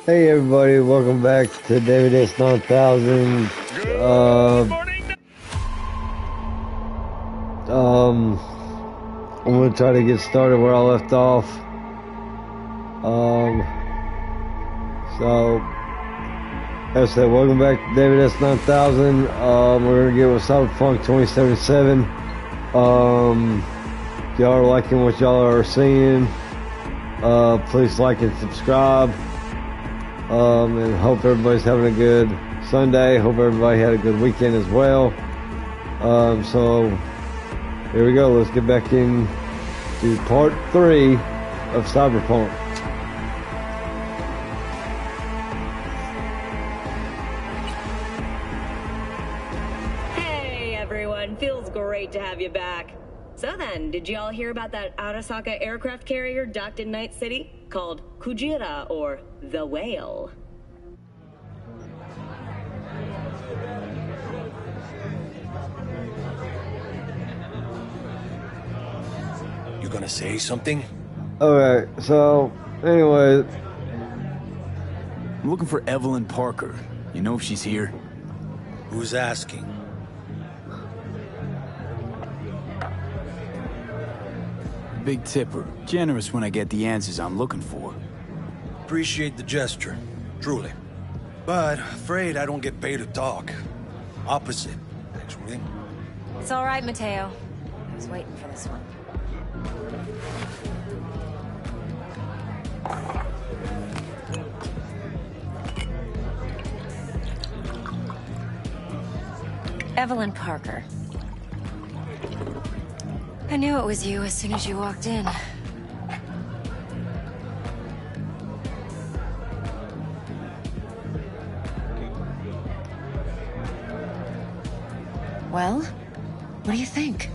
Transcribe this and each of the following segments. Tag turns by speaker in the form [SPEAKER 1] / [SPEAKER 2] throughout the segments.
[SPEAKER 1] Hey everybody, welcome back to David S 9000. I'm gonna try to get started where I left off. So as I said, welcome back to David S 9000. We're gonna get with Cyberpunk 2077. If y'all are liking what y'all are seeing, please like and subscribe. And hope everybody's having a good Sunday. Hope everybody had a good weekend as well. So here we go. Let's get back into part 3 of Cyberpunk.
[SPEAKER 2] Hey everyone, feels great to have you back. So then, did you all hear about that Arasaka aircraft carrier docked in Night City called Kujira, or the Whale?
[SPEAKER 3] You gonna say something?
[SPEAKER 1] Okay, so anyway,
[SPEAKER 4] I'm looking for Evelyn Parker. You know if she's here?
[SPEAKER 3] Who's asking?
[SPEAKER 4] Big tipper. Generous when I get the answers I'm looking for.
[SPEAKER 3] Appreciate the gesture, truly. But afraid I don't get paid to talk. Opposite, actually.
[SPEAKER 5] It's all right, Mateo. I was waiting for this one. Evelyn Parker. I knew it was you as soon as you walked in. Well, what do you think?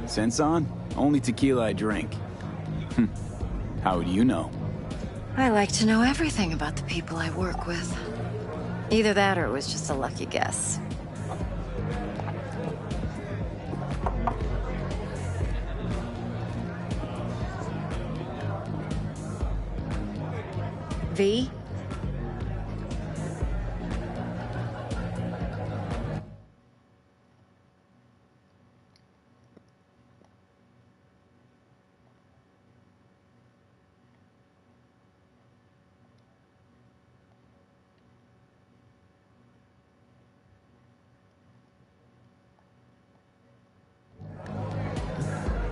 [SPEAKER 4] Sense on? Only tequila I drink. How do you know?
[SPEAKER 5] I like to know everything about the people I work with. Either that or it was just a lucky guess. V?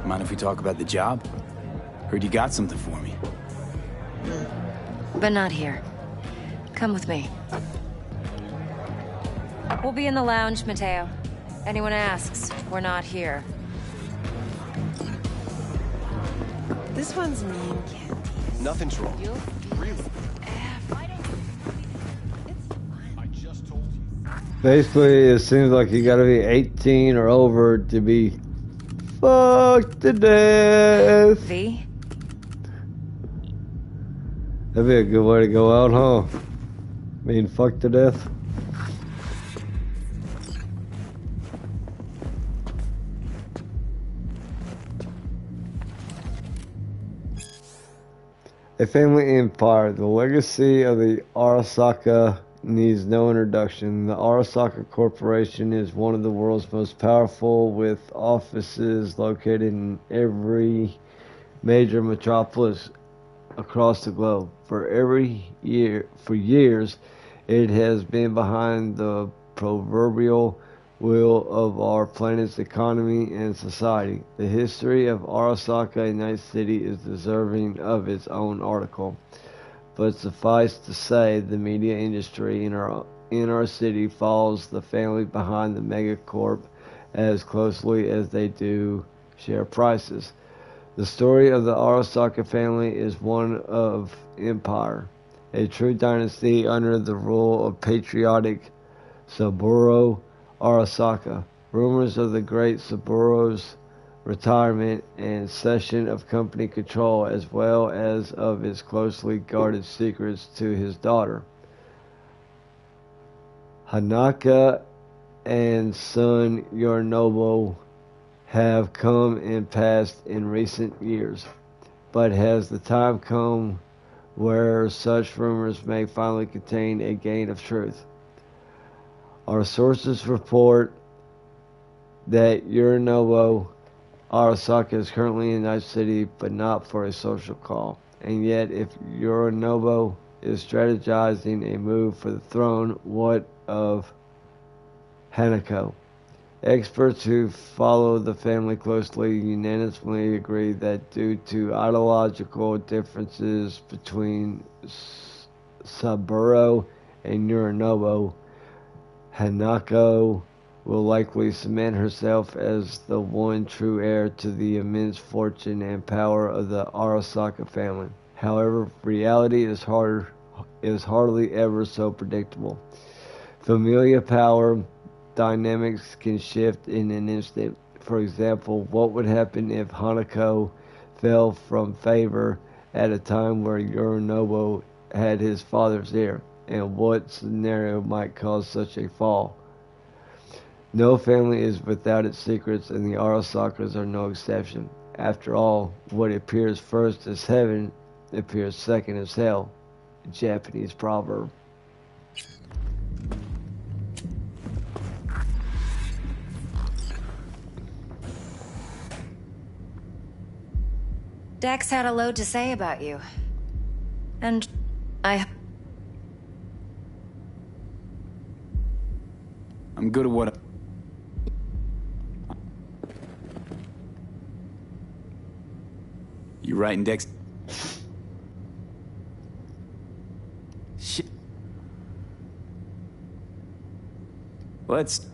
[SPEAKER 4] Mind if we talk about the job? Heard you got something for me.
[SPEAKER 5] But not here. Come with me. We'll be in the lounge, Mateo. Anyone asks, we're not here.
[SPEAKER 6] This one's mean, Candy.
[SPEAKER 3] Nothing's wrong.
[SPEAKER 6] You'll
[SPEAKER 3] Really?
[SPEAKER 1] basically it seems like you gotta be 18 or over to be fucked to death.
[SPEAKER 5] V?
[SPEAKER 1] That'd be a good way to go out, huh? Being fucked to death. A family empire. The legacy of the Arasaka needs no introduction. The Arasaka Corporation is one of the world's most powerful, with offices located in every major metropolis across the globe. For years, it has been behind the proverbial wheel of our planet's economy and society. The history of Arasaka and Night City is deserving of its own article. But suffice to say, the media industry in our city follows the family behind the megacorp as closely as they do share prices. The story of the Arasaka family is one of empire, a true dynasty under the rule of patriotic Saburo Arasaka. Rumors of the great Saburo's retirement and cession of company control, as well as of his closely guarded secrets to his daughter, Hanaka, and son Yorinobu, have come and passed in recent years. but has the time come where such rumors may finally contain a grain of truth? Our sources report that Yorinobu Arasaka is currently in Night City, but not for a social call. And yet, if Yorinobu is strategizing a move for the throne, what of Hanako? Experts who follow the family closely unanimously agree that due to ideological differences between Saburo and Yorinobu, Hanako will likely cement herself as the one true heir to the immense fortune and power of the Arasaka family. However, reality is hardly ever so predictable. Familial power dynamics can shift in an instant. For example, what would happen if Hanako fell from favor at a time where Yorinobu had his father's ear? And what scenario might cause such a fall? No family is without its secrets, and the Arasakas are no exception. After all, what appears first as heaven appears second as hell. A Japanese proverb.
[SPEAKER 5] Dex had a load to say about you. And
[SPEAKER 4] I'm good at what You writing, Dex? Shit. Let's...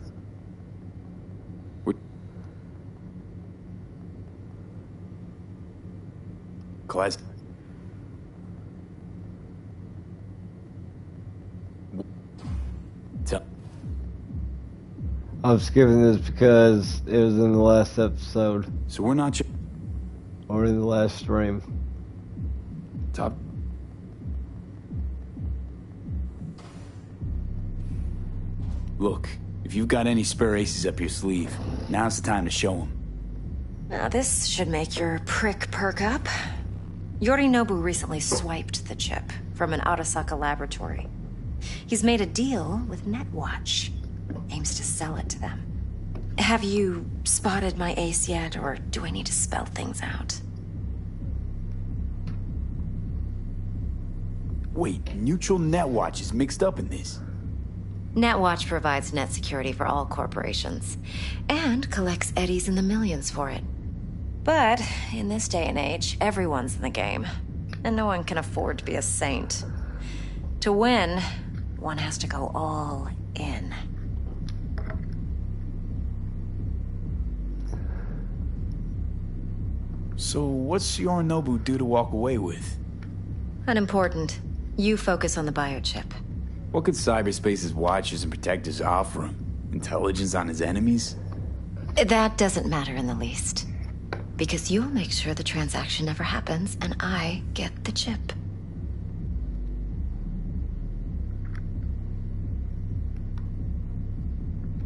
[SPEAKER 4] Class.
[SPEAKER 1] I'm skipping this because it was in the last episode.
[SPEAKER 4] So we're not...
[SPEAKER 1] Or in the last stream.
[SPEAKER 4] Top. Look, if you've got any spare aces up your sleeve, now's the time to show them.
[SPEAKER 5] now this should make your prick perk up. Yorinobu recently swiped the chip from an Arasaka laboratory. He's made a deal with Netwatch. Aims to sell it to them. Have you spotted my ace yet, or do I need to spell things out?
[SPEAKER 4] Wait, Neutral Netwatch is mixed up in this.
[SPEAKER 5] Netwatch provides net security for all corporations, and collects eddies in the millions for it. But in this day and age, everyone's in the game, and no one can afford to be a saint. To win, one has to go all in.
[SPEAKER 4] So what's Yorinobu due to walk away with?
[SPEAKER 5] Unimportant. You focus on the biochip.
[SPEAKER 4] What could cyberspace's watchers and protectors offer him? Intelligence on his enemies?
[SPEAKER 5] That doesn't matter in the least. Because you'll make sure the transaction never happens, and I get the chip.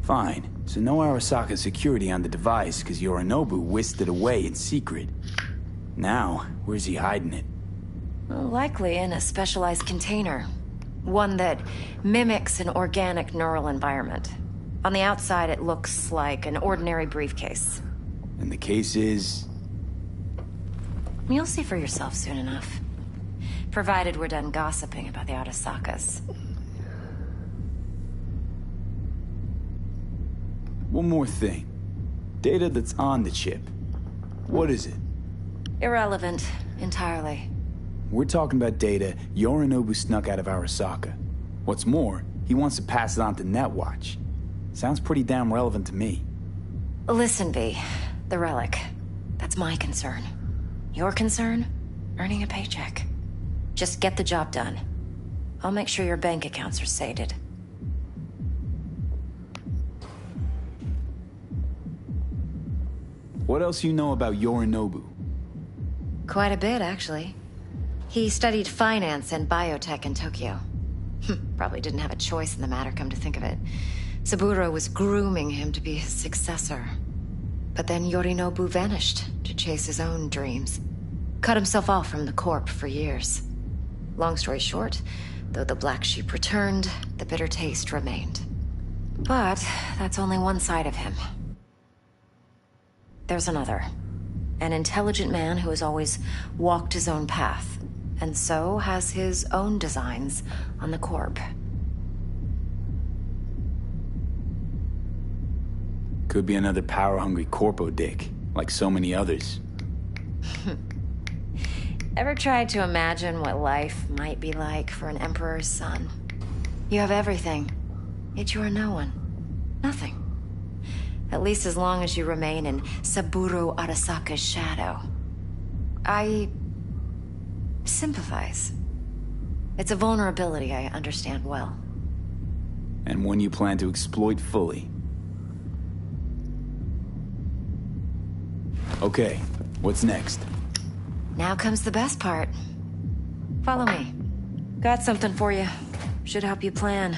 [SPEAKER 4] Fine. So no Arasaka security on the device because Yorinobu whisked it away in secret. Now, where's he hiding it?
[SPEAKER 5] Well, likely in a specialized container. One that mimics an organic neural environment. On the outside, it looks like an ordinary briefcase.
[SPEAKER 4] And the case is...
[SPEAKER 5] You'll see for yourself soon enough. Provided we're done gossiping about the Arasakas.
[SPEAKER 4] One more thing. Data that's on the chip. What is it?
[SPEAKER 5] Irrelevant, entirely.
[SPEAKER 4] We're talking about data Yorinobu snuck out of Arasaka. What's more, he wants to pass it on to Netwatch. Sounds pretty damn relevant to me.
[SPEAKER 5] Listen, V. The relic. That's my concern. Your concern? Earning a paycheck. Just get the job done. I'll make sure your bank accounts are sated.
[SPEAKER 4] What else you know about Yorinobu?
[SPEAKER 5] Quite a bit, actually. He studied finance and biotech in Tokyo. Probably didn't have a choice in the matter, come to think of it. Saburo was grooming him to be his successor. But then Yorinobu vanished to chase his own dreams. Cut himself off from the Corp for years. Long story short, though the black sheep returned, the bitter taste remained. But that's only one side of him. There's another. An intelligent man who has always walked his own path, and so has his own designs on the Corp.
[SPEAKER 4] Could be another power-hungry corpo dick, like so many others.
[SPEAKER 5] Ever tried to imagine what life might be like for an emperor's son? You have everything, yet you are no one. Nothing. At least as long as you remain in Saburo Arasaka's shadow. I sympathize. It's a vulnerability I understand well.
[SPEAKER 4] And one you plan to exploit fully. Okay, what's next?
[SPEAKER 5] Now comes the best part. Follow me. Got something for you. Should help you plan.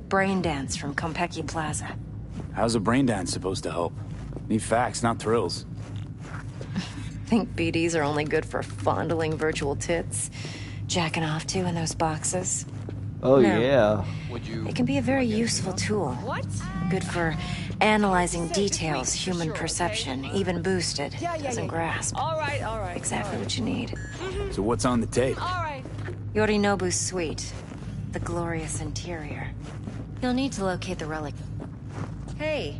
[SPEAKER 5] Brain dance from Konpeki Plaza.
[SPEAKER 4] How's a brain dance supposed to help? Need facts, not thrills.
[SPEAKER 5] Think BDs are only good for fondling virtual tits? Jacking off to in those boxes?
[SPEAKER 1] Oh,
[SPEAKER 5] No.
[SPEAKER 1] yeah.
[SPEAKER 5] It can be a very useful tool.
[SPEAKER 6] What?
[SPEAKER 5] Good for analyzing details human perception, even boosted, doesn't grasp.
[SPEAKER 6] All right.
[SPEAKER 5] Exactly what you need.
[SPEAKER 4] So what's on the tape?
[SPEAKER 6] All right.
[SPEAKER 5] Yorinobu's suite. The glorious interior. You'll need to locate the relic. Hey,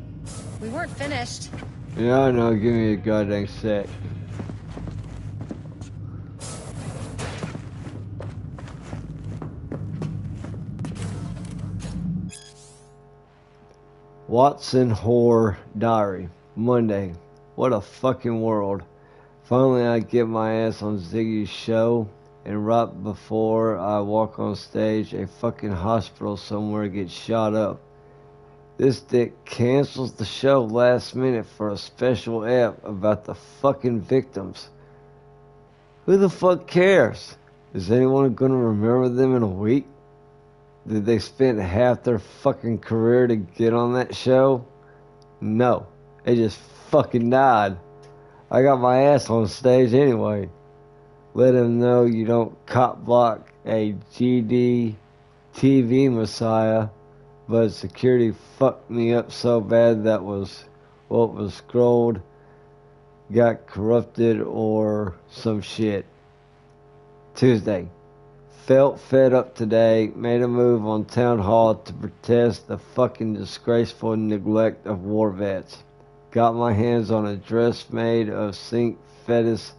[SPEAKER 5] we weren't finished.
[SPEAKER 1] Yeah, I know. Give me a goddamn sec. Watson Horror Diary. Monday. What a fucking world. Finally, I get my ass on Ziggy's show, and right before I walk on stage, a fucking hospital somewhere gets shot up. This dick cancels the show last minute for a special app about the fucking victims. Who the fuck cares? Is anyone gonna remember them in a week? Did they spend half their fucking career to get on that show? No. They just fucking died. I got my ass on stage anyway. Let them know you don't cop block a GD TV messiah, but security fucked me up so bad that was what was scrolled, got corrupted or some shit. Tuesday. Felt fed up today, made a move on town hall to protest the fucking disgraceful neglect of war vets. Got my hands on a dress made of sink fetus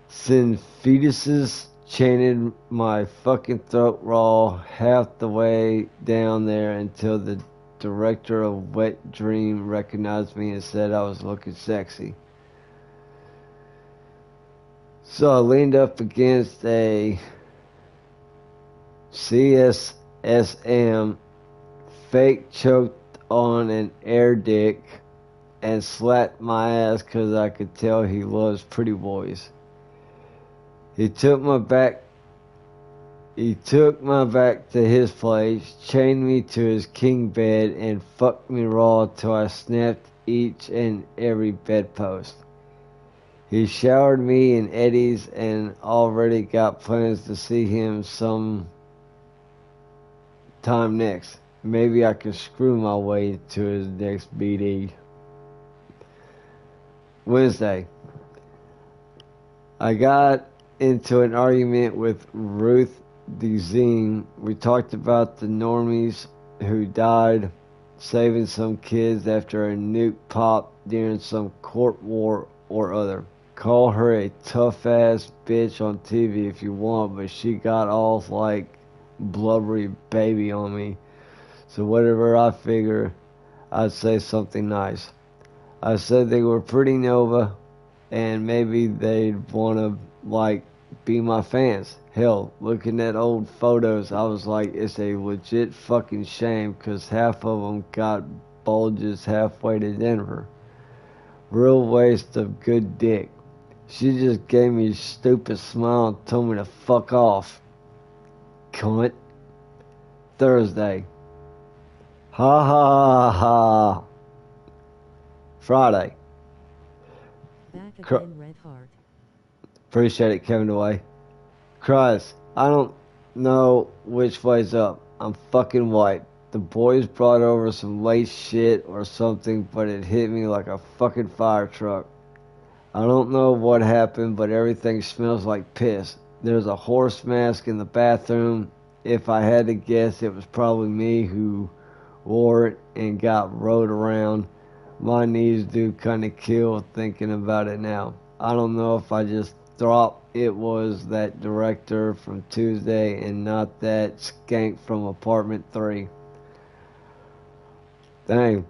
[SPEAKER 1] fetuses, chained my fucking throat raw half the way down there until the director of Wet Dream recognized me and said I was looking sexy. So I leaned up against a CSSM, fake choked on an air dick, and slapped my ass because I could tell he loves pretty boys. He took my back to his place, chained me to his king bed, and fucked me raw till I snapped each and every bedpost. He showered me in eddies and already got plans to see him some time next. Maybe I can screw my way to his next BD. Wednesday. I got into an argument with Ruth Dezine. We talked about the normies who died saving some kids after a nuke popped during some court war or other. Call her a tough ass bitch on TV if you want, but she got all like blubbery baby on me. So whatever I figure, I'd say something nice. I said they were pretty Nova, and maybe they'd want to like be my fans. Hell, looking at old photos, I was like, it's a legit fucking shame because half of them got bulges halfway to Denver. Real waste of good dick. She just gave me a stupid smile and told me to fuck off. Cunt. Thursday. Ha ha ha ha. Friday.
[SPEAKER 7] Back
[SPEAKER 1] Cr-
[SPEAKER 7] again, Red Heart.
[SPEAKER 1] Appreciate it, Kevin Away. Christ, I don't know which way's up. I'm fucking white. The boys brought over some late shit or something, but it hit me like a fucking fire truck. I don't know what happened, but everything smells like piss. There's a horse mask in the bathroom. If I had to guess, it was probably me who wore it and got rode around. My knees do kind of kill thinking about it now. I don't know if I just thought it was that director from Tuesday and not that skank from Apartment 3. Dang.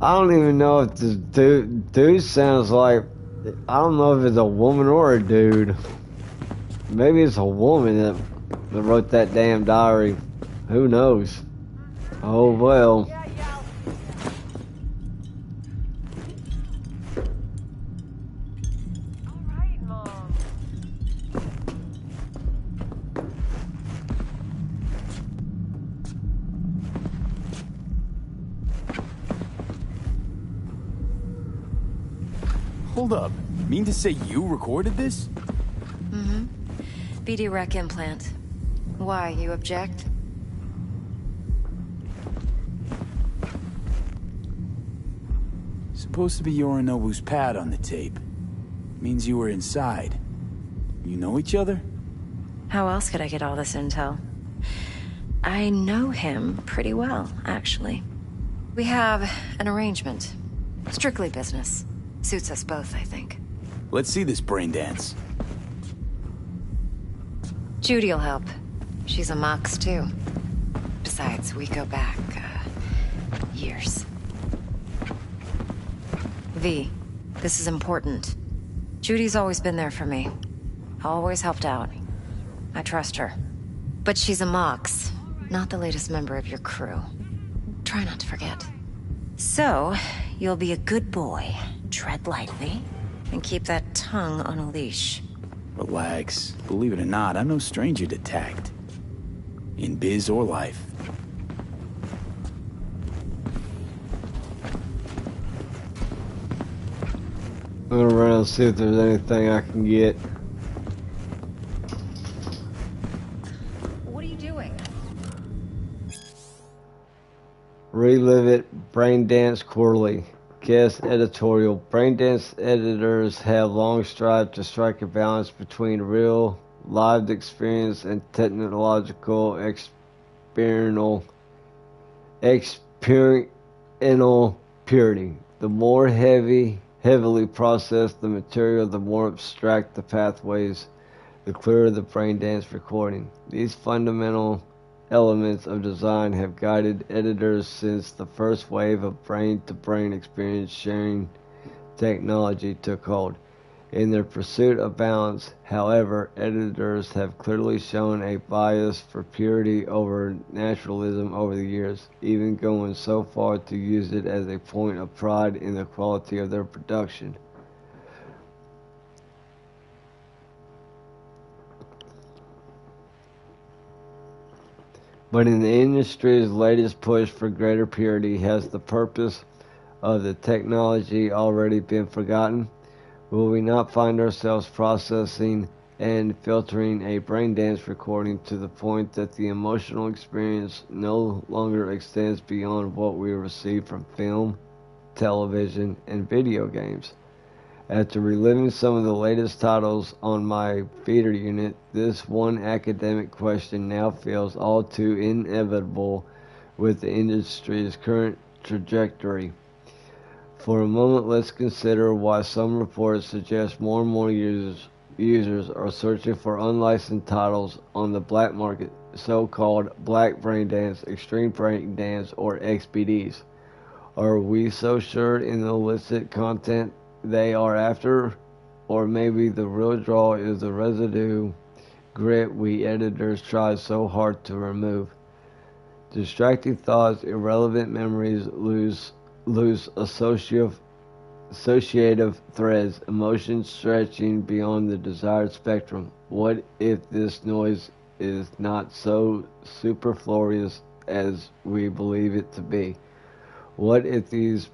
[SPEAKER 1] I don't even know if this dude sounds like, I don't know if it's a woman or a dude. Maybe it's a woman that wrote that damn diary. Who knows? Oh well.
[SPEAKER 6] Alright, Mom.
[SPEAKER 4] Hold up. Mean to say you recorded this?
[SPEAKER 5] Mm-hmm. BD rec implant. Why, you object?
[SPEAKER 4] Supposed to be Yorinobu's pad on the tape. Means you were inside. You know each other?
[SPEAKER 5] How else could I get all this intel? I know him pretty well, actually. We have an arrangement. Strictly business. Suits us both, I think.
[SPEAKER 4] Let's see this brain dance.
[SPEAKER 5] Judy'll help. She's a Mox, too. Besides, we go back, years. V, this is important. Judy's always been there for me. Always helped out. I trust her. But she's a Mox, not the latest member of your crew. Try not to forget. So, you'll be a good boy. Tread lightly, and keep that tongue on a leash.
[SPEAKER 4] Relax. Believe it or not, I'm no stranger to tact. In biz or life.
[SPEAKER 1] I'm gonna run and see if there's anything I can get.
[SPEAKER 5] What are you doing?
[SPEAKER 1] Relive it, Braindance Quarterly. Guest editorial. Braindance editors have long strived to strike a balance between real, lived experience and technological experiential purity. The more heavily processed the material, the more abstract the pathways, the clearer the Braindance recording. These fundamental elements of design have guided editors since the first wave of brain-to-brain experience sharing technology took hold. In their pursuit of balance, however, editors have clearly shown a bias for purity over naturalism over the years, even going so far to use it as a point of pride in the quality of their production. But in the industry's latest push for greater purity, has the purpose of the technology already been forgotten? Will we not find ourselves processing and filtering a Braindance recording to the point that the emotional experience no longer extends beyond what we receive from film, television, and video games? After reliving some of the latest titles on my feeder unit, this one academic question now feels all too inevitable with the industry's current trajectory. For a moment, let's consider why some reports suggest more and more users are searching for unlicensed titles on the black market, so-called Black Braindance, Extreme Braindance, or XBDs. Are we so sure in the illicit content they are after, or maybe the real draw is the residue grit we editors try so hard to remove? Distracting thoughts, irrelevant memories, lose associative threads, emotions stretching beyond the desired spectrum. What if this noise is not so superfluous as we believe it to be? What if these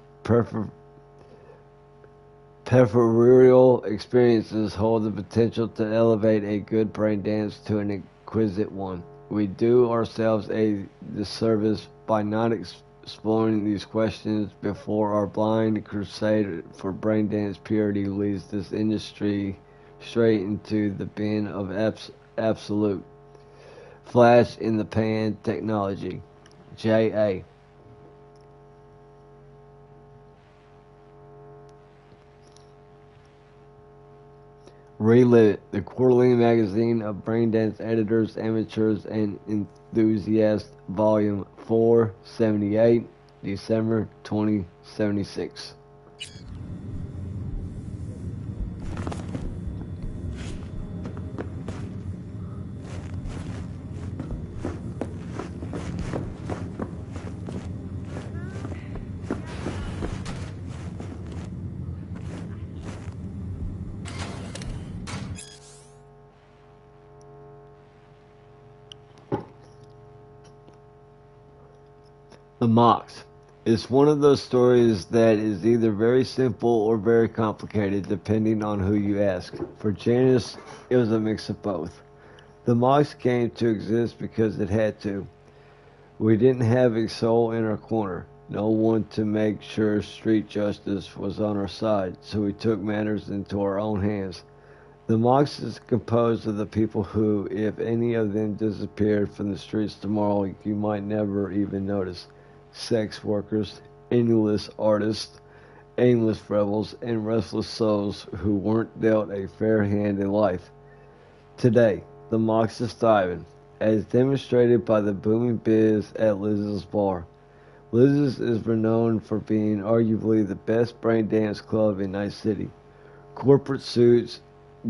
[SPEAKER 1] Peripheral experiences hold the potential to elevate a good brain dance to an exquisite one. We do ourselves a disservice by not exploring these questions before our blind crusade for braindance purity leads this industry straight into the bin of absolute flash in the pan technology. J.A. Relive It, the quarterly magazine of braindance editors, amateurs, and enthusiasts, volume 478, December 2076. The Mox is one of those stories that is either very simple or very complicated depending on who you ask. For Janice, it was a mix of both. The Mox came to exist because it had to. We didn't have a soul in our corner, no one to make sure street justice was on our side, so we took matters into our own hands. The Mox is composed of the people who, if any of them disappeared from the streets tomorrow, you might never even notice. Sex workers, endless artists, aimless rebels, and restless souls who weren't dealt a fair hand in life. Today, the Mox is thriving, as demonstrated by the booming biz at Liz's bar. Liz's is renowned for being arguably the best brain dance club in Night City. Corporate suits,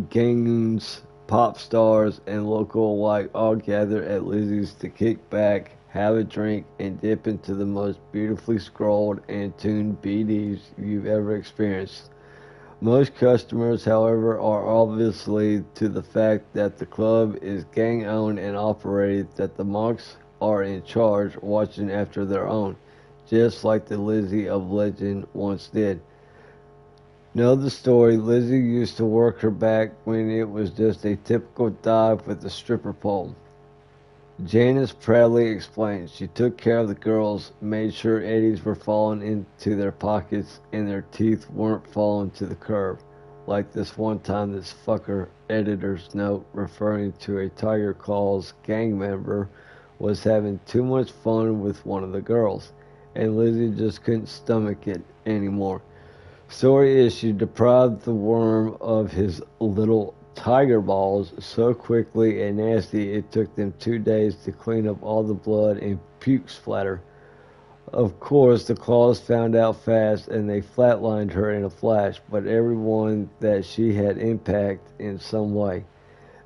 [SPEAKER 1] gangoons, pop stars, and local alike all gather at Lizzie's to kick back, have a drink, and dip into the most beautifully scrolled and tuned BDs you've ever experienced. Most customers, however, are obviously to the fact that the club is gang-owned and operated, that the Monks are in charge, watching after their own, just like the Lizzie of legend once did. Know the story. Lizzie used to work her back when it was just a typical dive with a stripper pole. Janice proudly explained she took care of the girls, made sure eddies were falling into their pockets and their teeth weren't falling to the curb. Like this one time this fucker editor's note referring to a Tiger Claws gang member was having too much fun with one of the girls, and Lizzie just couldn't stomach it anymore. Story is she deprived the worm of his little tiger balls so quickly and nasty it took them 2 days to clean up all the blood and puke splatter. Of course, the Claws found out fast and they flatlined her in a flash, but everyone that she had impacted in some way,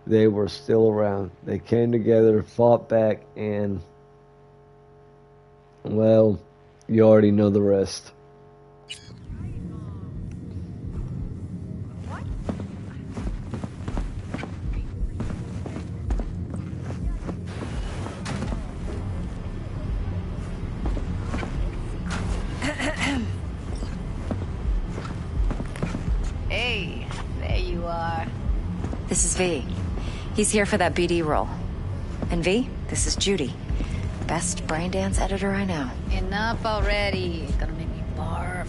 [SPEAKER 1] they were still around. They came together, fought back, and, well, you already know the rest.
[SPEAKER 5] Hey, there you are. This is V. He's here for that BD role. And V, this is Judy. Best braindance editor I know.
[SPEAKER 7] Enough already. It's gonna make me barf.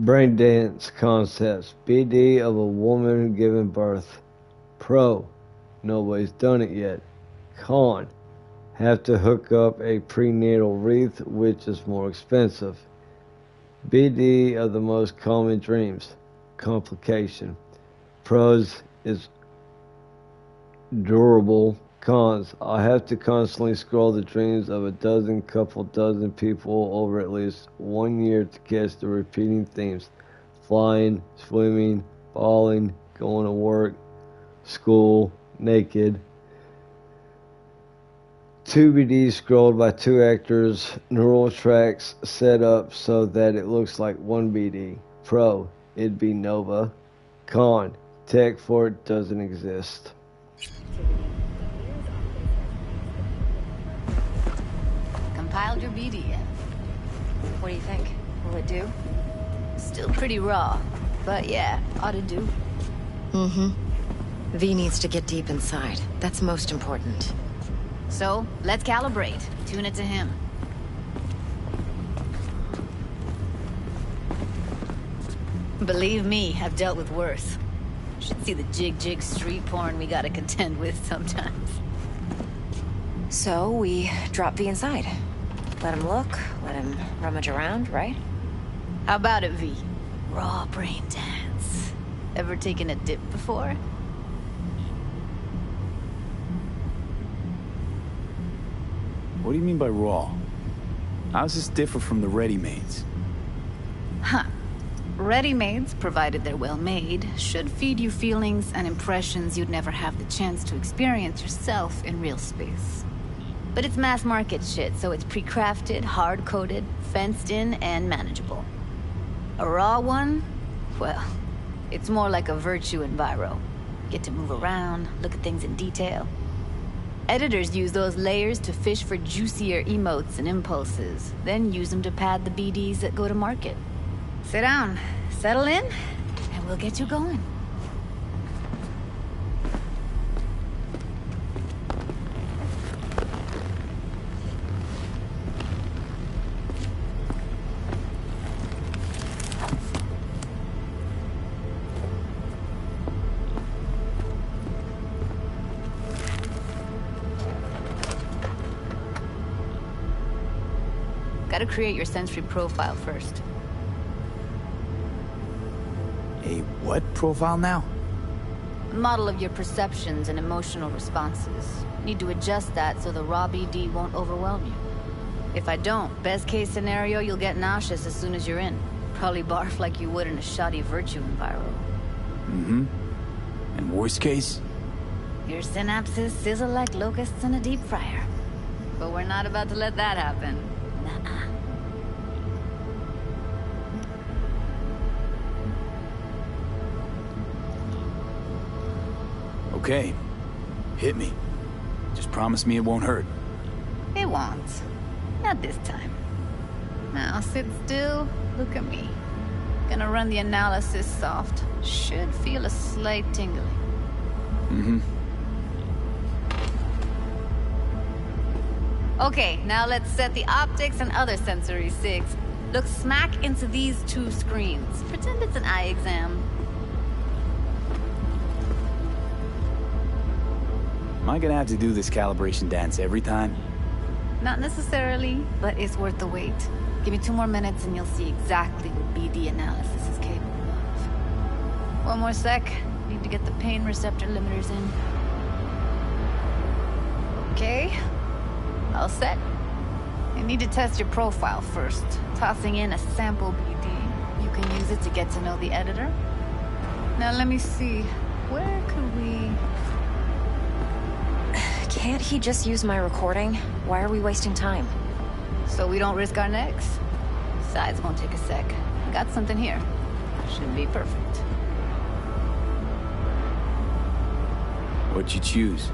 [SPEAKER 1] Braindance concepts. BD of a woman giving birth. Pro. Nobody's done it yet. Con. Have to hook up a prenatal wreath, which is more expensive. BD of the most common dreams. Complication. Pros is durable. Cons. I have to constantly scroll the dreams of a couple dozen people over at least 1 year to catch the repeating themes. Flying, swimming, falling, going to work, school, naked. 2 BDs scrolled by 2 actors, neural tracks set up so that it looks like 1 BD. Pro, it'd be Nova. Con, tech for it doesn't exist.
[SPEAKER 7] Compiled your BD yet?
[SPEAKER 5] What do you think?
[SPEAKER 7] Will it do? Still pretty raw, but yeah, ought to do.
[SPEAKER 5] Mm-hmm. V needs to get deep inside. That's most important.
[SPEAKER 7] So, let's calibrate. Tune it to him. Believe me, I've dealt with worse. Should see the jig street porn we gotta contend with sometimes.
[SPEAKER 5] So, we drop V inside. Let him look, let him rummage around, right?
[SPEAKER 7] How about it, V? Raw brain dance. Ever taken a dip before?
[SPEAKER 4] What do you mean by raw? How's this differ from the ready-mades?
[SPEAKER 7] Huh. Ready-mades, provided they're well-made, should feed you feelings and impressions you'd never have the chance to experience yourself in real space. But it's mass-market shit, so it's pre-crafted, hard-coded, fenced-in, and manageable. A raw one? Well, it's more like a virtue enviro. Get to move around, look at things in detail. Editors use those layers to fish for juicier emotes and impulses, then use them to pad the BDs that go to market. Sit down, settle in, and we'll get you going. Gotta create your sensory profile first.
[SPEAKER 4] A what profile now?
[SPEAKER 7] A model of your perceptions and emotional responses. Need to adjust that so the raw BD won't overwhelm you. If I don't, best case scenario, you'll get nauseous as soon as you're in. Probably barf like you would in a shoddy virtue enviro.
[SPEAKER 4] Mm-hmm. And worst case?
[SPEAKER 7] Your synapses sizzle like locusts in a deep fryer. But we're not about to let that happen. Nuh-uh.
[SPEAKER 4] Okay. Hit me. Just promise me it won't hurt.
[SPEAKER 7] It won't. Not this time. Now sit still, look at me. Gonna run the analysis soft. Should feel a slight tingling.
[SPEAKER 4] Mm-hmm.
[SPEAKER 7] Okay, now let's set the optics and other sensory sigs. Look smack into these two screens. Pretend it's an eye exam.
[SPEAKER 4] Am I gonna have to do this calibration dance every time?
[SPEAKER 7] Not necessarily, but it's worth the wait. Give me 2 more minutes and you'll see exactly what BD analysis is capable of. 1 more sec. Need to get the pain receptor limiters in. Okay. All set. You need to test your profile first. Tossing in a sample BD. You can use it to get to know the editor. Now let me see. Where could we...
[SPEAKER 5] Can't he just use my recording? Why are we wasting time?
[SPEAKER 7] So we don't risk our necks? Besides, won't take a sec. Got something here. Should be perfect.
[SPEAKER 4] What'd you choose?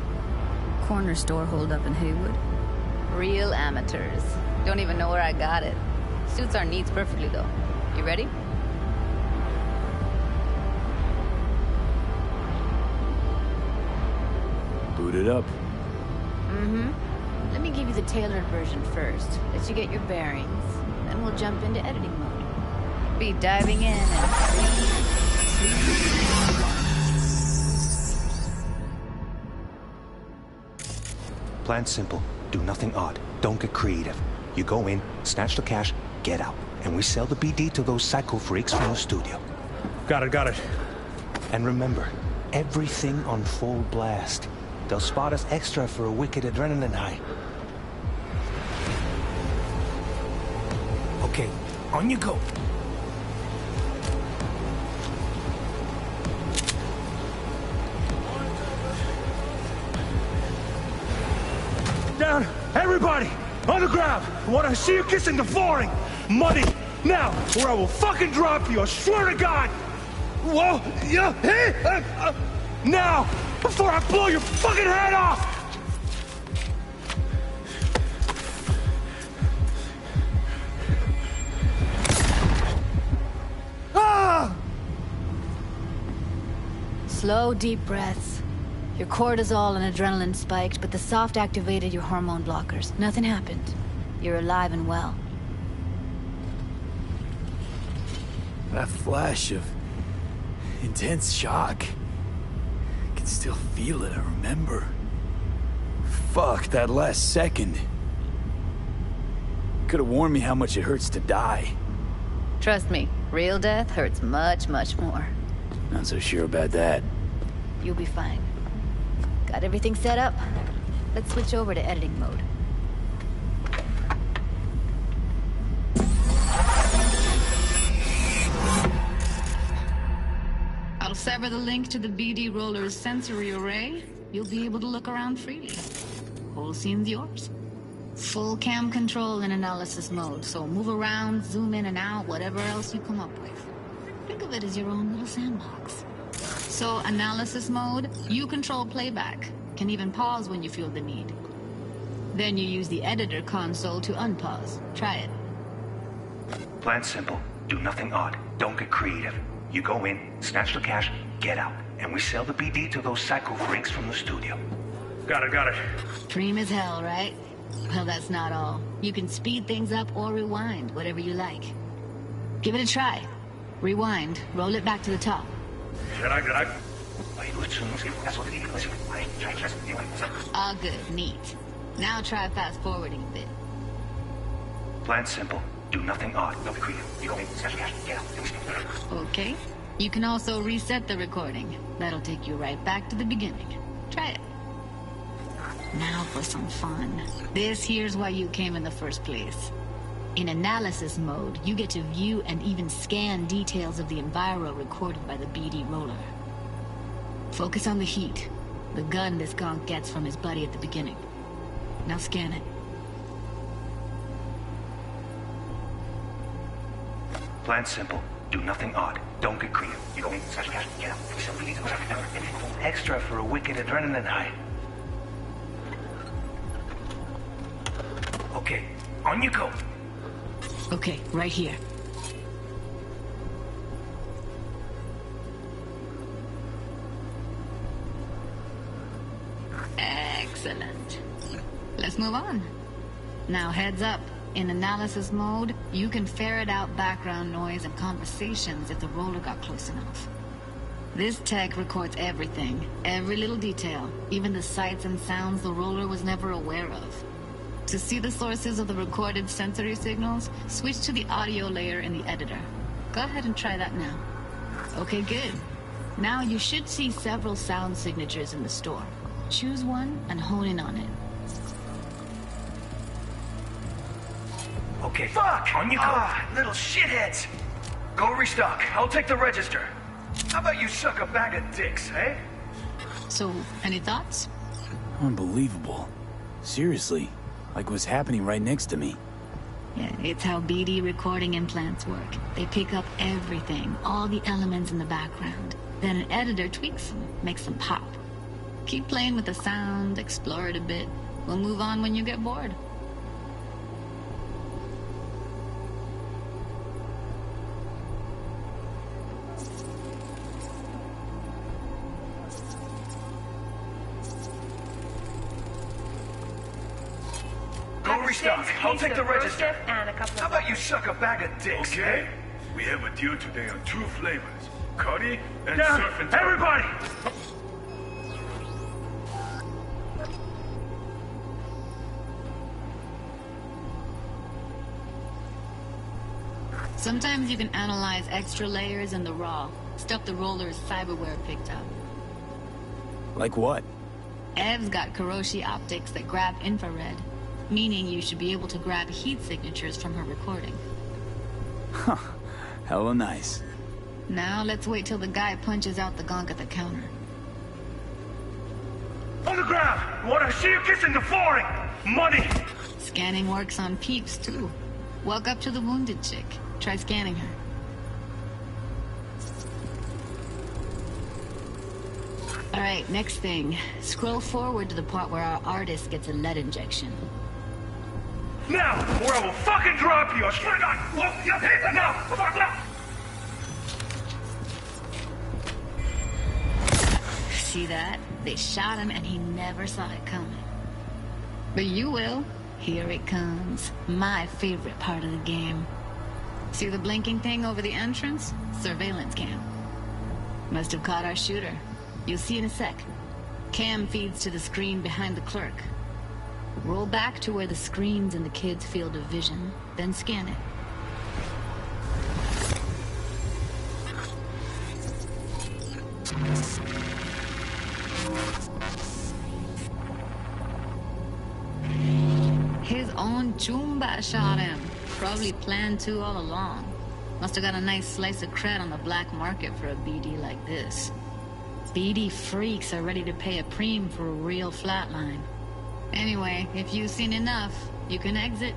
[SPEAKER 7] Corner store holdup in Haywood. Real amateurs. Don't even know where I got it. Suits our needs perfectly, though. You ready?
[SPEAKER 4] Boot it up.
[SPEAKER 7] Mm-hmm. Let me give you the tailored version first. Let you get your bearings. Then we'll jump into editing mode. Be diving in and...
[SPEAKER 8] Plan simple. Do nothing odd. Don't get creative. You go in, snatch the cash, get out. And we sell the BD to those psycho freaks from the studio.
[SPEAKER 3] Got it.
[SPEAKER 8] And remember, everything on full blast. They'll spot us extra for a wicked adrenaline high. Okay, on you go.
[SPEAKER 3] Down! Everybody! On the ground! I want to see you kissing the flooring! Muddy! Now! Or I will fucking drop you! I swear to God! Whoa! Yeah! Hey! Now! Before I blow your fucking head off!
[SPEAKER 7] Slow, deep breaths. Your cortisol and adrenaline spiked, but the soft activated your hormone blockers. Nothing happened. You're alive and well.
[SPEAKER 4] That flash of intense shock. I can still feel it, I remember. Fuck, that last second. Could have warned me how much it hurts to die.
[SPEAKER 7] Trust me, real death hurts much, much more.
[SPEAKER 4] Not so sure about that.
[SPEAKER 7] You'll be fine. Got everything set up? Let's switch over to editing mode. I'll sever the link to the BD Roller's sensory array. You'll be able to look around freely. Whole scene's yours. Full cam control in analysis mode, so move around, zoom in and out, whatever else you come up with. Think of it as your own little sandbox. So, analysis mode, you control playback. Can even pause when you feel the need. Then you use the editor console to unpause. Try it.
[SPEAKER 8] Plan simple. Do nothing odd. Don't get creative. You go in, snatch the cash, get out. And we sell the BD to those psycho freaks from the studio.
[SPEAKER 3] Got it.
[SPEAKER 7] Dream as hell, right? Well, that's not all. You can speed things up or rewind, whatever you like. Give it a try. Rewind, roll it back to the top. All good, neat. Now try fast forwarding a bit.
[SPEAKER 8] Plan simple. Do nothing odd. Don't be creative. You go in, snatch the cash, get out.
[SPEAKER 7] Okay. You can also reset the recording. That'll take you right back to the beginning. Try it. Now for some fun. This here's why you came in the first place. In analysis mode, you get to view and even scan details of the enviro recorded by the BD roller. Focus on the heat, the gun this gonk gets from his buddy at the beginning. Now scan it.
[SPEAKER 8] Plan simple. Do nothing odd. Don't get creative. You go in, snatch the cash, get out. We sell BD to those extra for a wicked adrenaline high. Okay, on you go.
[SPEAKER 7] Okay, right here. Excellent. Let's move on. Now heads up. In analysis mode, you can ferret out background noise and conversations if the roller got close enough. This tech records everything, every little detail, even the sights and sounds the roller was never aware of. To see the sources of the recorded sensory signals, switch to the audio layer in the editor. Go ahead and try that now. Okay, good. Now you should see several sound signatures in the store. Choose one and hone in on it.
[SPEAKER 8] Okay, fuck! On you go! Ah, little shitheads! Go restock. I'll take the register. How about you suck a bag of dicks, eh?
[SPEAKER 7] So, any thoughts?
[SPEAKER 4] Unbelievable. Seriously, like what's happening right next to me.
[SPEAKER 7] Yeah, it's how BD recording implants work. They pick up everything, all the elements in the background. Then an editor tweaks them, makes them pop. Keep playing with the sound, explore it a bit. We'll move on when you get bored.
[SPEAKER 8] I'll take the register. How about you suck a bag of dicks?
[SPEAKER 3] Okay. We have a deal today on 2 flavors. Curry and surf and turf. Everybody!
[SPEAKER 7] Sometimes you can analyze extra layers in the raw, stuff the roller's cyberware picked up.
[SPEAKER 4] Like what?
[SPEAKER 7] Ev's got Kiroshi optics that grab infrared, meaning you should be able to grab heat signatures from her recording.
[SPEAKER 4] Huh. Hella nice.
[SPEAKER 7] Now let's wait till the guy punches out the gonk at the counter.
[SPEAKER 3] On the ground! I want to see you kissing the flooring! Money!
[SPEAKER 7] Scanning works on peeps, too. Walk up to the wounded chick. Try scanning her. Alright, next thing. Scroll forward to the part where our artist gets a lead injection.
[SPEAKER 3] Now, or I will fucking drop you! I swear to God! Look, you hit it now! Fuck now!
[SPEAKER 7] See that? They shot him and he never saw it coming. But you will. Here it comes. My favorite part of the game. See the blinking thing over the entrance? Surveillance cam. Must have caught our shooter. You'll see in a sec. Cam feeds to the screen behind the clerk. Roll back to where the screen's in the kid's field of vision, then scan it. His own Chumba shot him. Probably planned to all along. Must have got a nice slice of cred on the black market for a BD like this. BD freaks are ready to pay a preem for a real flatline. Anyway, if you've seen enough, you can exit.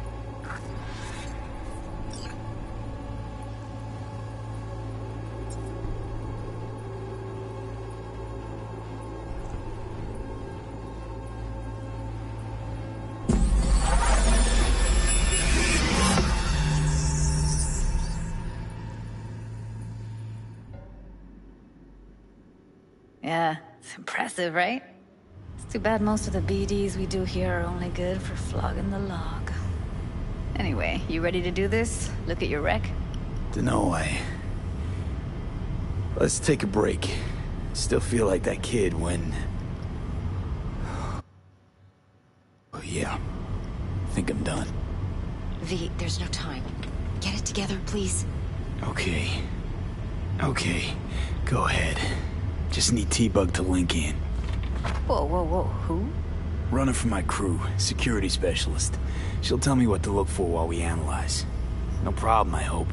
[SPEAKER 7] Yeah, it's impressive, right? It's too bad most of the BDs we do here are only good for flogging the log. Anyway, you ready to do this? Look at your wreck?
[SPEAKER 4] Dunno, Let's take a break. Still feel like that kid when... Oh, yeah. Think I'm done.
[SPEAKER 5] V, there's no time. Get it together, please.
[SPEAKER 4] Okay. Okay. Go ahead. Just need T-Bug to link in.
[SPEAKER 7] Whoa, whoa, whoa, who?
[SPEAKER 4] Runner for my crew, security specialist. She'll tell me what to look for while we analyze. No problem, I hope.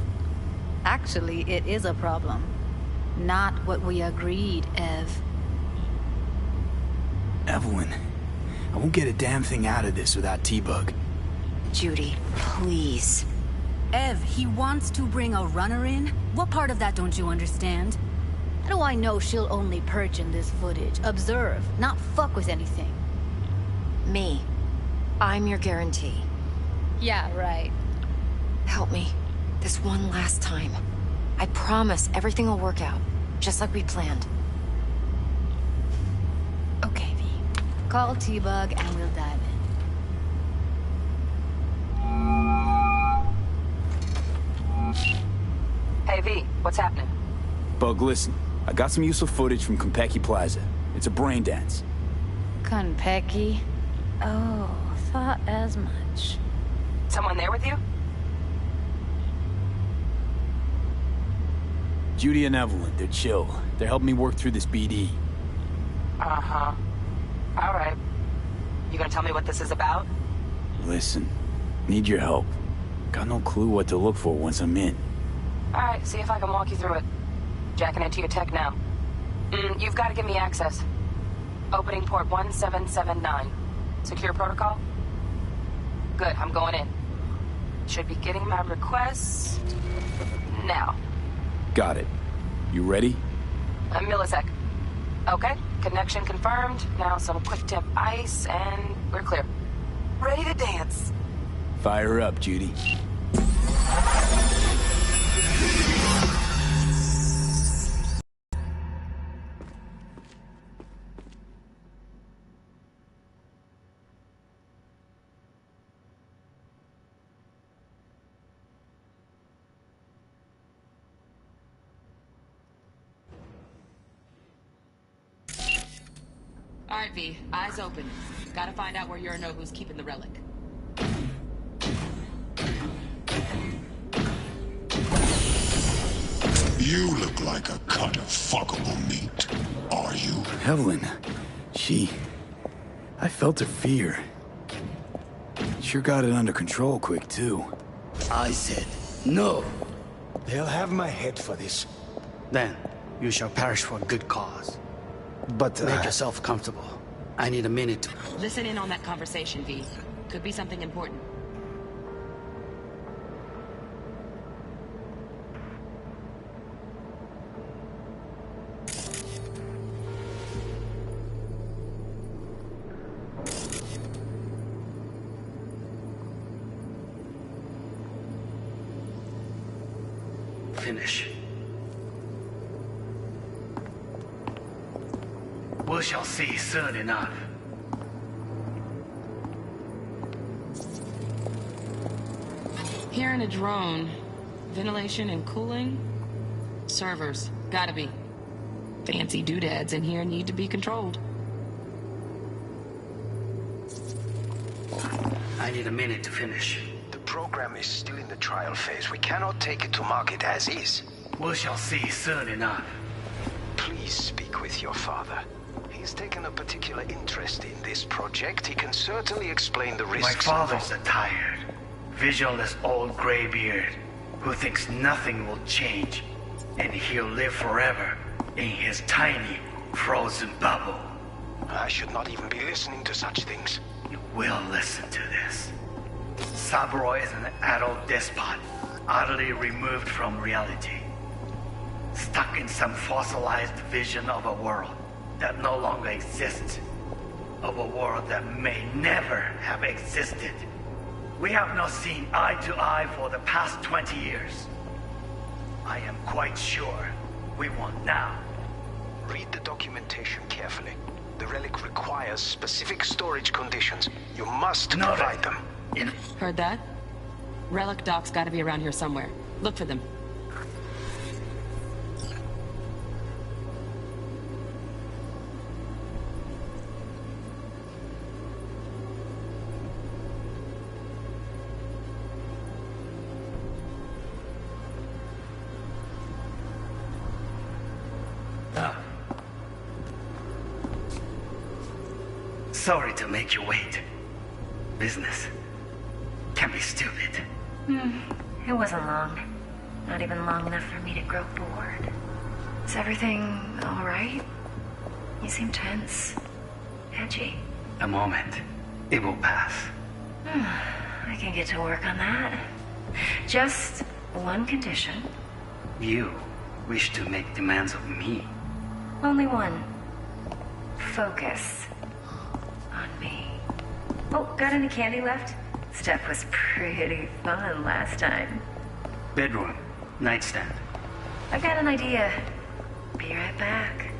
[SPEAKER 7] Actually, it is a problem. Not what we agreed, Ev.
[SPEAKER 4] Evelyn, I won't get a damn thing out of this without T-Bug.
[SPEAKER 5] Judy, please.
[SPEAKER 9] Ev, he wants to bring a runner in? What part of that don't you understand? How do I know she'll only perch in this footage? Observe, not fuck with anything.
[SPEAKER 5] Me. I'm your guarantee.
[SPEAKER 9] Yeah, right.
[SPEAKER 5] Help me. This one last time. I promise everything will work out, just like we planned.
[SPEAKER 9] Okay, V. Call T-Bug and we'll dive in.
[SPEAKER 10] Hey, V, what's happening?
[SPEAKER 4] Bug, listen. I got some useful footage from Konpeki Plaza. It's a brain dance.
[SPEAKER 7] Konpeki? Oh, thought as much.
[SPEAKER 10] Someone there with you?
[SPEAKER 4] Judy and Evelyn, they're chill. They're helping me work through this BD.
[SPEAKER 10] Uh-huh. All right. You gonna tell me what this is about?
[SPEAKER 4] Listen, need your help. Got no clue what to look for once I'm in.
[SPEAKER 10] All right, see if I can walk you through it. Jacking into your tech now. You've got to give me access. Opening port 1779. Secure protocol? Good, I'm going in. Should be getting my requests now.
[SPEAKER 4] Got it. You ready?
[SPEAKER 10] A millisec. Okay, connection confirmed. Now some quick temp ice and we're clear. Ready to dance.
[SPEAKER 4] Fire up, Judy.
[SPEAKER 11] All right, V. Eyes open. Gotta find out where Yorinobu's keeping the relic.
[SPEAKER 12] You look like a cut of fuckable meat. Are you?
[SPEAKER 4] Evelyn, I felt her fear. Sure got it under control quick, too.
[SPEAKER 13] I said, no. They'll have my head for this. Then, you shall perish for a good cause. But make yourself comfortable. I need a minute.
[SPEAKER 11] Listen in on that conversation, V. Could be something important.
[SPEAKER 13] Finish. We shall see soon enough.
[SPEAKER 11] Here in a drone. Ventilation and cooling? Servers. Gotta be. Fancy doodads in here need to be controlled.
[SPEAKER 13] I need a minute to finish.
[SPEAKER 14] The program is still in the trial phase. We cannot take it to market as is.
[SPEAKER 13] We shall see soon enough.
[SPEAKER 14] Please speak with your father. He's taken a particular interest in this project. He can certainly explain the risks.
[SPEAKER 13] My father's a tired, visionless old graybeard who thinks nothing will change, and he'll live forever in his tiny, frozen bubble.
[SPEAKER 14] I should not even be listening to such things.
[SPEAKER 13] You will listen to this. Saburo is an adult despot, utterly removed from reality. Stuck in some fossilized vision of a world that no longer exists. Of a world that may never have existed. We have not seen eye to eye for the past 20 years. I am quite sure we won't now.
[SPEAKER 14] Read the documentation carefully. The relic requires specific storage conditions. You must provide them.
[SPEAKER 11] Heard that? Relic docs gotta be around here somewhere. Look for them.
[SPEAKER 13] Sorry to make you wait. Business can be stupid.
[SPEAKER 5] It wasn't long. Not even long enough for me to grow bored. Is everything all right? You seem tense. Edgy.
[SPEAKER 13] A moment. It will pass.
[SPEAKER 5] I can get to work on that. Just one condition.
[SPEAKER 13] You wish to make demands of me.
[SPEAKER 5] Only one. Focus on me. Oh, got any candy left? Stuff was pretty fun last time.
[SPEAKER 13] Bedroom. Nightstand.
[SPEAKER 5] I got an idea. Be right back.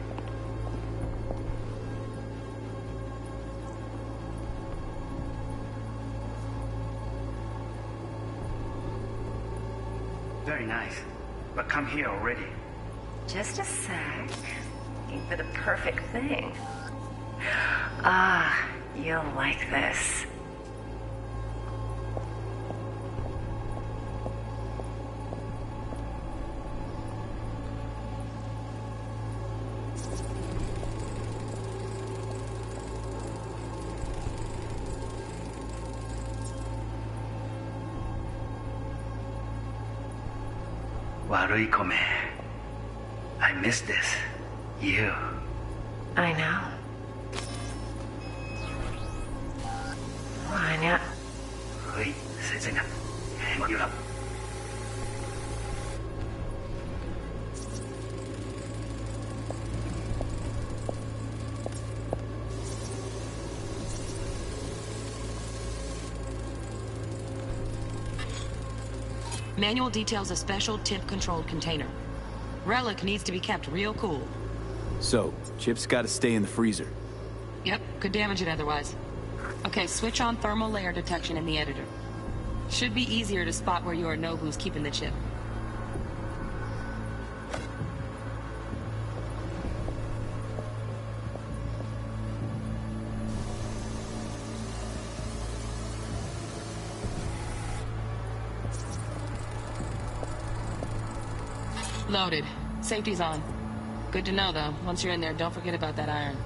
[SPEAKER 13] Very nice. But come here already.
[SPEAKER 5] Just a sec. Looking for the perfect thing. Ah, you'll like this.
[SPEAKER 13] Warui Kome. I miss this. You.
[SPEAKER 5] I know. Wanya.
[SPEAKER 13] Hui, sitting up. Hang you up.
[SPEAKER 11] Manual details a special temp-controlled container. Relic needs to be kept real cool.
[SPEAKER 4] So, Chip's gotta stay in the freezer.
[SPEAKER 11] Yep, could damage it otherwise. Okay, switch on thermal layer detection in the editor. Should be easier to spot where Yorinobu's keeping the chip. Loaded. Safety's on. Good to know, though. Once you're in there, don't forget about that iron.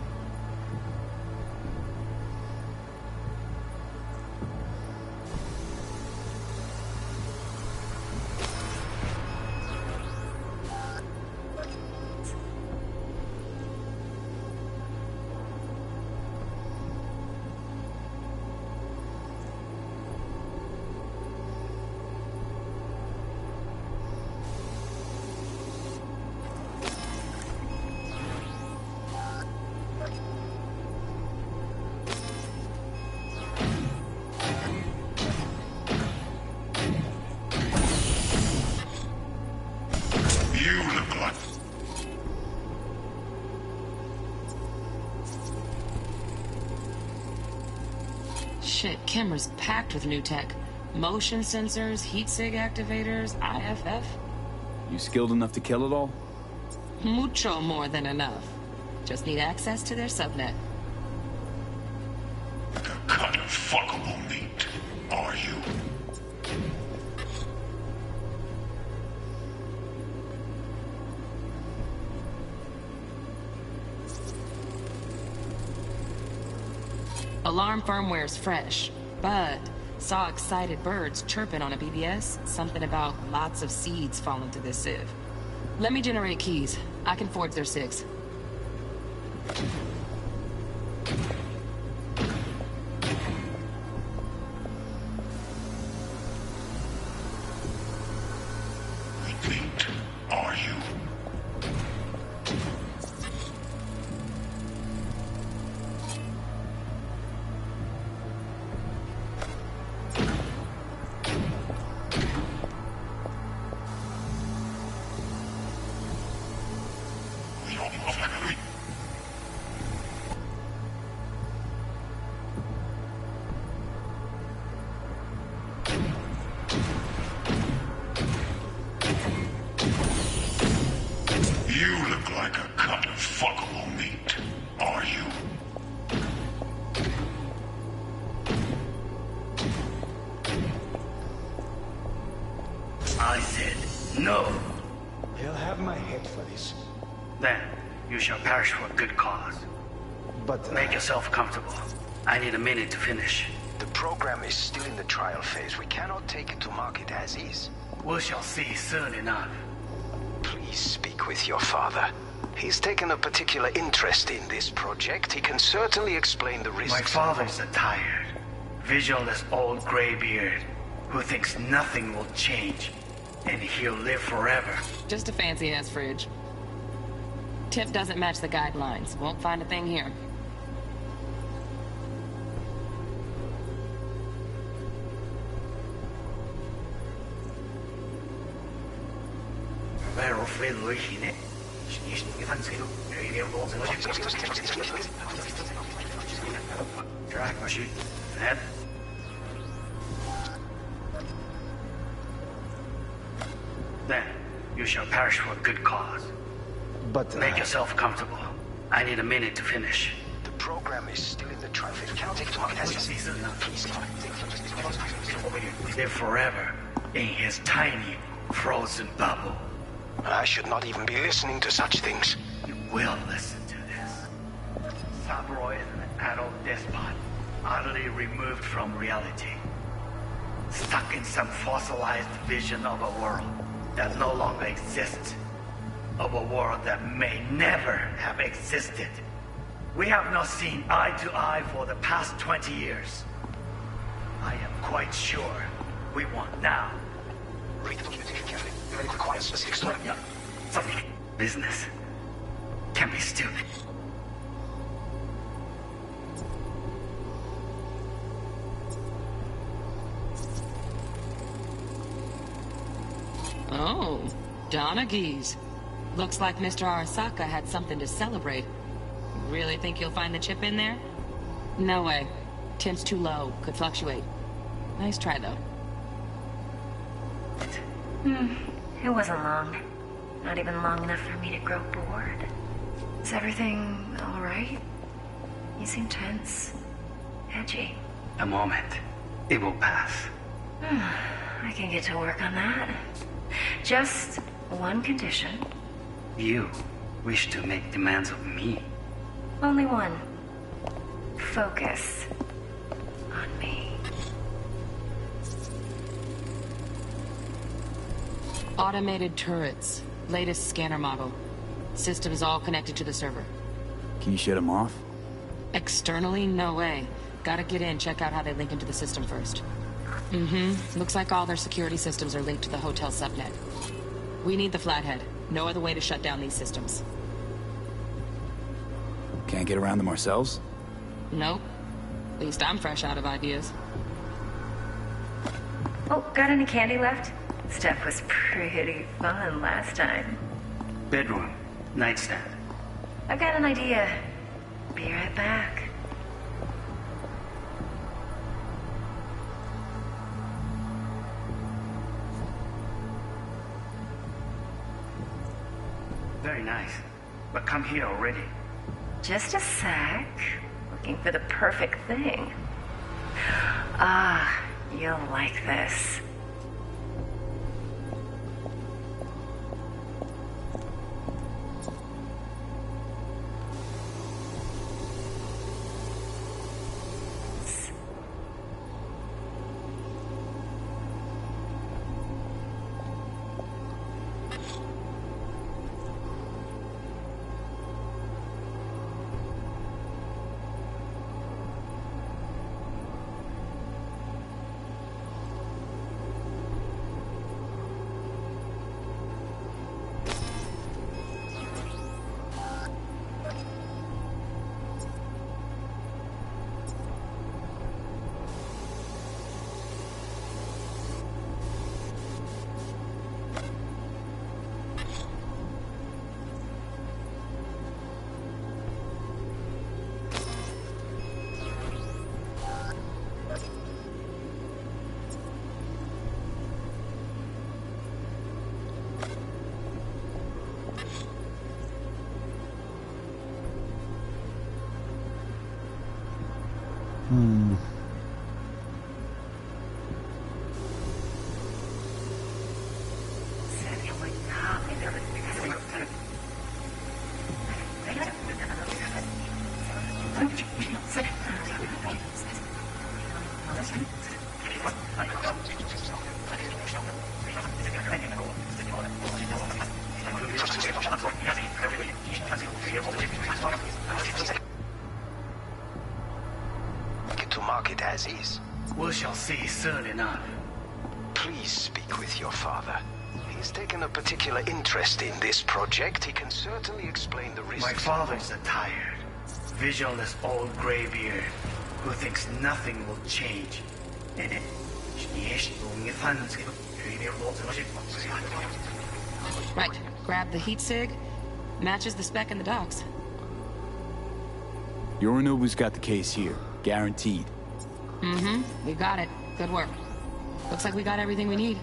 [SPEAKER 11] Shit, camera's packed with new tech. Motion sensors, heat sig activators, IFF.
[SPEAKER 4] You skilled enough to kill it all?
[SPEAKER 11] Mucho more than enough. Just need access to their subnet.
[SPEAKER 12] A cut of fuckable meat, are you?
[SPEAKER 11] Alarm firmware's fresh, but saw excited birds chirping on a BBS. Something about lots of seeds falling through this sieve. Let me generate keys. I can forge their SIGs.
[SPEAKER 12] Meat, are you? You look like a cut of fuckable meat, are you?
[SPEAKER 13] I said no.
[SPEAKER 15] He'll have my head for this.
[SPEAKER 13] Then you shall perish for a good cause.
[SPEAKER 15] But
[SPEAKER 13] make yourself comfortable. I need a minute to finish.
[SPEAKER 14] The program is still in the trial phase. We cannot take it to market as is.
[SPEAKER 13] We shall see soon enough.
[SPEAKER 14] Please speak with your father. He's taken a particular interest in this project. He can certainly explain the risks.
[SPEAKER 13] My father's a tired, visionless old graybeard who thinks nothing will change, and he'll live forever.
[SPEAKER 11] Just a fancy-ass fridge. Tip doesn't match the guidelines. Won't find a thing here.
[SPEAKER 13] Then you shall perish for a good cause.
[SPEAKER 15] But
[SPEAKER 13] make yourself comfortable. I need a minute to finish.
[SPEAKER 14] The program is still in the trial phase. We cannot take it to market as is.
[SPEAKER 13] Live forever in his tiny frozen bubble.
[SPEAKER 14] I should not even be listening to such things.
[SPEAKER 13] You will listen to this. Saburo is an adult despot, utterly removed from reality. Stuck in some fossilized vision of a world that no longer exists. Of a world that may never have existed. We have not seen eye to eye for the past 20 years. I am quite sure we want now.
[SPEAKER 14] Read the documentation carefully. It requires specific story.
[SPEAKER 13] Business can be stupid.
[SPEAKER 11] Oh, Donaghys. Looks like Mr. Arasaka had something to celebrate. Really think you'll find the chip in there? No way. Temp's too low. Could fluctuate. Nice try, though.
[SPEAKER 5] It wasn't long. Not even long enough for me to grow bored. Is everything all right? You seem tense. Edgy.
[SPEAKER 13] A moment. It will pass.
[SPEAKER 5] I can get to work on that. Just one condition.
[SPEAKER 13] You wish to make demands of me.
[SPEAKER 5] Only one. Focus on me.
[SPEAKER 11] Automated turrets. Latest scanner model. Systems all connected to the server.
[SPEAKER 4] Can you shut them off?
[SPEAKER 11] Externally, no way. Gotta get in, check out how they link into the system first. Looks like all their security systems are linked to the hotel subnet. We need the flathead. No other way to shut down these systems.
[SPEAKER 4] Can't get around them ourselves?
[SPEAKER 11] Nope. At least I'm fresh out of ideas.
[SPEAKER 5] Oh, got any candy left? Stuff was pretty fun last time.
[SPEAKER 13] Bedroom. Nightstand.
[SPEAKER 5] I've got an idea. Be right back.
[SPEAKER 13] very nice. But come here already.
[SPEAKER 5] Just a sec. Looking for the perfect thing. Ah, you'll like this.
[SPEAKER 14] To market as is.
[SPEAKER 13] We shall see soon enough.
[SPEAKER 14] Please speak with your father. He's taken a particular interest in this project. He can certainly explain the risks.
[SPEAKER 13] My father's a tired, visionless old graybeard who thinks nothing will change.
[SPEAKER 11] Right. Grab the heat sig. Matches the spec in the docks.
[SPEAKER 4] Yorinobu's got the case here. Guaranteed.
[SPEAKER 11] Mm-hmm. We got it. Good work. Looks like we got everything we need.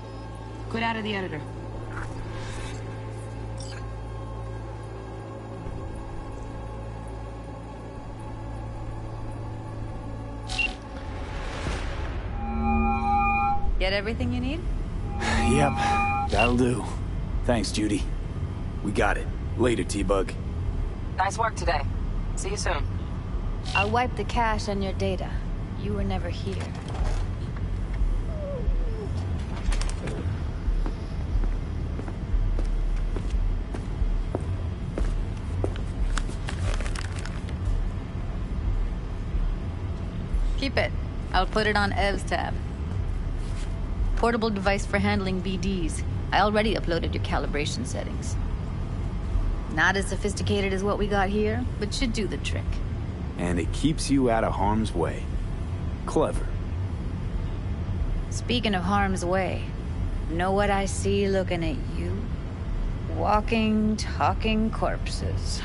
[SPEAKER 11] Quit out of the editor.
[SPEAKER 7] Get everything you need?
[SPEAKER 4] Yep, that'll do. Thanks, Judy. We got it. Later, T-Bug.
[SPEAKER 10] Nice work today. See you soon.
[SPEAKER 7] I'll wipe the cache on your data. You were never here. Keep it. I'll put it on Ev's tab. Portable device for handling BDs. I already uploaded your calibration settings. Not as sophisticated as what we got here, but should do the trick.
[SPEAKER 4] And it keeps you out of harm's way. Clever.
[SPEAKER 7] Speaking of harm's way, know what I see looking at you? Walking, talking corpses.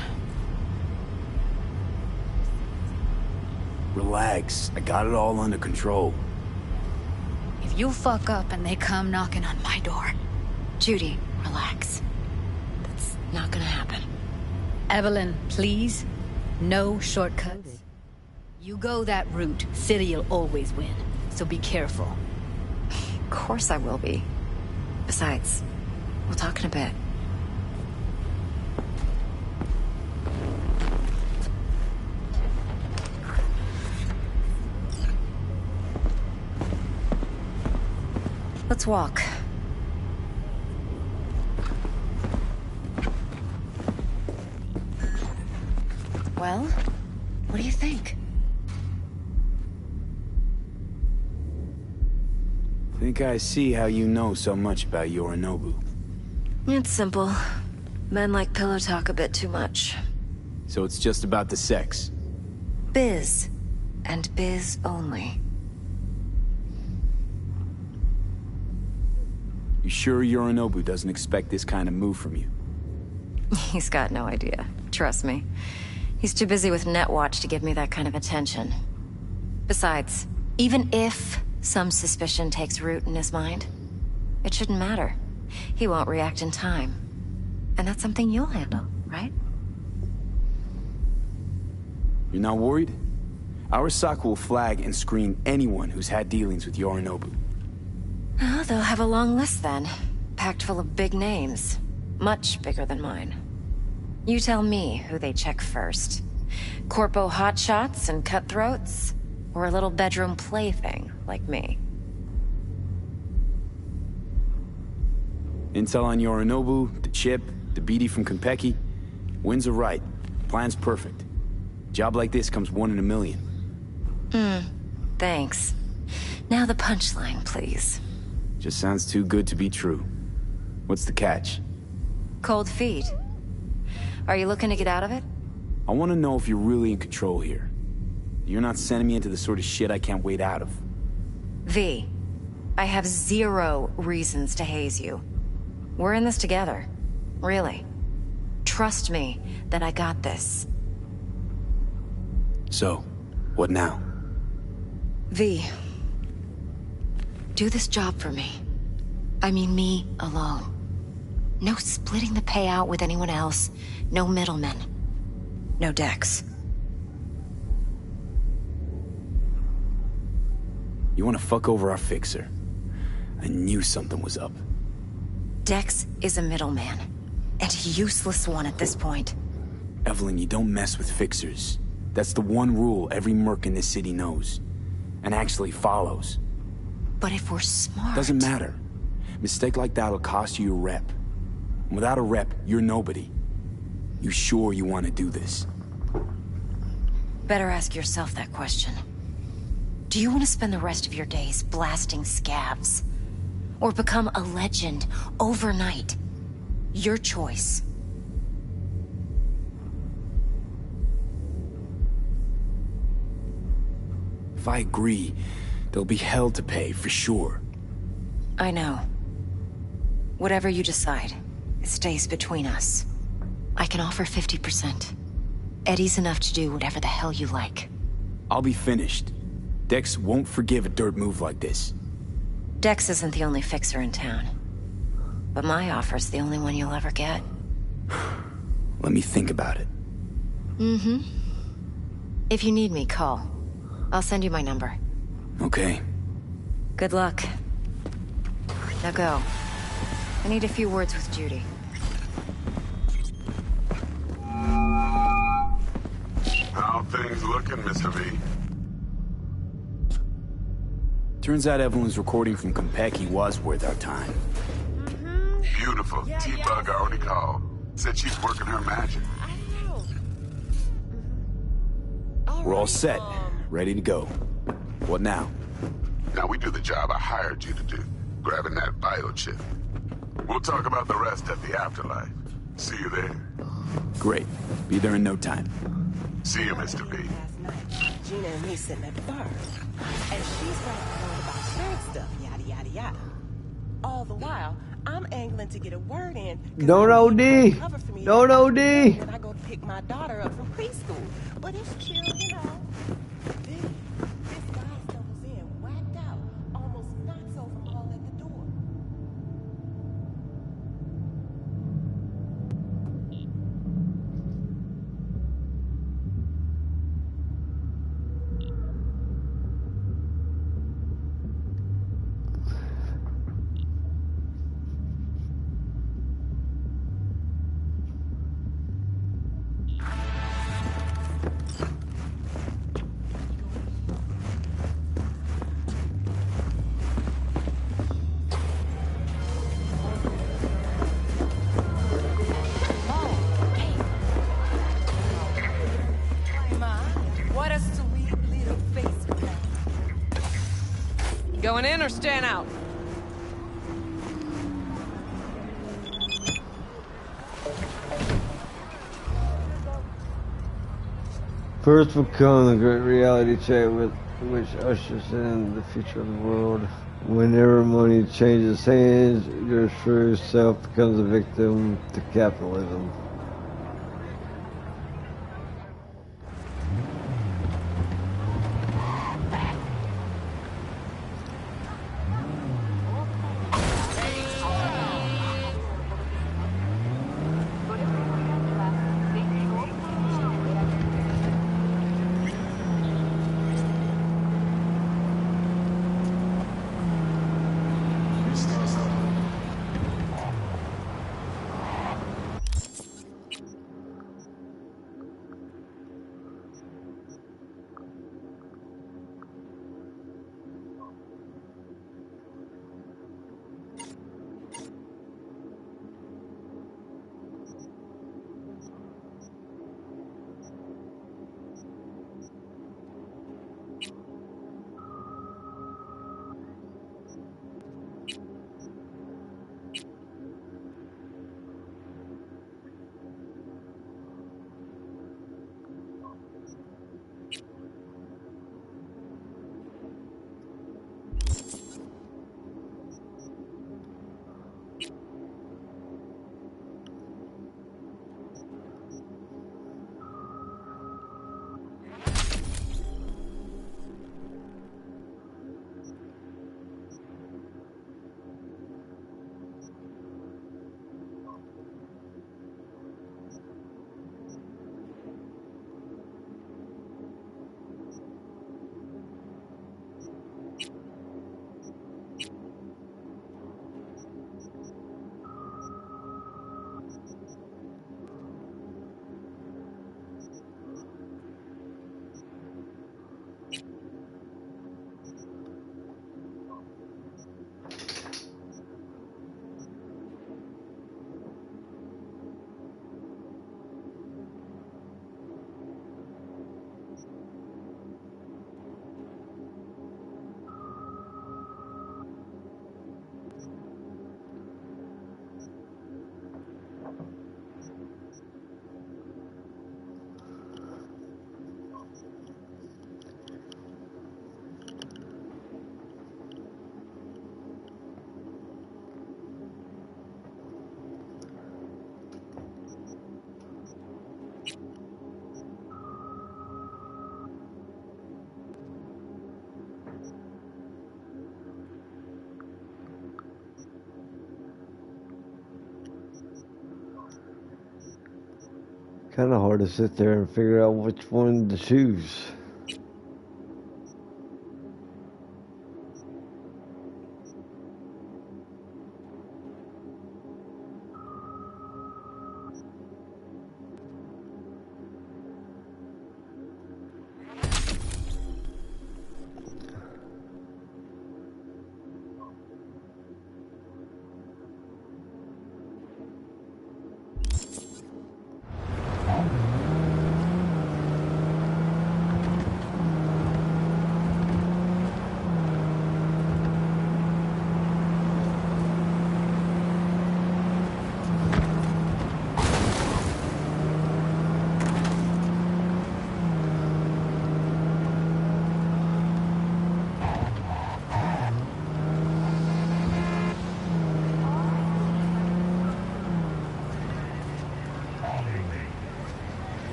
[SPEAKER 4] Relax. I got it all under control.
[SPEAKER 7] If you fuck up and they come knocking on my door...
[SPEAKER 5] Judy, relax. That's not gonna happen.
[SPEAKER 7] Evelyn, please. No shortcuts. You go that route, City'll always win. So be careful.
[SPEAKER 5] Of course I will be. Besides, we'll talk in a bit. Let's walk. Well, what do you think?
[SPEAKER 4] Think I see how you know so much about Yorinobu.
[SPEAKER 5] It's simple. Men like pillow talk a bit too much.
[SPEAKER 4] So it's just about the sex?
[SPEAKER 5] Biz. And biz only.
[SPEAKER 4] You sure Yorinobu doesn't expect this kind of move from you?
[SPEAKER 5] He's got no idea. Trust me. He's too busy with Netwatch to give me that kind of attention. Besides, even if some suspicion takes root in his mind, it shouldn't matter. He won't react in time. And that's something you'll handle, right?
[SPEAKER 4] You're not worried? Arasaka will flag and screen anyone who's had dealings with Yorinobu.
[SPEAKER 5] Oh, they'll have a long list then. Packed full of big names. Much bigger than mine. You tell me who they check first. Corpo hotshots and cutthroats? Or a little bedroom plaything like me?
[SPEAKER 4] Intel on Yorinobu, the chip, the BD from Konpeki. Winds are right. Plan's perfect. Job like this comes 1 in a million.
[SPEAKER 5] Thanks. Now the punchline, please.
[SPEAKER 4] Just sounds too good to be true. What's the catch?
[SPEAKER 5] Cold feet. Are you looking to get out of it?
[SPEAKER 4] I want to know if you're really in control here. You're not sending me into the sort of shit I can't wait out of.
[SPEAKER 5] V, I have 0 reasons to haze you. We're in this together. Really. Trust me that I got this.
[SPEAKER 4] So, what now?
[SPEAKER 5] V, do this job for me. I mean me alone. No splitting the payout with anyone else. No middlemen. No Dex.
[SPEAKER 4] You want to fuck over our fixer? I knew something was up.
[SPEAKER 5] Dex is a middleman. And a useless one at this point.
[SPEAKER 4] Evelyn, you don't mess with fixers. That's the one rule every merc in this city knows. And actually follows.
[SPEAKER 5] But if we're smart...
[SPEAKER 4] Doesn't matter. Mistake like that'll cost you your rep. And without a rep, you're nobody. You sure you want to do this?
[SPEAKER 5] Better ask yourself that question. Do you want to spend the rest of your days blasting scabs? Or become a legend overnight? Your choice.
[SPEAKER 4] If I agree, there'll be hell to pay, for sure.
[SPEAKER 5] I know. Whatever you decide, it stays between us. I can offer 50%. Eddie's enough to do whatever the hell you like.
[SPEAKER 4] I'll be finished. Dex won't forgive a dirt move like this.
[SPEAKER 5] Dex isn't the only fixer in town. But my offer's the only one you'll ever get.
[SPEAKER 4] Let me think about it.
[SPEAKER 5] If you need me, call. I'll send you my number.
[SPEAKER 4] Okay.
[SPEAKER 5] Good luck. Now go. I need a few words with Judy.
[SPEAKER 12] How things looking, Mr. V?
[SPEAKER 4] Turns out Evelyn's recording from Konpeki was worth our time.
[SPEAKER 12] Beautiful. T-Bug already called. Said she's working her magic.
[SPEAKER 4] We're all set. Ready to go. What now?
[SPEAKER 12] Now we do the job I hired you to do. Grabbing that biochip. We'll talk about the rest at the afterlife. See you there.
[SPEAKER 4] Great. Be there in no time.
[SPEAKER 12] See you, Mr. V.
[SPEAKER 6] Gina and me sitting at the bar. And she's trying to learn about shirt stuff, yada, yada, yada. All the while, I'm angling to get a word in.
[SPEAKER 1] Don't OD! Don't OD!
[SPEAKER 6] When I go to pick my daughter up from preschool. But it's chill, you know. Then, this guy stumbles in, whacked out, almost knocks over all at the door.
[SPEAKER 16] Going in or staying out?
[SPEAKER 1] First will come the great reality check which ushers in the future of the world. Whenever money changes hands, your true self becomes a victim to capitalism. Kind of hard to sit there and figure out which one to choose.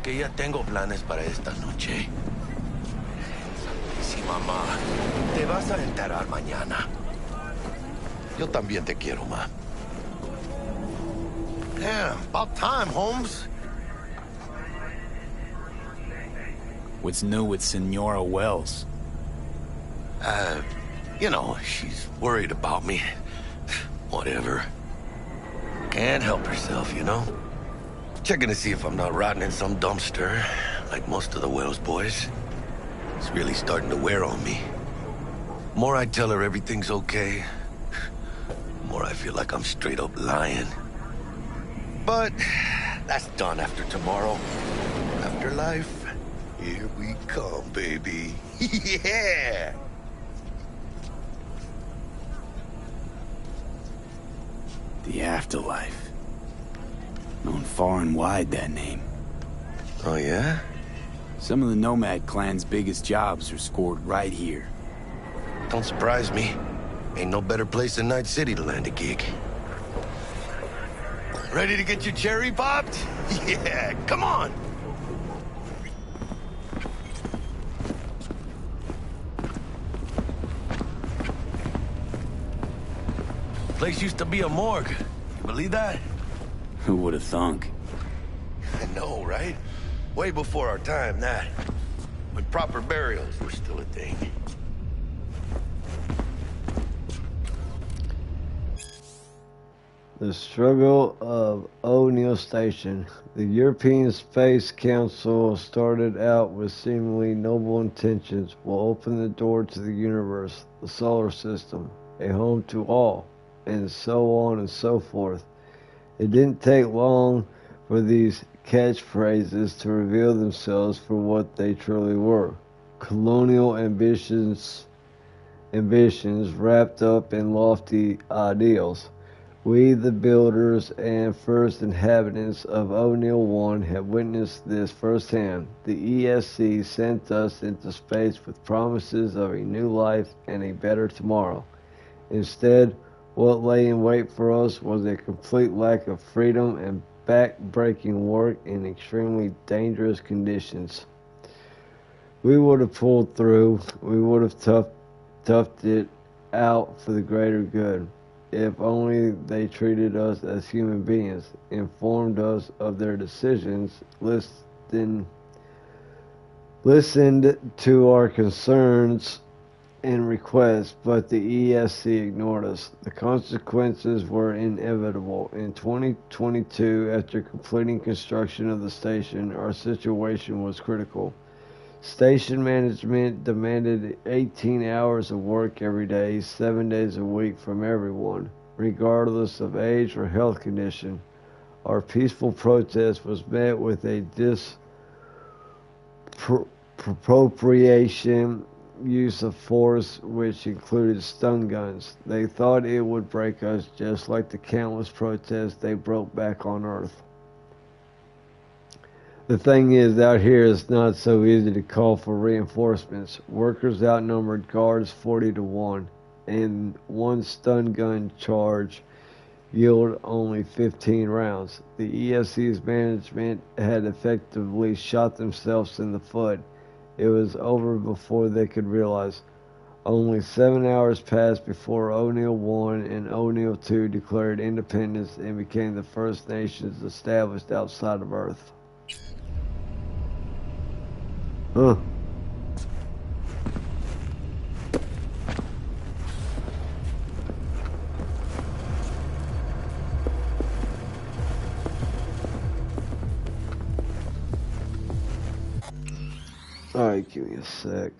[SPEAKER 17] Que ya tengo planes para esta noche. Sí, mamá. Te vas a enterar mañana. Yo también te quiero, ma. Yeah, about time, Holmes.
[SPEAKER 4] What's new with Senora Wells?
[SPEAKER 17] You know, she's worried about me. Whatever. Can't help herself, you know? Checking to see if I'm not rotting in some dumpster, like most of the Wells boys. It's really starting to wear on me. More I tell her everything's okay, more I feel like I'm straight up lying. But that's done after tomorrow. Afterlife, here we come, baby. Yeah!
[SPEAKER 4] The afterlife. Known far and wide, that name.
[SPEAKER 17] Oh, yeah?
[SPEAKER 4] Some of the Nomad clan's biggest jobs are scored right here.
[SPEAKER 17] Don't surprise me. Ain't no better place than Night City to land a gig. Ready to get your cherry popped? Yeah, come on! Place used to be a morgue. You believe that?
[SPEAKER 4] Who would have thunk?
[SPEAKER 17] I know, right? Way before our time, that. When proper burials were still a thing.
[SPEAKER 1] The struggle of O'Neill Station. The European Space Council started out with seemingly noble intentions, will open the door to the universe, the solar system, a home to all, and so on and so forth. It didn't take long for these catchphrases to reveal themselves for what they truly were. Colonial ambitions wrapped up in lofty ideals. We, the builders and first inhabitants of O'Neill 1, have witnessed this firsthand. The ESC sent us into space with promises of a new life and a better tomorrow. Instead, what lay in wait for us was a complete lack of freedom and back-breaking work in extremely dangerous conditions. We would have pulled through. We would have toughed it out for the greater good. If only they treated us as human beings, informed us of their decisions, listened to our concerns and requests, but the ESC ignored us. The consequences were inevitable. In 2022, after completing construction of the station, our situation was critical. Station management demanded 18 hours of work every day, 7 days a week from everyone, regardless of age or health condition. Our peaceful protest was met with a disappropriation use of force, which included stun guns. They thought it would break us just like the countless protests they broke back on Earth. The thing is, out here it's not so easy to call for reinforcements. Workers outnumbered guards 40 to 1, and one stun gun charge yielded only 15 rounds. The ESC's management had effectively shot themselves in the foot. It was over before they could realize. Only 7 hours passed before O'Neill 1 and O'Neill 2 declared independence and became the first nations established outside of Earth. Huh. Alright, give me a sec.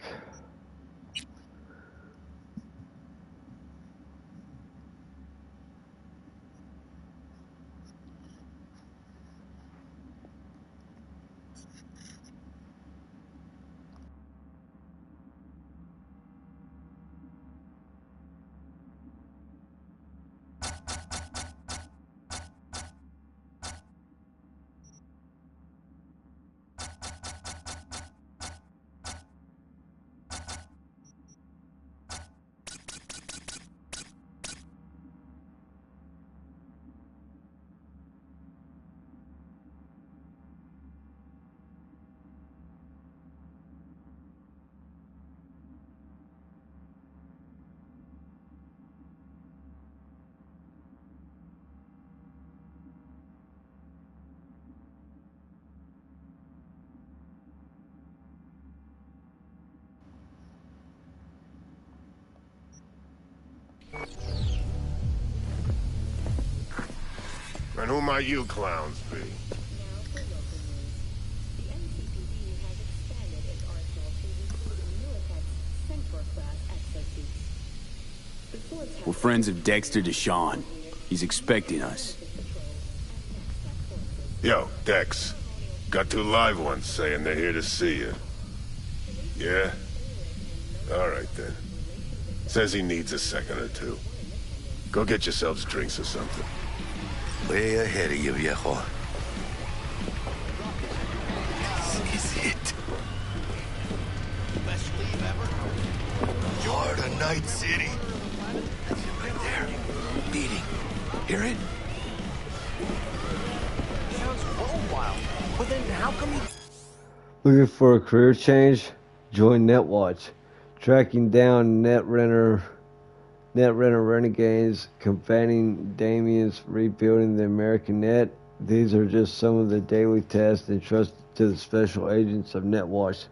[SPEAKER 18] And who might you clowns be?
[SPEAKER 19] We're friends of Dexter Deshawn. He's expecting us.
[SPEAKER 18] Yo, Dex. Got 2 live ones saying they're here to see you. Yeah? Alright then. Says he needs a second or 2. Go get yourselves drinks or something.
[SPEAKER 17] Way ahead of you, viejo. This is it.
[SPEAKER 3] Best leave ever.
[SPEAKER 17] You're the Night City. That's it right there. Beating. Hear it?
[SPEAKER 3] Sounds wild. But then how come you...
[SPEAKER 1] Looking for a career change? Join Netwatch. Tracking down Netrunner renegades, combating Damians, rebuilding the American net. These are just some of the daily tasks entrusted to the special agents of Netwatch.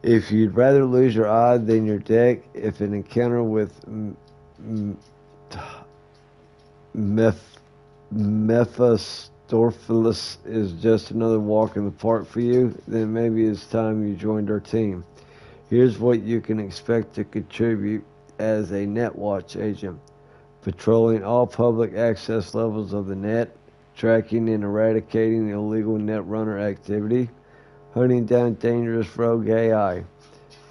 [SPEAKER 1] If you'd rather lose your eye than your deck, if an encounter with Mephistopheles is just another walk in the park for you, then maybe it's time you joined our team. Here's what you can expect to contribute as a Netwatch agent. Patrolling all public access levels of the net, tracking and eradicating illegal netrunner activity, hunting down dangerous rogue AI,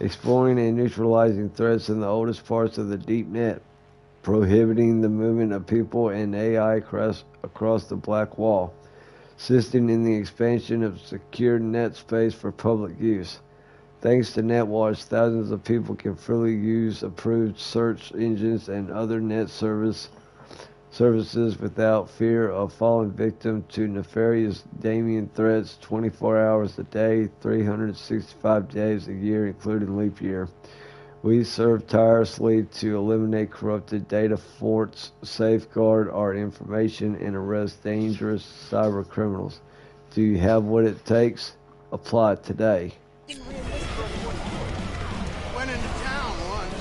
[SPEAKER 1] exploring and neutralizing threats in the oldest parts of the deep net, prohibiting the movement of people and AI across the black wall, assisting in the expansion of secure net space for public use. Thanks to Netwatch, thousands of people can freely use approved search engines and other net services without fear of falling victim to nefarious Damian threats 24 hours a day, 365 days a year, including leap year. We serve tirelessly to eliminate corrupted data forts, safeguard our information, and arrest dangerous cyber criminals. Do you have what it takes? Apply today.
[SPEAKER 3] Went into town once.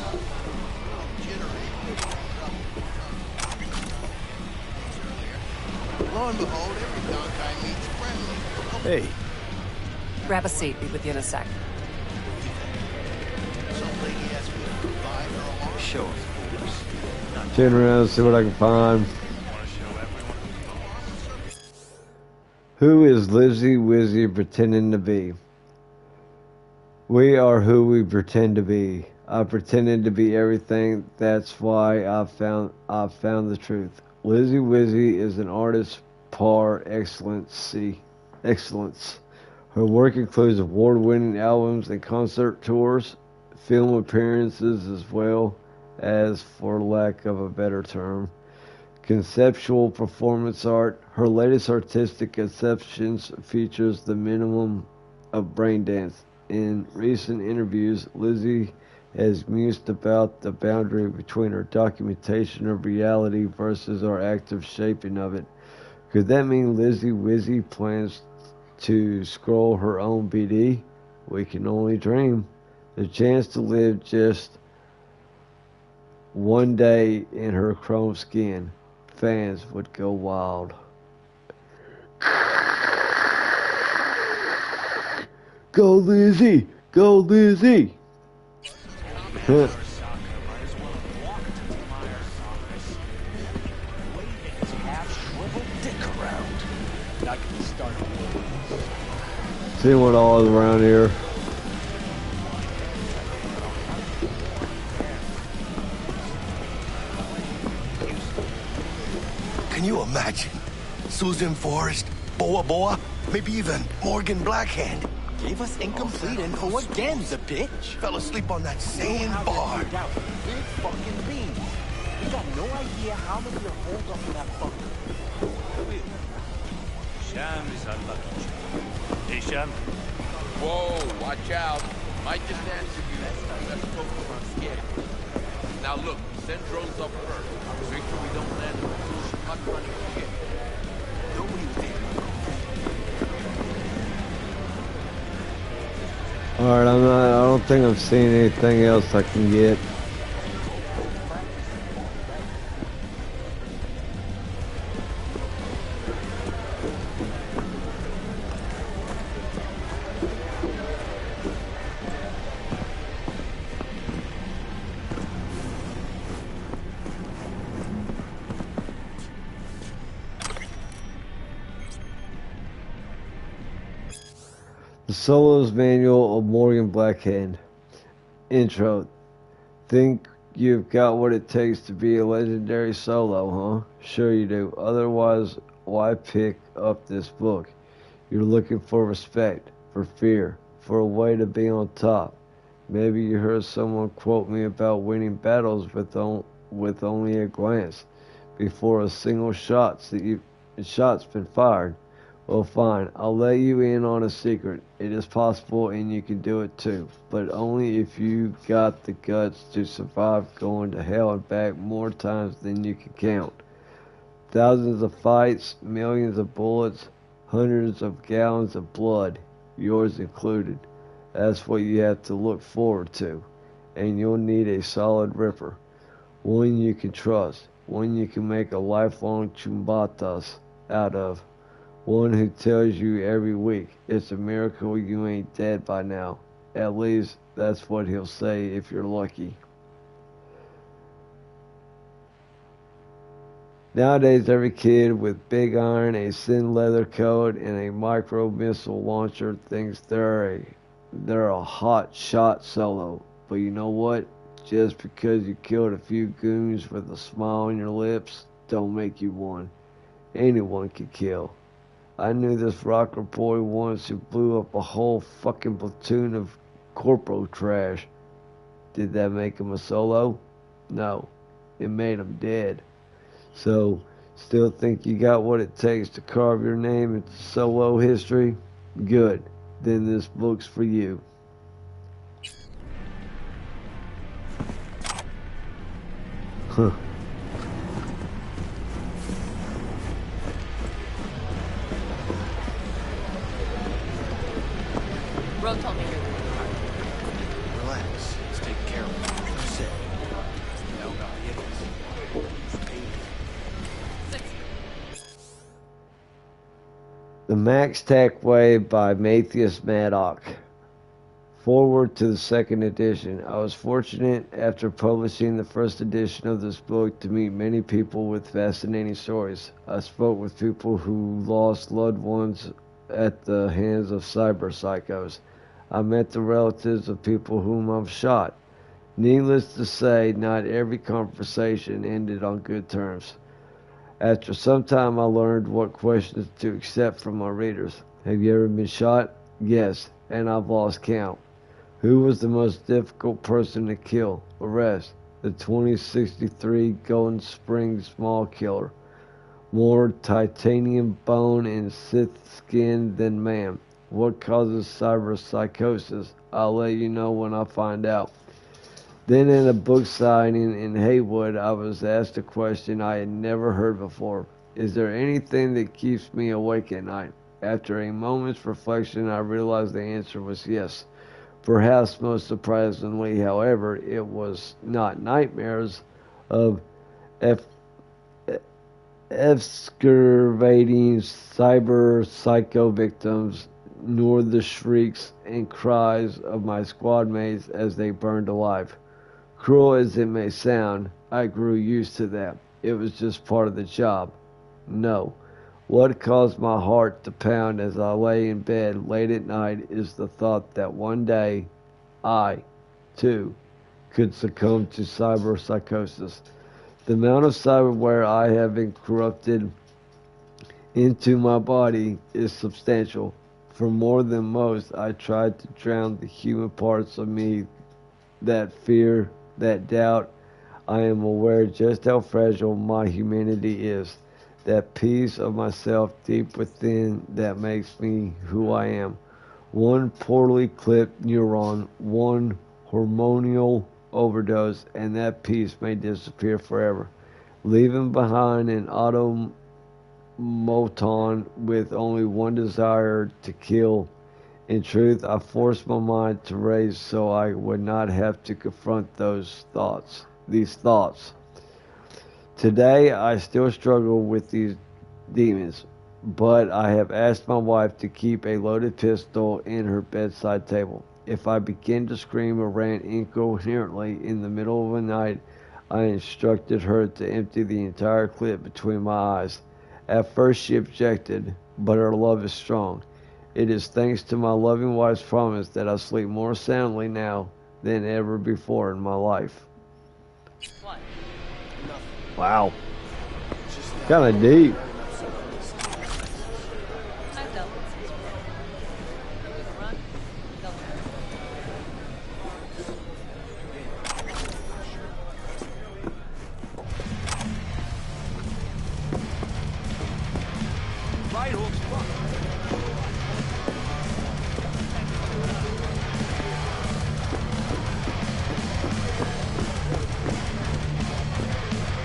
[SPEAKER 3] Lo and behold, every donk I meet's friendly.
[SPEAKER 19] Hey,
[SPEAKER 20] Grab a seat. Be with you in a sec.
[SPEAKER 14] Sure.
[SPEAKER 1] Turn around, see what I can find. Who is Lizzie Wizzy pretending to be? We are who we pretend to be. I pretended to be everything. That's why I found the truth. Lizzie Wizzy is an artist par excellence. Her work includes award-winning albums and concert tours, film appearances, as well as, for lack of a better term, conceptual performance art. Her latest artistic conceptions features the minimum of brain dance. In recent interviews, Lizzie has mused about the boundary between our documentation of reality versus our active shaping of it. Could that mean Lizzie Wizzy plans to scroll her own BD? We can only dream. The chance to live just one day in her chrome skin. Fans would go wild. Go Lizzie! Go Lizzie! See what all is around here.
[SPEAKER 17] Can you imagine? Susan Forrest, Boa Boa, maybe even Morgan Blackhand.
[SPEAKER 21] Gave us incomplete info again, the bitch.
[SPEAKER 17] Fell asleep on that same bar.
[SPEAKER 21] Big fucking bean. You got no idea how many are holed up in that bunker.
[SPEAKER 22] Sham is unlucky. Hey, Sham.
[SPEAKER 23] Whoa, watch out. Might just answer you. Let's focus on scared. Now look, send drones up first. Make sure we don't land in the hot running shit. Nobody was there.
[SPEAKER 1] Alright, I don't think I'm seeing anything else I can get. The Solo's Manual of Morgan Blackhand. Intro. Think you've got what it takes to be a legendary solo, huh? Sure you do. Otherwise, why pick up this book? You're looking for respect, for fear, for a way to be on top. Maybe you heard someone quote me about winning battles with only a glance before a single shot's been fired. Well, fine. I'll let you in on a secret. It is possible and you can do it too. But only if you got the guts to survive going to hell and back more times than you can count. Thousands of fights, millions of bullets, hundreds of gallons of blood, yours included. That's what you have to look forward to. And you'll need a solid ripper. One you can trust. One you can make a lifelong chumbatas out of. One who tells you every week, it's a miracle you ain't dead by now. At least, that's what he'll say if you're lucky. Nowadays, every kid with big iron, a thin leather coat, and a micro missile launcher thinks they're a hot shot solo. But you know what? Just because you killed a few goons with a smile on your lips, don't make you one. Anyone can kill. I knew this rocker boy once who blew up a whole fucking platoon of corporal trash. Did that make him a solo? No. It made him dead. So, still think you got what it takes to carve your name into solo history? Good. Then this book's for you. Huh.
[SPEAKER 20] Ro told me you're the one part.
[SPEAKER 21] Relax. Let's take care of it. You said. No, no,
[SPEAKER 1] The Max Tack Way by Matthias Maddock. Forward to the second edition. I was fortunate after publishing the first edition of this book to meet many people with fascinating stories. I spoke with people who lost loved ones at the hands of cyber psychos. I met the relatives of people whom I've shot. Needless to say, not every conversation ended on good terms. After some time, I learned what questions to accept from my readers. Have you ever been shot? Yes, and I've lost count. Who was the most difficult person to kill? Arrest. The 2063 Golden Springs Mall killer. More titanium bone and Sith skin than man. What causes cyber psychosis? I'll let you know when I find out. Then in a book signing in Haywood, I was asked a question I had never heard before. Is there anything that keeps me awake at night? After a moment's reflection, I realized the answer was yes. Perhaps most surprisingly, however, it was not nightmares of excavating cyber psycho victims, nor the shrieks and cries of my squad mates as they burned alive. Cruel as it may sound, I grew used to that. It was just part of the job. No. What caused my heart to pound as I lay in bed late at night is the thought that one day I, too, could succumb to cyber psychosis. The amount of cyberware I have been corrupted into my body is substantial. For more than most, I tried to drown the human parts of me, that fear, that doubt. I am aware just how fragile my humanity is. That piece of myself deep within that makes me who I am. One poorly clipped neuron, one hormonal overdose, and that piece may disappear forever, leaving behind an automaton with only one desire to kill. In truth, I forced my mind to race so I would not have to confront these thoughts. Today, I still struggle with these demons, but I have asked my wife to keep a loaded pistol in her bedside table. If I begin to scream or rant incoherently in the middle of the night, I instructed her to empty the entire clip between my eyes. At first, she objected, but our love is strong. It is thanks to my loving wife's promise that I sleep more soundly now than ever before in my life. Wow. Kind of deep.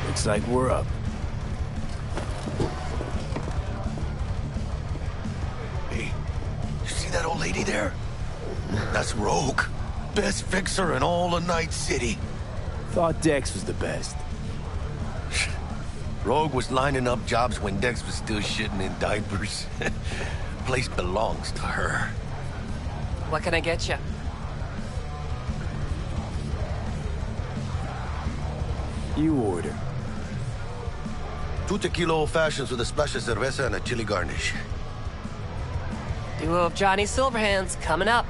[SPEAKER 19] Looks like we're up.
[SPEAKER 17] Hey, you see that old lady there? That's Rogue. Best fixer in all of Night City.
[SPEAKER 19] Thought Dex was the best.
[SPEAKER 17] Rogue was lining up jobs when Dex was still shitting in diapers. Place belongs to her.
[SPEAKER 20] What can I get you?
[SPEAKER 19] You order.
[SPEAKER 17] 2 tequila old fashions with a splash of cerveza and a chili garnish.
[SPEAKER 20] Duo of Johnny Silverhands coming up.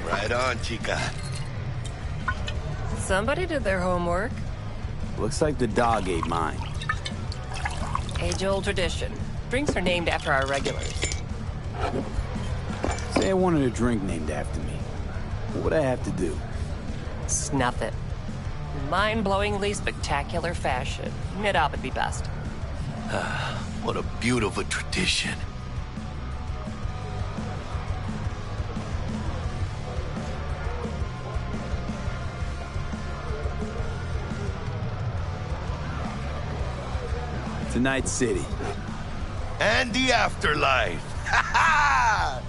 [SPEAKER 17] Right on, chica.
[SPEAKER 20] Somebody did their homework.
[SPEAKER 19] Looks like the dog ate mine.
[SPEAKER 20] Age-old tradition. Drinks are named after our regulars.
[SPEAKER 19] Say I wanted a drink named after me. What would I have to do?
[SPEAKER 20] Snuff it. Mind-blowingly spectacular fashion. Mid-op would be best.
[SPEAKER 17] What a beautiful tradition.
[SPEAKER 19] Night City.
[SPEAKER 17] And the afterlife. Ha ha!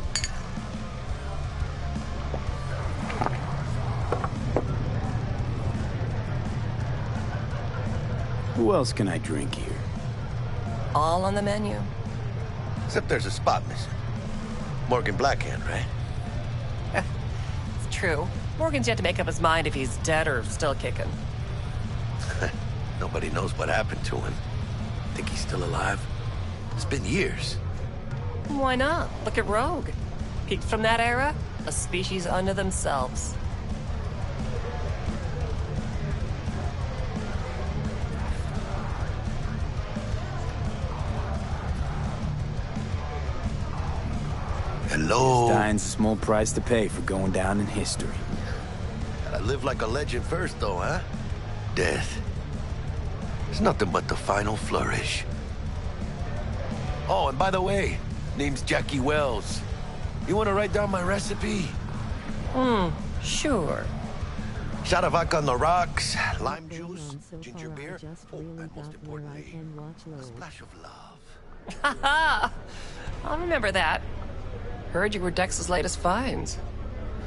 [SPEAKER 19] Who else can I drink here?
[SPEAKER 20] All on the menu.
[SPEAKER 17] Except there's a spot missing. Morgan Blackhand, right?
[SPEAKER 20] It's true. Morgan's yet to make up his mind if he's dead or still kicking.
[SPEAKER 17] Nobody knows what happened to him. Think he's still alive? It's been years.
[SPEAKER 20] Why not? Look at Rogue. Peaked from that era, a species unto themselves.
[SPEAKER 17] Hello.
[SPEAKER 19] Dying's a small price to pay for going down in history.
[SPEAKER 17] Gotta live like a legend first, though, huh? Death. It's nothing but the final flourish. Oh, and by the way, name's Jackie Wells. You wanna write down my recipe?
[SPEAKER 20] Sure.
[SPEAKER 17] Shot of vodka on the rocks, lime juice, ginger beer, and most importantly, a splash of love.
[SPEAKER 20] Haha! I'll remember that. Heard you were Dex's latest finds.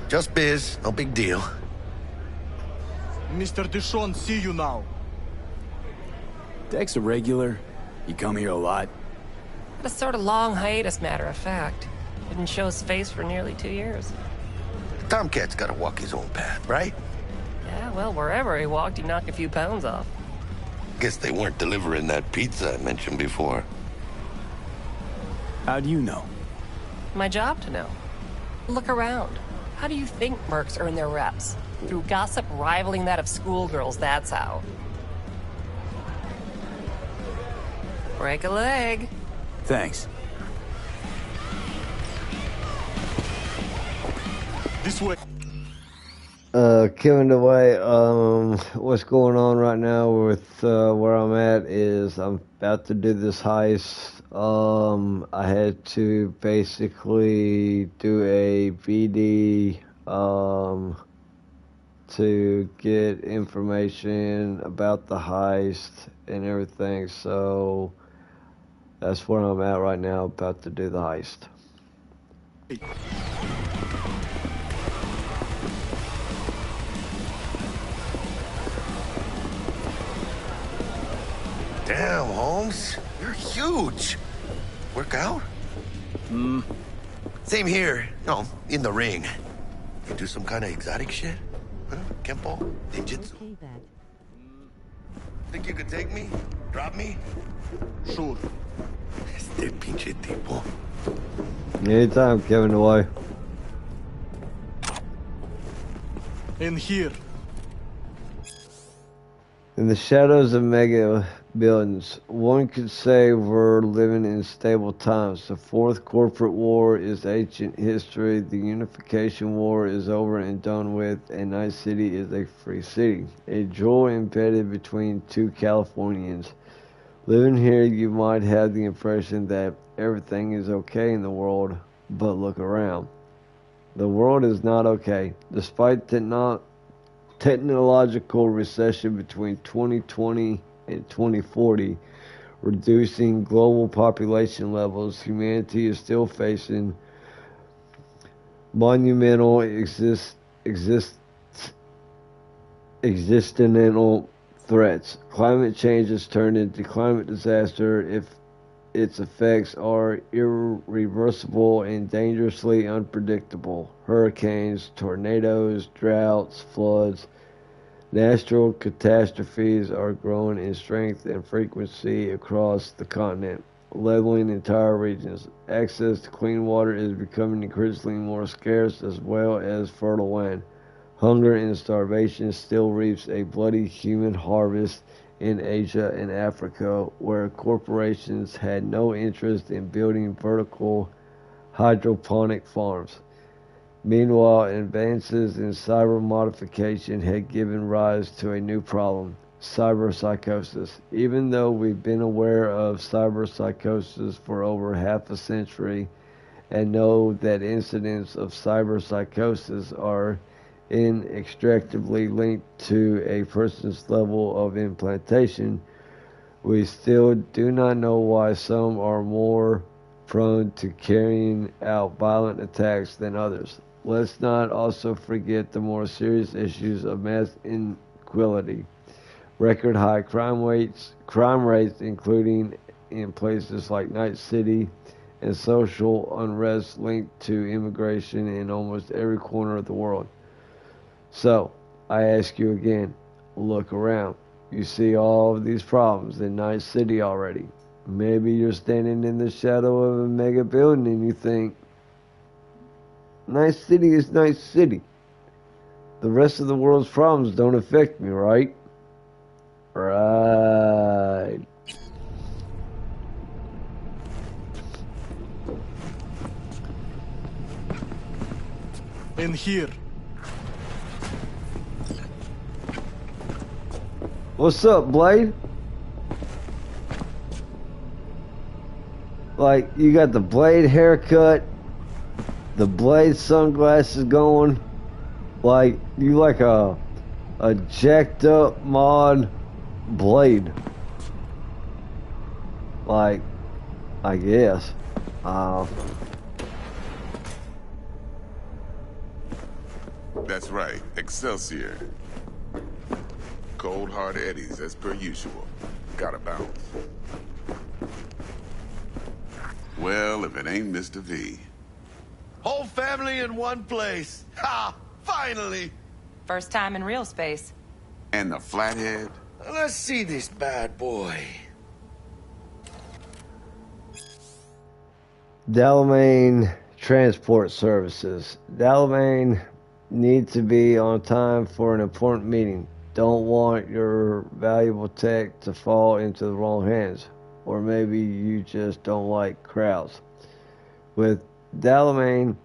[SPEAKER 17] Just biz, no big deal.
[SPEAKER 21] Mr. Dishon, see you now.
[SPEAKER 19] Dex a regular? You come here a lot?
[SPEAKER 20] Had a sort of long hiatus, matter of fact. Didn't show his face for nearly 2 years.
[SPEAKER 17] Tomcat's gotta walk his own path, right?
[SPEAKER 20] Yeah, well, wherever he walked, he knocked a few pounds off.
[SPEAKER 17] Guess they weren't delivering that pizza I mentioned before.
[SPEAKER 19] How do you know?
[SPEAKER 20] My job to know. Look around. How do you think mercs earn their reps? Through gossip rivaling that of schoolgirls, that's how. Break a leg.
[SPEAKER 19] Thanks.
[SPEAKER 21] This way.
[SPEAKER 1] Kevin DeWay, what's going on right now with where I'm at is I'm about to do this heist. I had to basically do a VD to get information about the heist and everything, so that's where I'm at right now, about to do the heist.
[SPEAKER 17] Damn, Holmes. You're huge. Work out? Same here. You know, in the ring. You do some kind of exotic shit? Huh? Kempo? Ninjutsu? Think you could take me? Drop me?
[SPEAKER 21] Sure.
[SPEAKER 17] Este pinche tipo.
[SPEAKER 1] Anytime, Kevin DeWay.
[SPEAKER 21] In here.
[SPEAKER 1] In the shadows of mega buildings, one could say we're living in stable times. The fourth corporate war is ancient history. The unification war is over and done with, and Night City is a free city. A jewel embedded between two Californians. Living here, you might have the impression that everything is okay in the world, but look around. The world is not okay. Despite technological recession between 2020 and 2040, reducing global population levels, humanity is still facing monumental existential threats. Climate change has turned into climate disaster if its effects are irreversible and dangerously unpredictable. Hurricanes, tornadoes, droughts, floods, natural catastrophes are growing in strength and frequency across the continent, leveling entire regions. Access to clean water is becoming increasingly more scarce, as well as fertile land. Hunger and starvation still reaps a bloody human harvest in Asia and Africa, where corporations had no interest in building vertical hydroponic farms. Meanwhile, advances in cyber modification had given rise to a new problem: cyberpsychosis. Even though we've been aware of cyberpsychosis for over half a century and know that incidents of cyberpsychosis are inextricably linked to a person's level of implantation, we still do not know why some are more prone to carrying out violent attacks than others. Let's not also forget the more serious issues of mass inequality, record high crime rates, including in places like Night City and social unrest linked to immigration in almost every corner of the world. So, I ask you again, look around. You see all of these problems in Night City already. Maybe you're standing in the shadow of a mega building and you think, Night City is Night City. The rest of the world's problems don't affect me, right? Right.
[SPEAKER 2] In here.
[SPEAKER 1] What's up, Blade? Like, you got the Blade haircut, the Blade sunglasses going. Like, you like a jacked up mod Blade. Like, I guess.
[SPEAKER 12] That's right, Excelsior. Cold hard eddies as per usual. Gotta bounce. Well, if it ain't Mr. V.
[SPEAKER 17] Whole family in one place. Ha! Finally!
[SPEAKER 11] First time in real space.
[SPEAKER 12] And the flathead?
[SPEAKER 17] Let's see this bad boy.
[SPEAKER 1] Delamain Transport Services. Delamain needs to be on time for an important meeting. Don't want your valuable tech to fall into the wrong hands. Or maybe you just don't like crowds. With Delamain,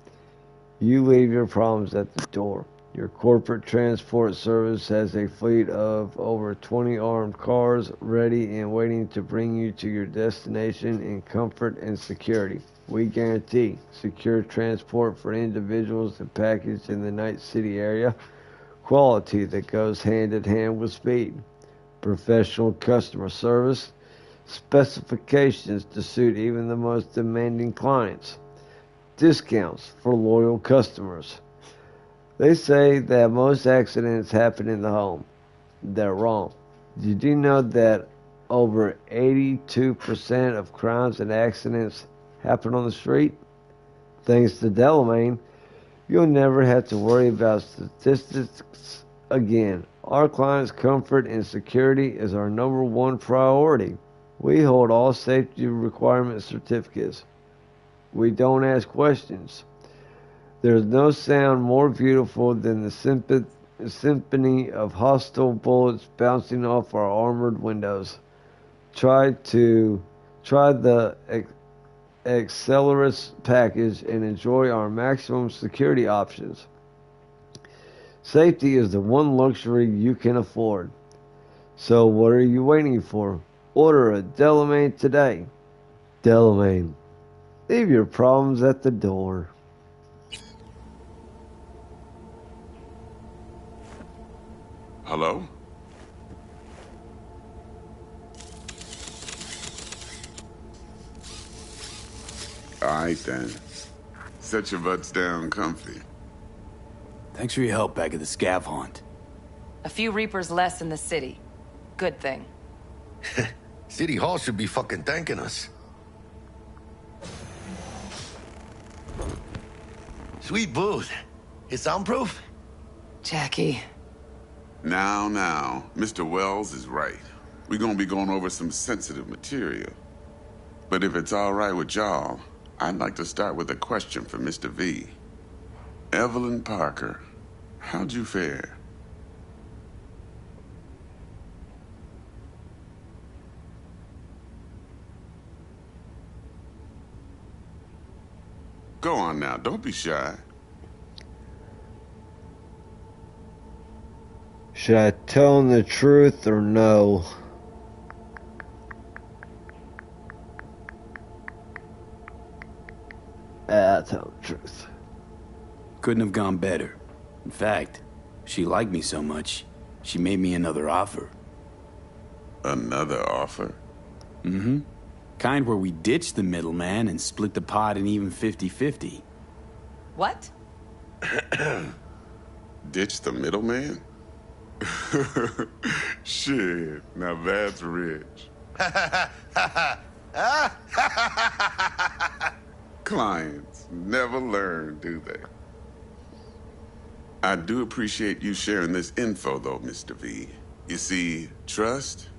[SPEAKER 1] you leave your problems at the door. Your corporate transport service has a fleet of over 20 armed cars ready and waiting to bring you to your destination in comfort and security. We guarantee secure transport for individuals and packages in the Night City area, quality that goes hand in hand with speed, professional customer service, specifications to suit even the most demanding clients, discounts for loyal customers. They say that most accidents happen in the home. They're wrong. Did you know that over 82% of crimes and accidents happen on the street? Thanks to Delamain, you'll never have to worry about statistics again. Our clients' comfort and security is our #1 priority. We hold all safety requirement certificates. We don't ask questions. There's no sound more beautiful than the symphony of hostile bullets bouncing off our armored windows. Try the Accelerus package and enjoy our maximum security options. Safety is the one luxury you can afford. So what are you waiting for? Order a Delamain today. Delamain. Leave your problems at the door.
[SPEAKER 12] Hello? Alright then. Set your butts down comfy.
[SPEAKER 19] Thanks for your help back at the scav haunt.
[SPEAKER 11] A few Reapers less in the city. Good thing.
[SPEAKER 17] City Hall should be fucking thanking us. Sweet booth. It's soundproof?
[SPEAKER 11] Jackie.
[SPEAKER 12] Now, Mr. Wells is right. We're gonna be going over some sensitive material. But if it's all right with y'all, I'd like to start with a question for Mr. V. Evelyn Parker, how'd you fare? Go on now, don't be shy.
[SPEAKER 1] Should I tell him the truth or no? I'll tell the truth.
[SPEAKER 19] Couldn't have gone better. In fact, she liked me so much, she made me another offer.
[SPEAKER 12] Another offer?
[SPEAKER 19] Mm-hmm. Kind where we ditch the middleman and split the pot in even 50-50.
[SPEAKER 11] What?
[SPEAKER 12] Ditch the middleman? Shit, now that's rich. Clients never learn, do they? I do appreciate you sharing this info, though, Mr. V. You see, trust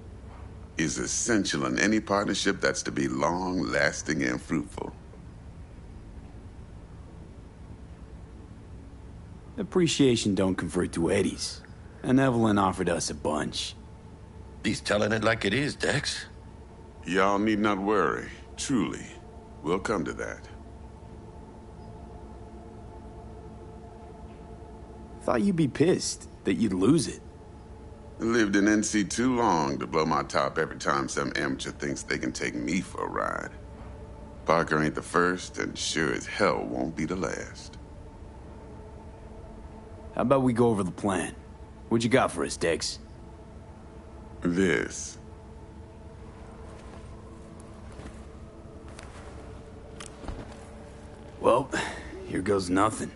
[SPEAKER 12] is essential in any partnership that's to be long-lasting and fruitful.
[SPEAKER 19] Appreciation don't convert to eddies. And Evelyn offered us a bunch.
[SPEAKER 17] He's telling it like it is, Dex.
[SPEAKER 12] Y'all need not worry. Truly. We'll come to that.
[SPEAKER 19] Thought you'd be pissed that you'd lose it.
[SPEAKER 12] Lived in NC too long to blow my top every time some amateur thinks they can take me for a ride. Parker ain't the first, and sure as hell won't be the last.
[SPEAKER 19] How about we go over the plan? What you got for us, Dex?
[SPEAKER 12] This.
[SPEAKER 19] Well, here goes nothing.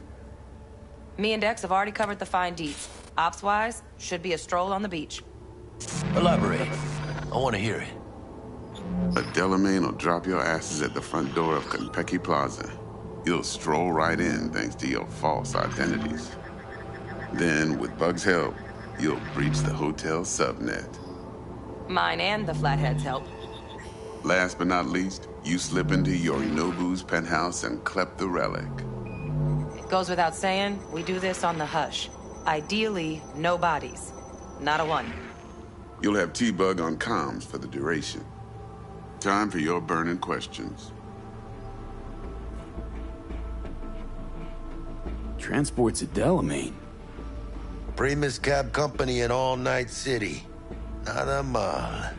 [SPEAKER 10] Me and Dex have already covered the fine deets. Ops-wise, should be a stroll on the beach.
[SPEAKER 17] Elaborate. I want to hear it.
[SPEAKER 12] A Delamain will drop your asses at the front door of Konpeki Plaza. You'll stroll right in thanks to your false identities. Then, with Bug's help, you'll breach the hotel subnet.
[SPEAKER 10] Mine and the Flathead's help.
[SPEAKER 12] Last but not least, you slip into Yorinobu's penthouse and clep the relic.
[SPEAKER 10] It goes without saying, we do this on the hush. Ideally, no bodies. Not a one.
[SPEAKER 12] You'll have T-Bug on comms for the duration. Time for your burning questions.
[SPEAKER 19] Transport's a Delamain.
[SPEAKER 17] Primus Cab Company in All Night City. Nada mal.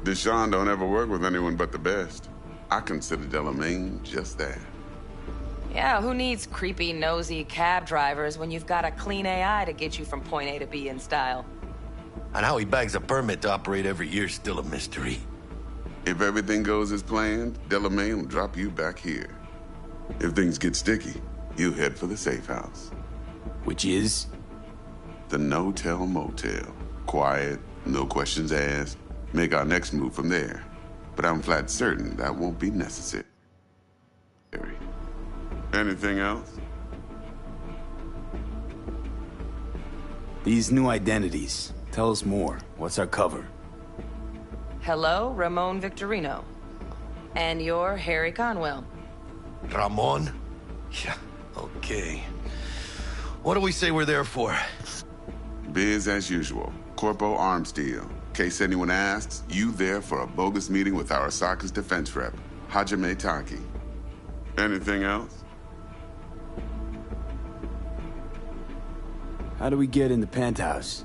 [SPEAKER 12] Deshaun don't ever work with anyone but the best. I consider Delamain just that.
[SPEAKER 10] Yeah, who needs creepy, nosy cab drivers when you've got a clean AI to get you from point A to B in style?
[SPEAKER 17] And how he bags a permit to operate every year is still a mystery.
[SPEAKER 12] If everything goes as planned, Delamain will drop you back here. If things get sticky, you head for the safe house.
[SPEAKER 19] Which is?
[SPEAKER 12] The no-tell motel. Quiet, no questions asked. Make our next move from there. But I'm flat certain that won't be necessary. Anything else?
[SPEAKER 19] These new identities. Tell us more. What's our cover?
[SPEAKER 10] Hello, Ramon Victorino. And you're Harry Conwell.
[SPEAKER 17] Ramon? Yeah, okay. What do we say we're there for?
[SPEAKER 12] Biz as usual. Corpo arms deal. In case anyone asks, you there for a bogus meeting with Arasaka's defense rep, Hajime Taki. Anything else?
[SPEAKER 19] How do we get in the penthouse?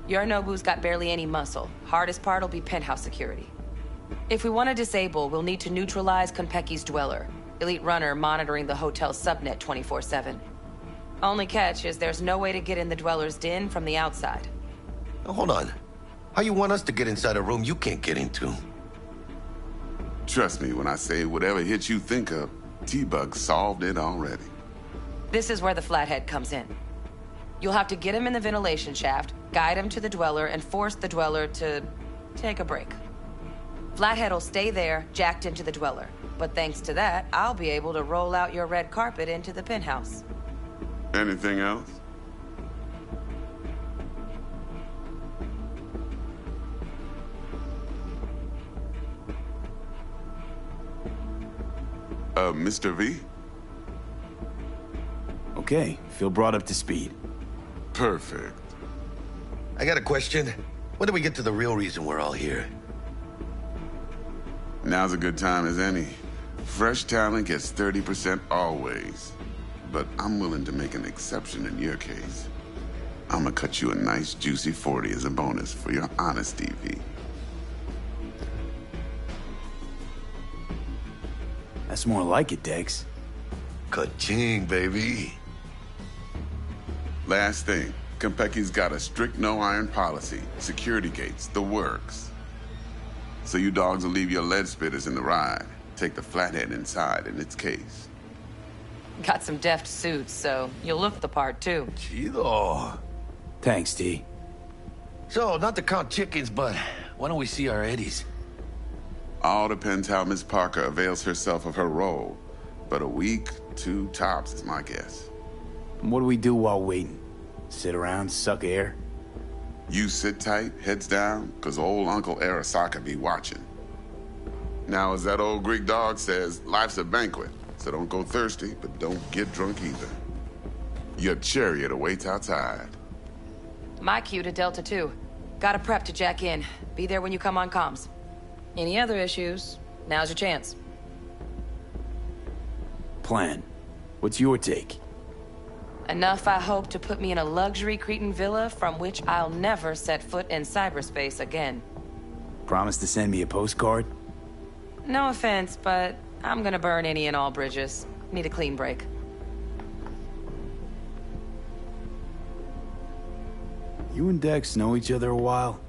[SPEAKER 10] Yorinobu's got barely any muscle. Hardest part will be penthouse security. If we want to disable, we'll need to neutralize Konpeki's dweller. Elite runner monitoring the hotel's subnet 24/7. Only catch is there's no way to get in the dweller's den from the outside.
[SPEAKER 17] Now, hold on. How you want us to get inside a room you can't get into?
[SPEAKER 12] Trust me when I say whatever hit you think of, T-Bug solved it already.
[SPEAKER 10] This is where the Flathead comes in. You'll have to get him in the ventilation shaft, guide him to the dweller, and force the dweller to take a break. Flathead will stay there, jacked into the dweller. But thanks to that, I'll be able to roll out your red carpet into the penthouse.
[SPEAKER 12] Anything else? Mr. V?
[SPEAKER 19] Okay, feel brought up to speed.
[SPEAKER 12] Perfect.
[SPEAKER 17] I got a question. When do we get to the real reason we're all here?
[SPEAKER 12] Now's a good time as any. Fresh talent gets 30% always. But I'm willing to make an exception in your case. I'm gonna cut you a nice juicy 40 as a bonus for your honesty, V.
[SPEAKER 19] That's more like it, Dex.
[SPEAKER 17] Ka-ching, baby.
[SPEAKER 12] Last thing, Konpeki's got a strict no-iron policy. Security gates, the works. So you dogs will leave your lead spitters in the ride. Take the Flathead inside in its case.
[SPEAKER 10] Got some deft suits, so you'll look the part, too.
[SPEAKER 17] Chido.
[SPEAKER 19] Thanks, T.
[SPEAKER 17] So, not to count chickens, but why don't we see our eddies?
[SPEAKER 12] All depends how Miss Parker avails herself of her role. But a week, 2 tops is my guess.
[SPEAKER 19] What do we do while waiting? Sit around, suck air?
[SPEAKER 12] You sit tight, heads down, cause old Uncle Arasaka be watching. Now, as that old Greek dog says, life's a banquet, so don't go thirsty, but don't get drunk either. Your chariot awaits outside.
[SPEAKER 10] My cue to Delta 2. Gotta prep to jack in. Be there when you come on comms. Any other issues, now's your chance.
[SPEAKER 19] Plan. What's your take?
[SPEAKER 10] Enough, I hope, to put me in a luxury Cretan villa from which I'll never set foot in cyberspace again.
[SPEAKER 19] Promise to send me a postcard?
[SPEAKER 10] No offense, but I'm gonna burn any and all bridges. Need a clean break.
[SPEAKER 19] You and Dex know each other a while?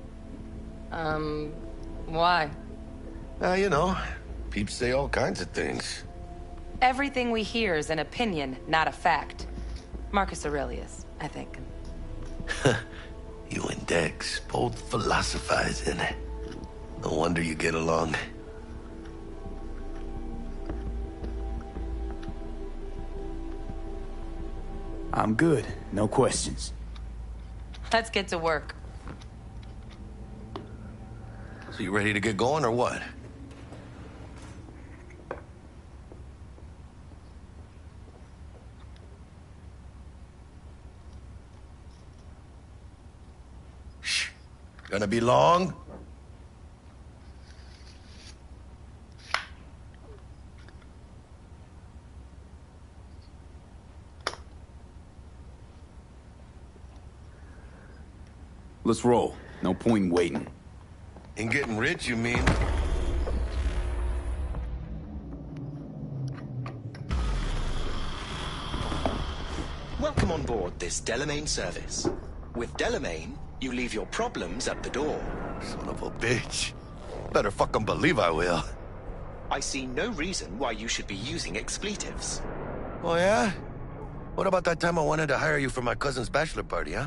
[SPEAKER 10] Why?
[SPEAKER 17] You know, peeps say all kinds of things.
[SPEAKER 10] Everything we hear is an opinion, not a fact. Marcus Aurelius, I think.
[SPEAKER 17] You and Dex both philosophizing. No wonder you get along.
[SPEAKER 19] I'm good. No questions.
[SPEAKER 10] Let's get to work.
[SPEAKER 17] So you ready to get going or what? Shh. Gonna be long?
[SPEAKER 19] Let's roll. No point in waiting.
[SPEAKER 17] In getting rich, you mean?
[SPEAKER 14] Welcome on board this Delamain service. With Delamain, you leave your problems at the door.
[SPEAKER 17] Son of a bitch. Better fucking believe I will.
[SPEAKER 14] I see no reason why you should be using expletives.
[SPEAKER 17] Oh, yeah? What about that time I wanted to hire you for my cousin's bachelor party, huh?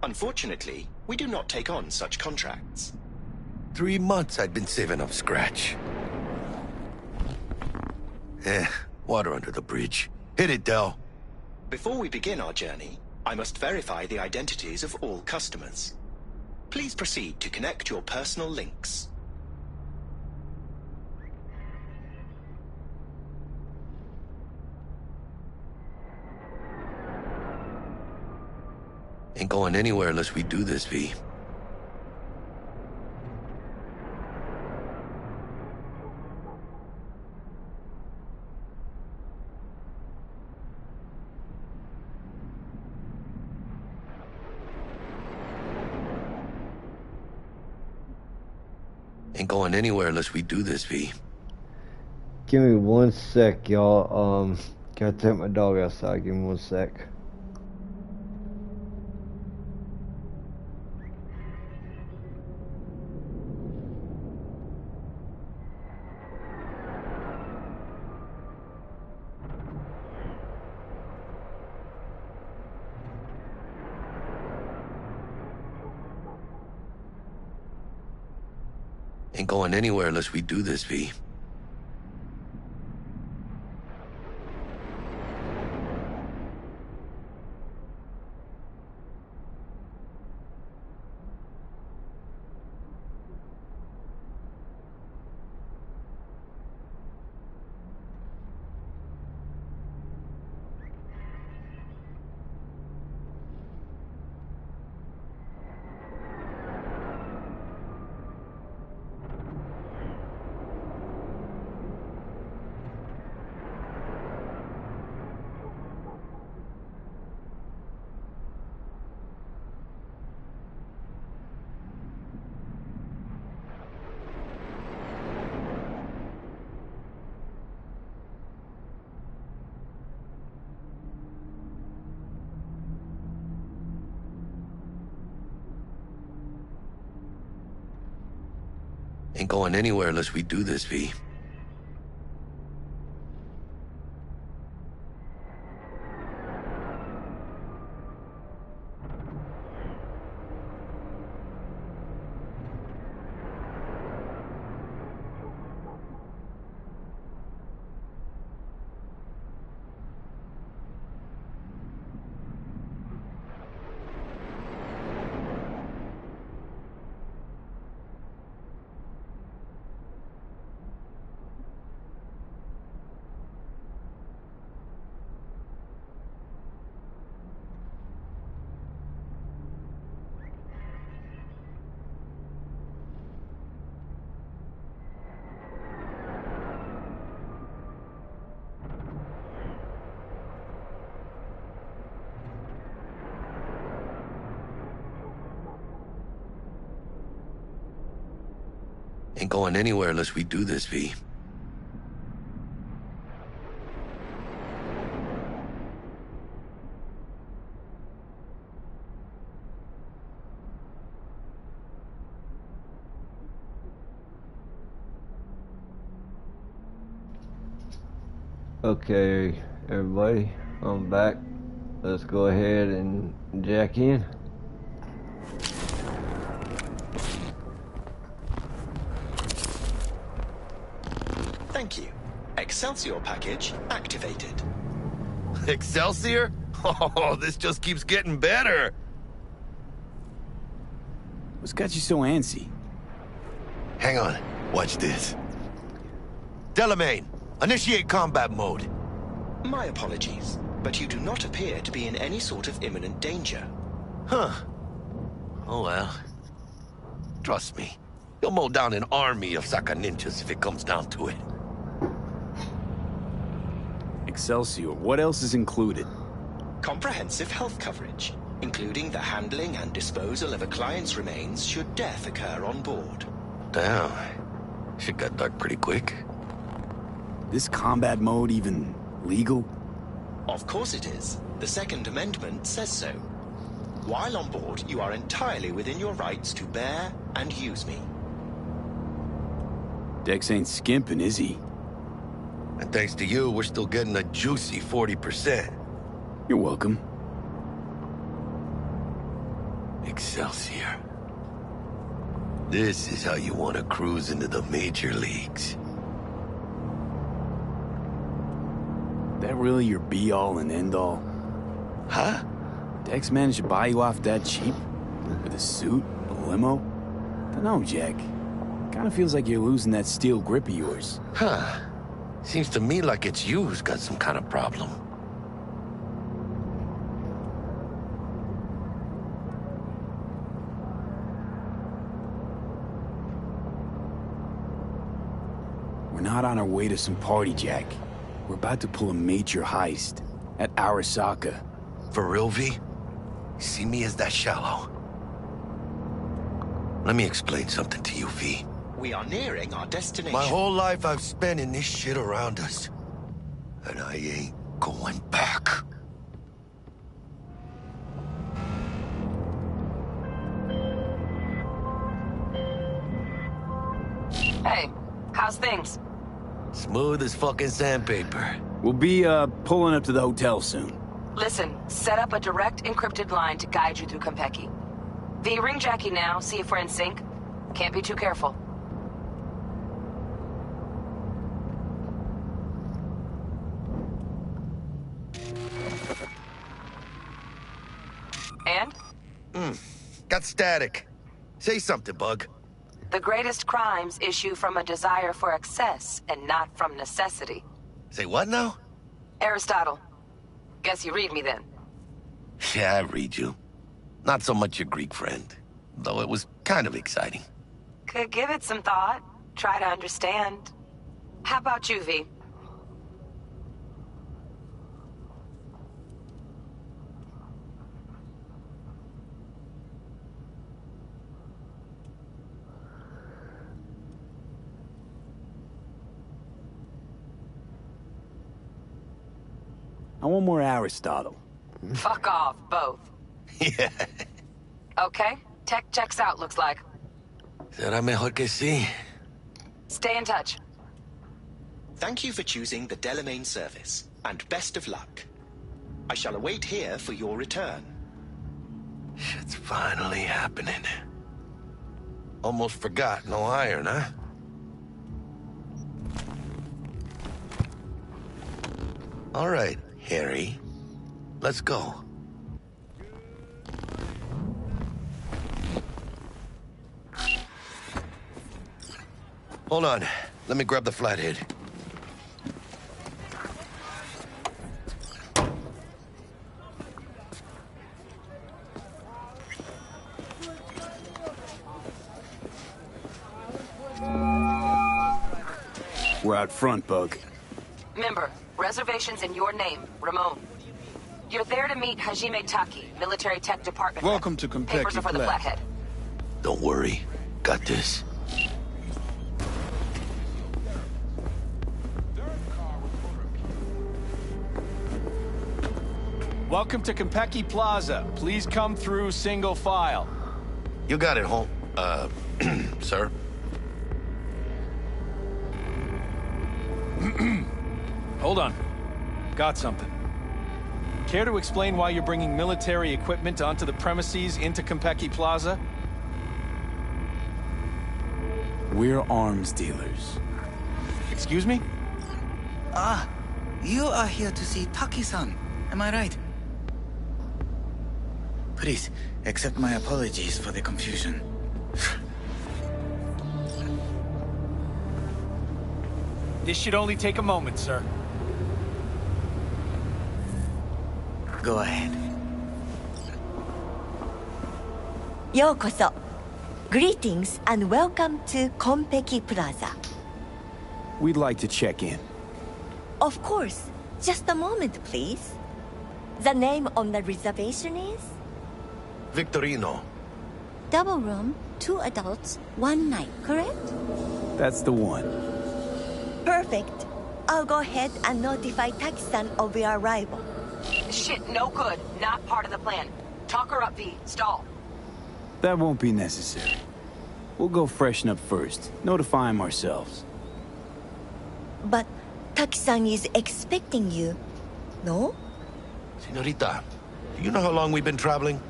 [SPEAKER 14] Unfortunately, we do not take on such contracts.
[SPEAKER 17] 3 months I'd been saving up scratch. Water under the bridge. Hit it, Del.
[SPEAKER 14] Before we begin our journey, I must verify the identities of all customers. Please proceed to connect your personal links.
[SPEAKER 17] Ain't going anywhere unless we do this, V. Ain't going anywhere unless we do this, V.
[SPEAKER 1] Give me 1 sec, y'all. Gotta take my dog outside. Give me 1 sec.
[SPEAKER 17] Ain't going anywhere unless we do this, V. Ain't going anywhere unless we do this, V. Ain't going anywhere unless we do this, V.
[SPEAKER 1] Okay, everybody, I'm back. Let's go ahead and jack in.
[SPEAKER 14] Thank you. Excelsior package activated.
[SPEAKER 17] Excelsior? Oh, this just keeps getting better.
[SPEAKER 19] What's got you so antsy?
[SPEAKER 17] Hang on. Watch this. Delamain, initiate combat mode.
[SPEAKER 14] My apologies, but you do not appear to be in any sort of imminent danger.
[SPEAKER 17] Huh. Oh well. Trust me. You'll mow down an army of Saka ninjas if it comes down to it.
[SPEAKER 19] Excelsior, what else is included?
[SPEAKER 14] Comprehensive health coverage, including the handling and disposal of a client's remains should death occur on board.
[SPEAKER 17] Damn. Shit got dark pretty quick.
[SPEAKER 19] This combat mode even legal?
[SPEAKER 14] Of course it is. The Second Amendment says so. While on board, you are entirely within your rights to bear and use me.
[SPEAKER 19] Dex ain't skimping, is he?
[SPEAKER 17] And thanks to you, we're still getting a juicy 40%.
[SPEAKER 19] You're welcome.
[SPEAKER 17] Excelsior. This is how you want to cruise into the major leagues.
[SPEAKER 19] That really your be-all and end-all?
[SPEAKER 17] Huh?
[SPEAKER 19] Dex managed to buy you off that cheap? With a suit? A limo? Dunno, Jack. Kinda feels like you're losing that steel grip of yours.
[SPEAKER 17] Huh. Seems to me like it's you who's got some kind of problem.
[SPEAKER 19] We're not on our way to some party, Jack. We're about to pull a major heist at Arasaka.
[SPEAKER 17] For real, V? See me as that shallow? Let me explain something to you, V.
[SPEAKER 14] We are nearing our destination.
[SPEAKER 17] My whole life I've spent in this shit around us. And I ain't going back.
[SPEAKER 10] Hey, how's things?
[SPEAKER 17] Smooth as fucking sandpaper.
[SPEAKER 19] We'll be, pulling up to the hotel soon.
[SPEAKER 10] Listen, set up a direct encrypted line to guide you through Konpeki. V, ring Jackie now, see if we're in sync. Can't be too careful. And?
[SPEAKER 17] Got static. Say something, Bug.
[SPEAKER 10] The greatest crimes issue from a desire for excess and not from necessity.
[SPEAKER 17] Say what now?
[SPEAKER 10] Aristotle. Guess you read me then.
[SPEAKER 17] Yeah, I read you. Not so much your Greek friend, though it was kind of exciting.
[SPEAKER 10] Could give it some thought. Try to understand. How about you, V?
[SPEAKER 19] I want more Aristotle.
[SPEAKER 10] Fuck off, both.
[SPEAKER 17] Yeah.
[SPEAKER 10] Okay, tech checks out, looks like.
[SPEAKER 17] Será mejor que sí.
[SPEAKER 10] Stay in touch.
[SPEAKER 14] Thank you for choosing the Delamain service, and best of luck. I shall await here for your return.
[SPEAKER 17] Shit's finally happening. Almost forgot, no iron, huh? All right, Harry. Let's go. Hold on. Let me grab the flathead.
[SPEAKER 19] We're out front, Bug.
[SPEAKER 10] Member, reservations in your name, Ramon. You're there to meet Hajime Taki, Military Tech Department.
[SPEAKER 2] Welcome to Konpeki,
[SPEAKER 10] Papers are for the
[SPEAKER 2] Black.
[SPEAKER 10] flathead.
[SPEAKER 17] Don't worry. Got this.
[SPEAKER 19] Welcome to Konpeki Plaza. Please come through single file.
[SPEAKER 17] You got it, home. Sir?
[SPEAKER 19] Hold on. Got something. Care to explain why you're bringing military equipment onto the premises into Konpeki Plaza? We're arms dealers. Excuse me?
[SPEAKER 8] Ah, you are here to see Taki-san. Am I right? Please, accept my apologies for the confusion.
[SPEAKER 19] This should only take a moment, sir.
[SPEAKER 8] Go ahead.
[SPEAKER 9] Yokoso. Greetings and welcome to Konpeki Plaza.
[SPEAKER 19] We'd like to check in.
[SPEAKER 9] Of course. Just a moment, please. The name on the reservation is?
[SPEAKER 17] Victorino.
[SPEAKER 9] Double room, 2 adults, 1 night, correct?
[SPEAKER 19] That's the one.
[SPEAKER 9] Perfect. I'll go ahead and notify Taki-san of your arrival.
[SPEAKER 10] Shit, no good. Not part of the plan. Talk her up, V. Stall.
[SPEAKER 19] That won't be necessary. We'll go freshen up first. Notify him ourselves.
[SPEAKER 9] But Taki-san is expecting you, no?
[SPEAKER 17] Senorita, do you know how long we've been traveling?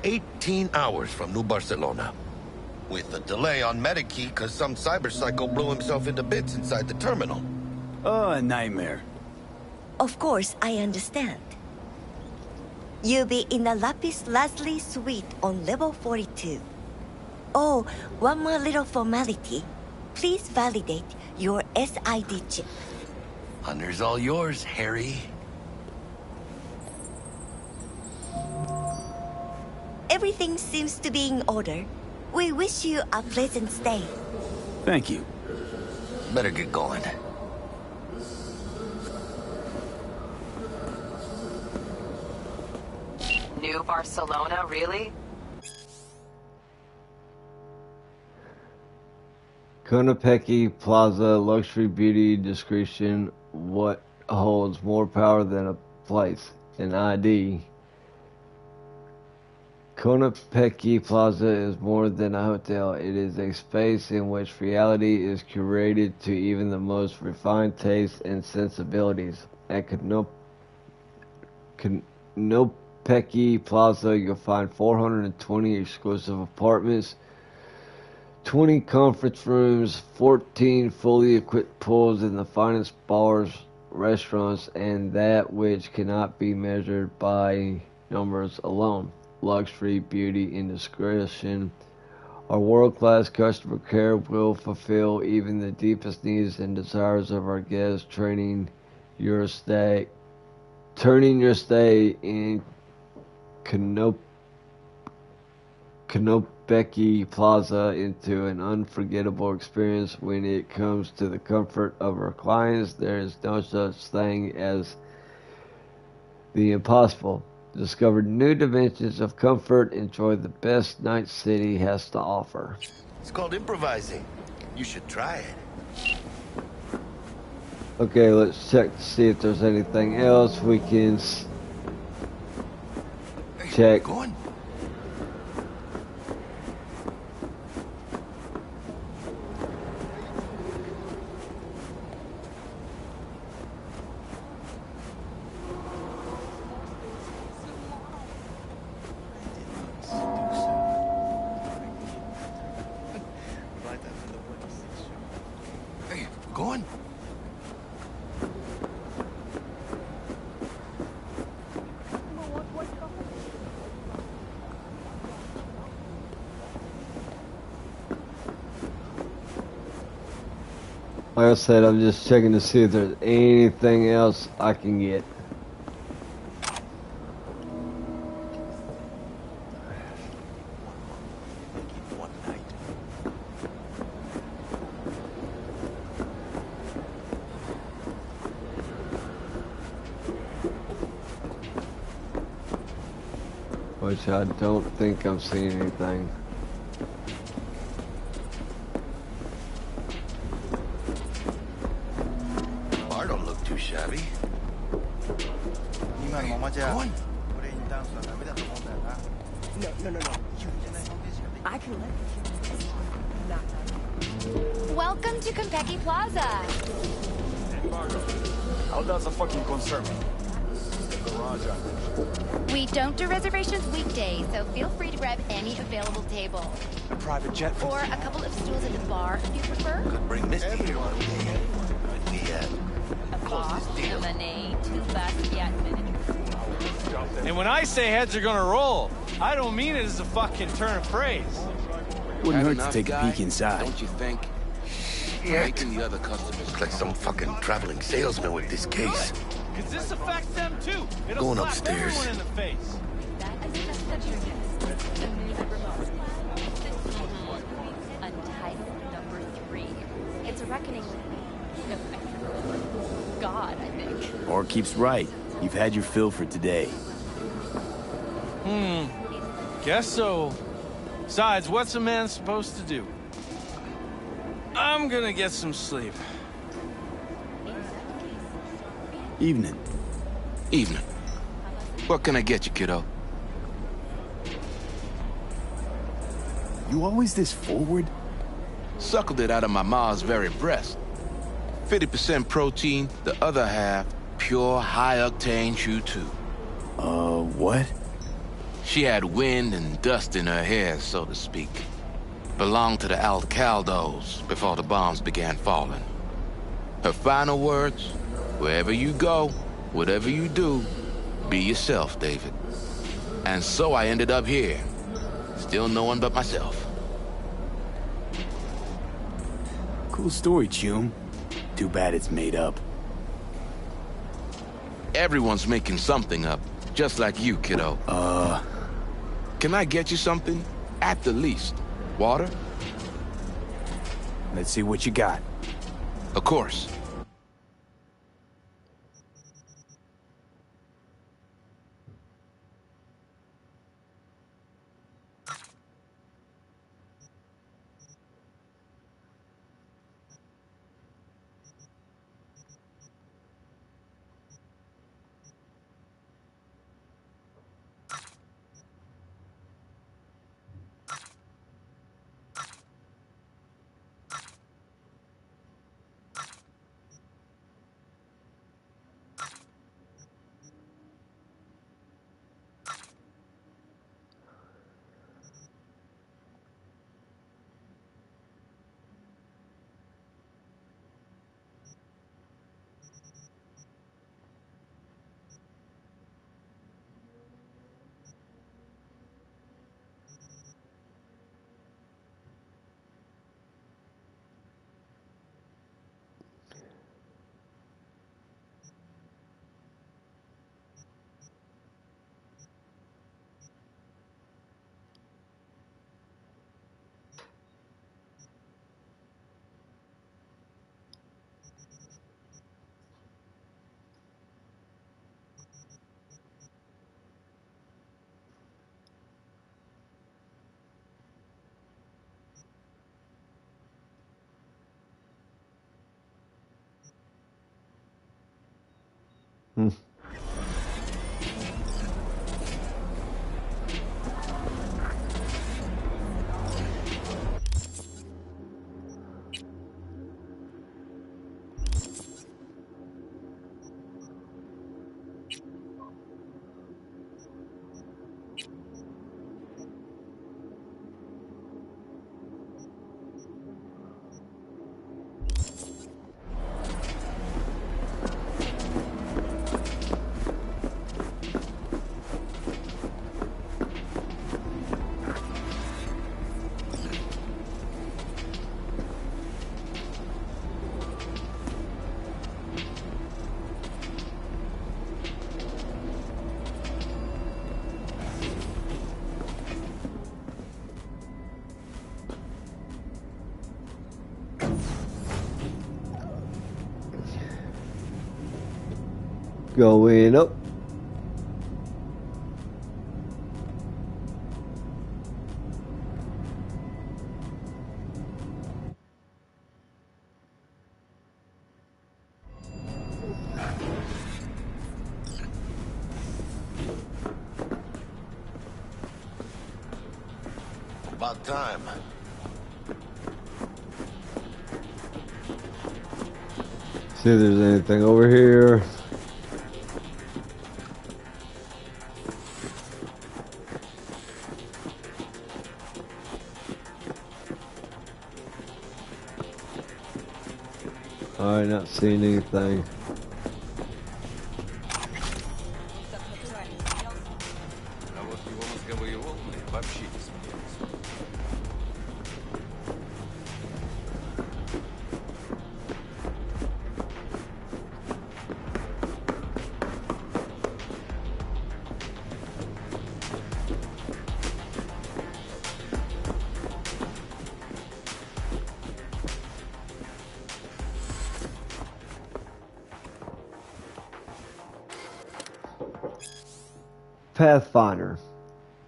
[SPEAKER 17] 18 hours from New Barcelona. With a delay on Medikey because some cyberpsycho blew himself into bits inside the terminal.
[SPEAKER 19] Oh, a nightmare.
[SPEAKER 9] Of course, I understand. You'll be in the Lapis Lazuli suite on level 42. Oh, one more little formality. Please validate your SID chip.
[SPEAKER 17] Honor's all yours, Harry.
[SPEAKER 9] Everything seems to be in order. We wish you a pleasant stay.
[SPEAKER 19] Thank you.
[SPEAKER 17] Better get going.
[SPEAKER 10] New Barcelona, really?
[SPEAKER 1] Konpeki Plaza, luxury, beauty, discretion. What holds more power than a place? An ID. Konpeki Plaza is more than a hotel. It is a space in which reality is curated to even the most refined tastes and sensibilities. At Konpeki Plaza, you'll find 420 exclusive apartments, 20 conference rooms, 14 fully equipped pools, and the finest bars, restaurants, and that which cannot be measured by numbers alone. Luxury, beauty, and discretion. Our world-class customer care will fulfill even the deepest needs and desires of our guests, turning your stay in Konpeki Plaza into an unforgettable experience. When it comes to the comfort of our clients, there is no such thing as the impossible. Discover new dimensions of comfort. Enjoy the best Night City has to offer.
[SPEAKER 17] It's called improvising. You should try it.
[SPEAKER 1] Okay, let's check to see if there's anything else we can check.
[SPEAKER 17] Go on. Hey, we're going?
[SPEAKER 1] Like I said, I'm just checking to see if there's anything else I can get. Which I don't think I'm seeing anything.
[SPEAKER 17] Bar don't look too shabby.
[SPEAKER 8] 이만 뭐 맞아?
[SPEAKER 6] No. I can let you.
[SPEAKER 7] Welcome to Konpeki Plaza.
[SPEAKER 19] How does a fucking concern me? Garage
[SPEAKER 7] We don't do reservations weekdays, so feel free to grab any available table.
[SPEAKER 21] A private jet for
[SPEAKER 7] Or a couple of stools at the bar if you prefer.
[SPEAKER 17] Bring Misty here one day. We close this deal.
[SPEAKER 7] Lemonade, 2 Basquiat miniatures.
[SPEAKER 22] And when I say heads are gonna roll, I don't mean it as a fucking turn of phrase.
[SPEAKER 19] Wouldn't hurt to take a peek inside.
[SPEAKER 23] Don't you think?
[SPEAKER 17] Yeah.
[SPEAKER 23] Making the other customers
[SPEAKER 17] Looks like some fucking traveling salesman with this case.
[SPEAKER 22] Cause this affects them too. It'll
[SPEAKER 17] Going
[SPEAKER 22] slap
[SPEAKER 17] upstairs.
[SPEAKER 22] everyone in the face.
[SPEAKER 7] Untitled number 3. It's a reckoning with God, I think.
[SPEAKER 19] Or keeps right. You've had your fill for today.
[SPEAKER 22] Guess so. Besides, what's a man supposed to do? I'm gonna get some sleep.
[SPEAKER 19] Evening.
[SPEAKER 23] Evening. What can I get you, kiddo?
[SPEAKER 19] You always this forward?
[SPEAKER 23] Suckled it out of my ma's very breast. 50% protein, the other half pure high-octane chew-too.
[SPEAKER 19] What?
[SPEAKER 23] She had wind and dust in her hair, so to speak. Belonged to the Alcaldos before the bombs began falling. Her final words, wherever you go, whatever you do, be yourself, David. And so I ended up here, still no one but myself.
[SPEAKER 19] Cool story, Chum. Too bad it's made up.
[SPEAKER 23] Everyone's making something up, just like you, kiddo. Can I get you something? At the least. Water?
[SPEAKER 19] Let's see what you got.
[SPEAKER 23] Of course.
[SPEAKER 1] Going up.
[SPEAKER 17] About time.
[SPEAKER 1] See if there's anything over here. Alright, not seeing anything. Pathfinder.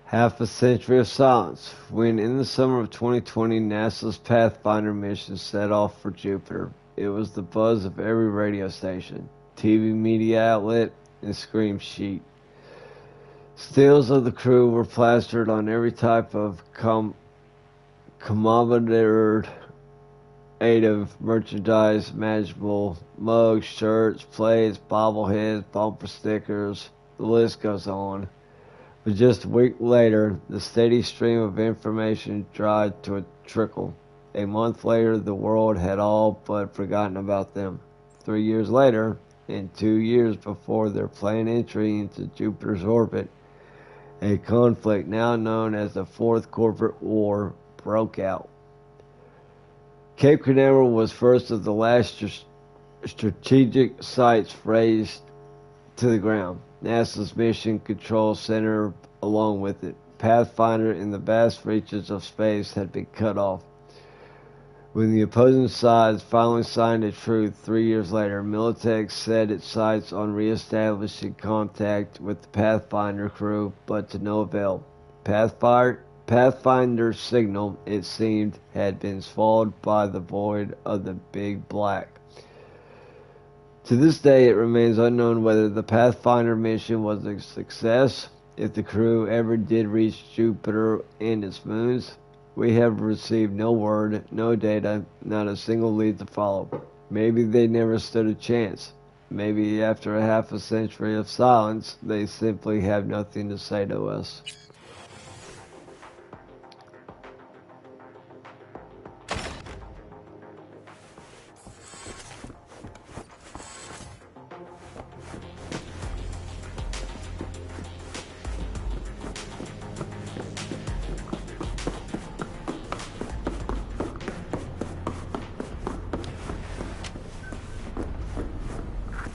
[SPEAKER 1] Half a century of silence. When in the summer of 2020, NASA's Pathfinder mission set off for Jupiter, it was the buzz of every radio station, TV media outlet, and scream sheet. Stills of the crew were plastered on every type of commemorative merchandise imaginable: mugs, shirts, plates, bobbleheads, bumper stickers, the list goes on. But just a week later, the steady stream of information dried to a trickle. A month later, the world had all but forgotten about them. 3 years later, and 2 years before their planned entry into Jupiter's orbit, a conflict now known as the Fourth Corporate War broke out. Cape Canaveral was first of the last strategic sites razed to the ground. NASA's Mission Control Center along with it. Pathfinder in the vast reaches of space had been cut off. When the opposing sides finally signed a truce 3 years later, Militech set its sights on re-establishing contact with the Pathfinder crew, but to no avail. Pathfinder's signal, it seemed, had been swallowed by the void of the Big Black. To this day, it remains unknown whether the Pathfinder mission was a success, if the crew ever did reach Jupiter and its moons. We have received no word, no data, not a single lead to follow. Maybe they never stood a chance. Maybe after a half a century of silence, they simply have nothing to say to us.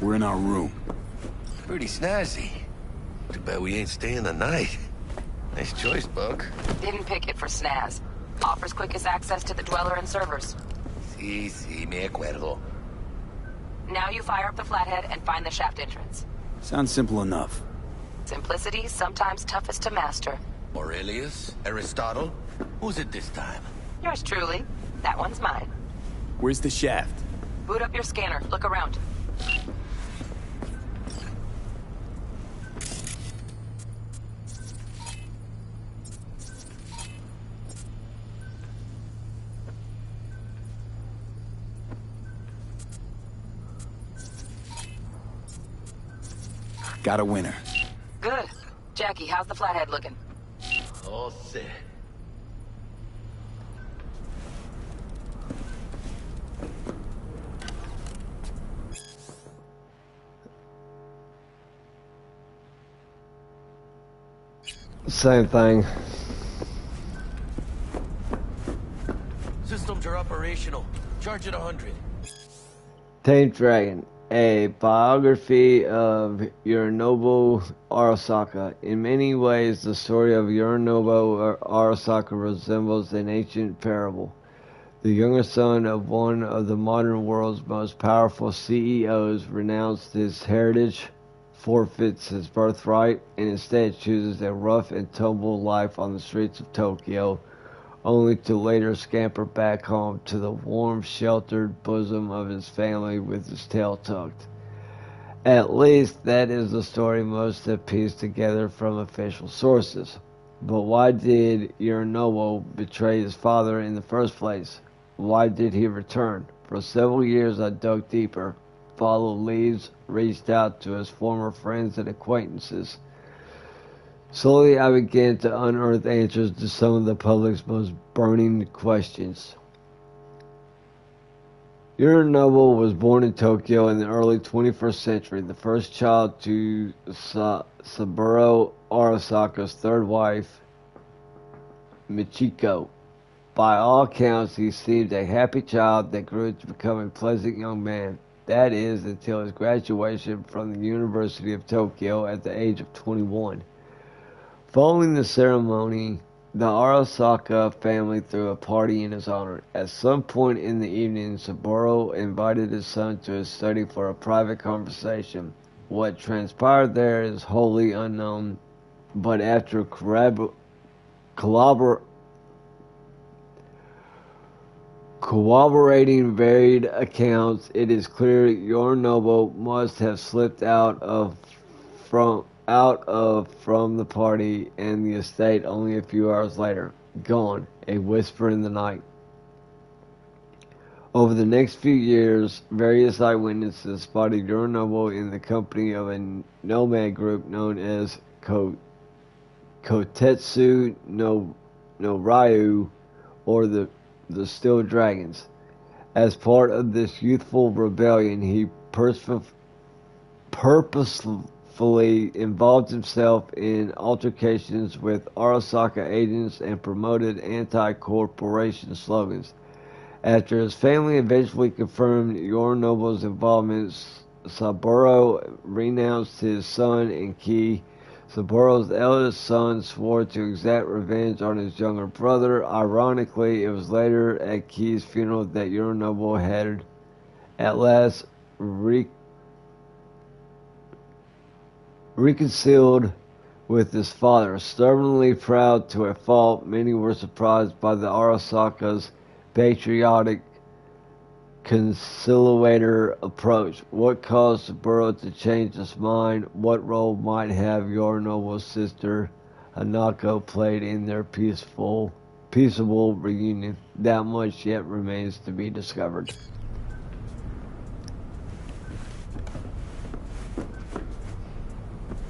[SPEAKER 19] We're in our room.
[SPEAKER 17] Pretty snazzy. Too bad we ain't staying the night. Nice choice, Buck.
[SPEAKER 10] Didn't pick it for snaz. Offers quickest access to the Dweller and servers.
[SPEAKER 17] Sí, me acuerdo.
[SPEAKER 10] Now you fire up the flathead and find the shaft entrance.
[SPEAKER 19] Sounds simple enough.
[SPEAKER 10] Simplicity, sometimes toughest to master.
[SPEAKER 17] Aurelius? Aristotle? Who's it this time?
[SPEAKER 10] Yours truly. That one's mine.
[SPEAKER 19] Where's the shaft?
[SPEAKER 10] Boot up your scanner. Look around.
[SPEAKER 19] Got a winner.
[SPEAKER 10] Good. Jackie, how's the flathead looking?
[SPEAKER 17] Oh, sick.
[SPEAKER 1] Same thing.
[SPEAKER 17] Systems are operational. Charge at 100.
[SPEAKER 1] Tamed Dragon, a biography of Yorinobu Arasaka. In many ways, the story of Yorinobu Arasaka resembles an ancient parable. The younger son of one of the modern world's most powerful CEOs renounced his heritage, forfeits his birthright, and instead chooses a rough and tumble life on the streets of Tokyo, only to later scamper back home to the warm, sheltered bosom of his family with his tail tucked. At least that is the story most have pieced together from official sources. But why did Yorinobu betray his father in the first place? Why did he return? For several years I dug deeper, followed leads, reached out to his former friends and acquaintances. Slowly I began to unearth answers to some of the public's most burning questions. Yorinobu was born in Tokyo in the early 21st century, the first child to Saburo Arasaka's third wife, Michiko. By all accounts, he seemed a happy child that grew to become a pleasant young man. That is, until his graduation from the University of Tokyo at the age of 21. Following the ceremony, the Arasaka family threw a party in his honor. At some point in the evening, Saburo invited his son to his study for a private conversation. What transpired there is wholly unknown, but after corroborating varied accounts, it is clear Yorinobu must have slipped from the party and the estate only a few hours later. Gone, a whisper in the night. Over the next few years, various eyewitnesses spotted Yorinobu in the company of a nomad group known as Kotetsu no Ryu, or the Steel Dragons. As part of this youthful rebellion, he purposefully involved himself in altercations with Arasaka agents and promoted anti-corporation slogans. After his family eventually confirmed Yorinobu's involvement, Saburo renounced his son and Ki. Saburo's eldest son swore to exact revenge on his younger brother. Ironically, it was later at Ki's funeral that Yorinobu had at last reconciled with his father. Stubbornly proud to a fault, many were surprised by the Arasaka's patriotic conciliator approach. What caused Saburo to change his mind? What role might have Yorinobu's sister Hanako played in their peaceable reunion? That much yet remains to be discovered.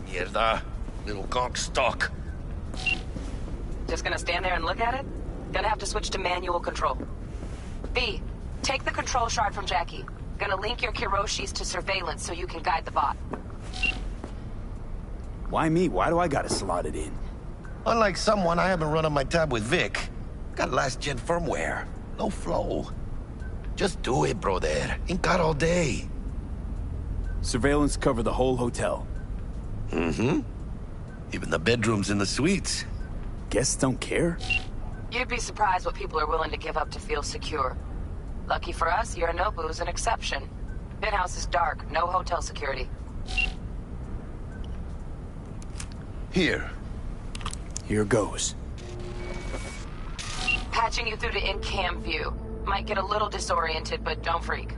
[SPEAKER 17] Mierda, little cockstock.
[SPEAKER 10] Just gonna stand there and look at it? Gonna have to switch to manual control. B, take the control shard from Jackie. Gonna link your Kiroshis to surveillance so you can guide the bot.
[SPEAKER 19] Why me? Why do I gotta slot it in?
[SPEAKER 17] Unlike someone, I haven't run on my tab with Vic. Got last-gen firmware. No flow. Just do it, brother. Ain't got all day.
[SPEAKER 19] Surveillance cover the whole hotel.
[SPEAKER 17] Mm-hmm. Even the bedrooms and the suites.
[SPEAKER 19] Guests don't care?
[SPEAKER 10] You'd be surprised what people are willing to give up to feel secure. Lucky for us, Yorinobu's an exception. Penthouse is dark, no hotel security.
[SPEAKER 17] Here
[SPEAKER 19] goes.
[SPEAKER 10] Patching you through to in-cam view. Might get a little disoriented, but don't freak.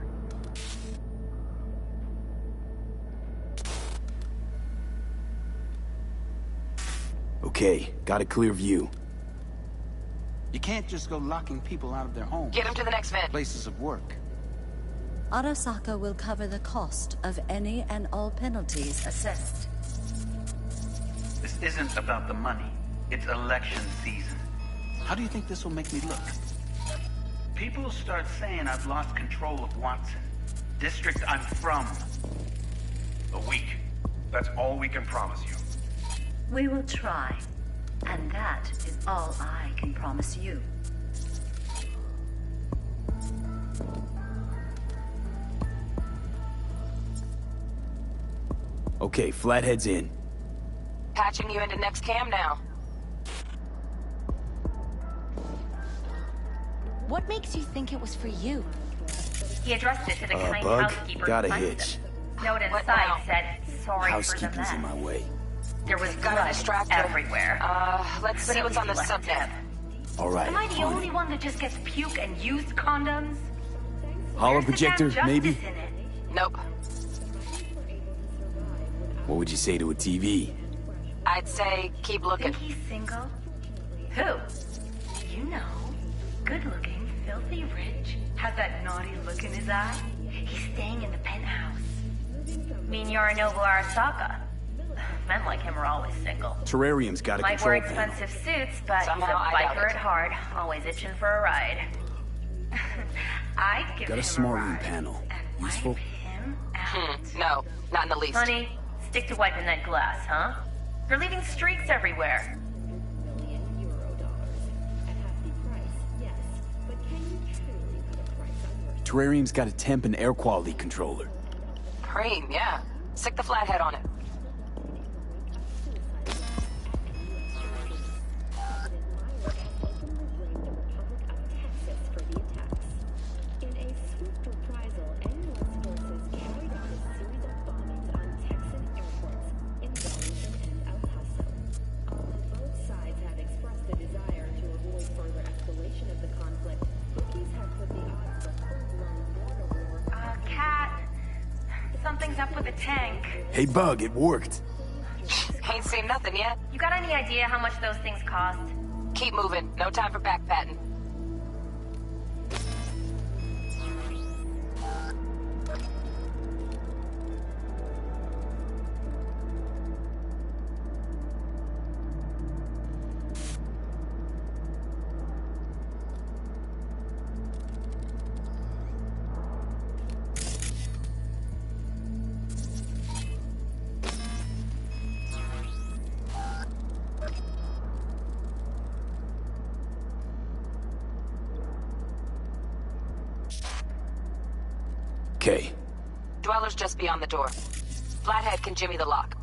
[SPEAKER 19] Okay, got a clear view.
[SPEAKER 5] You can't just go locking people out of their homes.
[SPEAKER 10] Get them to the next vent.
[SPEAKER 5] Places of work.
[SPEAKER 13] Arasaka will cover the cost of any and all penalties assessed.
[SPEAKER 5] This isn't about the money. It's election season. How do you think this will make me look? People start saying I've lost control of Watson. District I'm from.
[SPEAKER 15] A week. That's all we can promise you.
[SPEAKER 13] We will try. And that is all I can promise you.
[SPEAKER 19] Okay, Flathead's in.
[SPEAKER 10] Patching you into next cam now.
[SPEAKER 7] What makes you think it was for you?
[SPEAKER 24] He addressed it to the kind
[SPEAKER 19] Bug?
[SPEAKER 24] housekeeper
[SPEAKER 19] Got
[SPEAKER 24] who
[SPEAKER 19] a
[SPEAKER 24] finds
[SPEAKER 19] hitch.
[SPEAKER 24] them. Note inside said, sorry for the
[SPEAKER 19] Housekeeping's
[SPEAKER 24] mess.
[SPEAKER 19] in my way.
[SPEAKER 24] There was
[SPEAKER 10] Got a
[SPEAKER 24] blood
[SPEAKER 10] distractor.
[SPEAKER 24] everywhere.
[SPEAKER 10] Let's
[SPEAKER 24] But
[SPEAKER 10] see
[SPEAKER 24] at
[SPEAKER 10] what's
[SPEAKER 24] least
[SPEAKER 10] on the
[SPEAKER 24] he left a
[SPEAKER 10] subnet.
[SPEAKER 24] tip.
[SPEAKER 19] Alright,
[SPEAKER 24] Am I the
[SPEAKER 19] on
[SPEAKER 24] only
[SPEAKER 19] it.
[SPEAKER 24] one that just gets puke and used condoms?
[SPEAKER 19] Hollow
[SPEAKER 24] Where's the damn
[SPEAKER 19] projector,
[SPEAKER 24] justice
[SPEAKER 19] maybe?
[SPEAKER 24] in it?
[SPEAKER 10] Nope.
[SPEAKER 19] What would you say to a TV?
[SPEAKER 10] I'd say keep looking.
[SPEAKER 24] Think he's single? Who? You know. Good looking, filthy rich, has that naughty look in his eye. He's staying in the penthouse. Mean Yorinobu Arasaka. Men like him are always single.
[SPEAKER 19] Terrarium's got a
[SPEAKER 24] Might wear
[SPEAKER 19] control panel.
[SPEAKER 24] expensive suits, but
[SPEAKER 10] Somehow
[SPEAKER 24] he's a
[SPEAKER 10] I doubt
[SPEAKER 24] biker
[SPEAKER 10] it.
[SPEAKER 24] at heart, always itching for a ride. I'd give
[SPEAKER 19] Got
[SPEAKER 24] him
[SPEAKER 19] a small
[SPEAKER 24] a
[SPEAKER 19] room
[SPEAKER 24] ride.
[SPEAKER 19] Hmm, Useful?
[SPEAKER 24] Him out.
[SPEAKER 10] No, not in the least.
[SPEAKER 24] Honey, stick to wiping that glass, huh? You're leaving streaks everywhere.
[SPEAKER 19] Terrarium's got a temp and air quality controller.
[SPEAKER 10] Cream, yeah. Stick the flathead on it.
[SPEAKER 24] Cat, something's up with the tank.
[SPEAKER 19] Hey, Bug, it worked.
[SPEAKER 10] Ain't seen nothing yet.
[SPEAKER 24] You got any idea how much those things cost?
[SPEAKER 10] Keep moving. No time for backpatting.
[SPEAKER 19] Okay.
[SPEAKER 10] Dweller's just beyond the door. Flathead can jimmy the lock.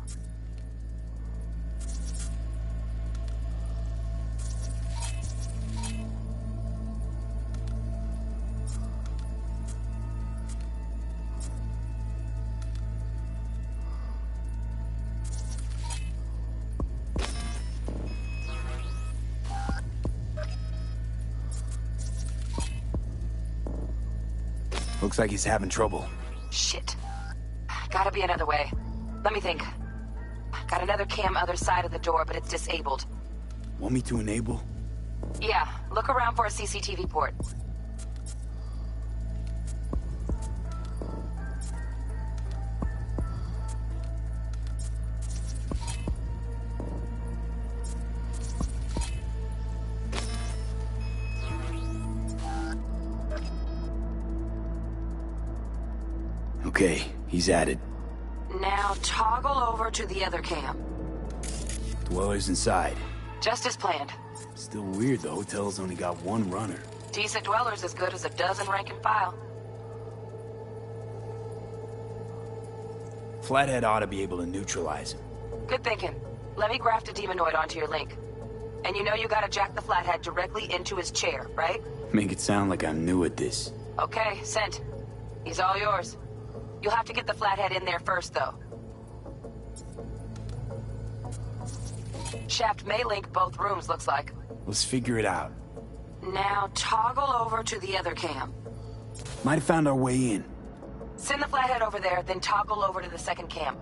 [SPEAKER 19] Looks like he's having trouble.
[SPEAKER 10] Shit. Gotta be another way. Let me think. Got another cam other side of the door, but it's disabled.
[SPEAKER 19] Want me to enable?
[SPEAKER 10] Yeah, look around for a CCTV port.
[SPEAKER 19] Okay, he's at it.
[SPEAKER 10] Now toggle over to the other cam.
[SPEAKER 19] Dweller's inside.
[SPEAKER 10] Just as planned.
[SPEAKER 19] Still weird, the hotel's only got one runner.
[SPEAKER 10] Decent Dweller's as good as a dozen rank and file.
[SPEAKER 19] Flathead ought to be able to neutralize him.
[SPEAKER 10] Good thinking. Let me graft a demonoid onto your link. And you know you gotta jack the Flathead directly into his chair, right?
[SPEAKER 19] Make it sound like I'm new at this.
[SPEAKER 10] Okay, sent. He's all yours. You'll have to get the Flathead in there first, though. Shaft may link both rooms, looks like.
[SPEAKER 19] Let's figure it out.
[SPEAKER 10] Now toggle over to the other cam.
[SPEAKER 19] Might have found our way in.
[SPEAKER 10] Send the Flathead over there, then toggle over to the second cam.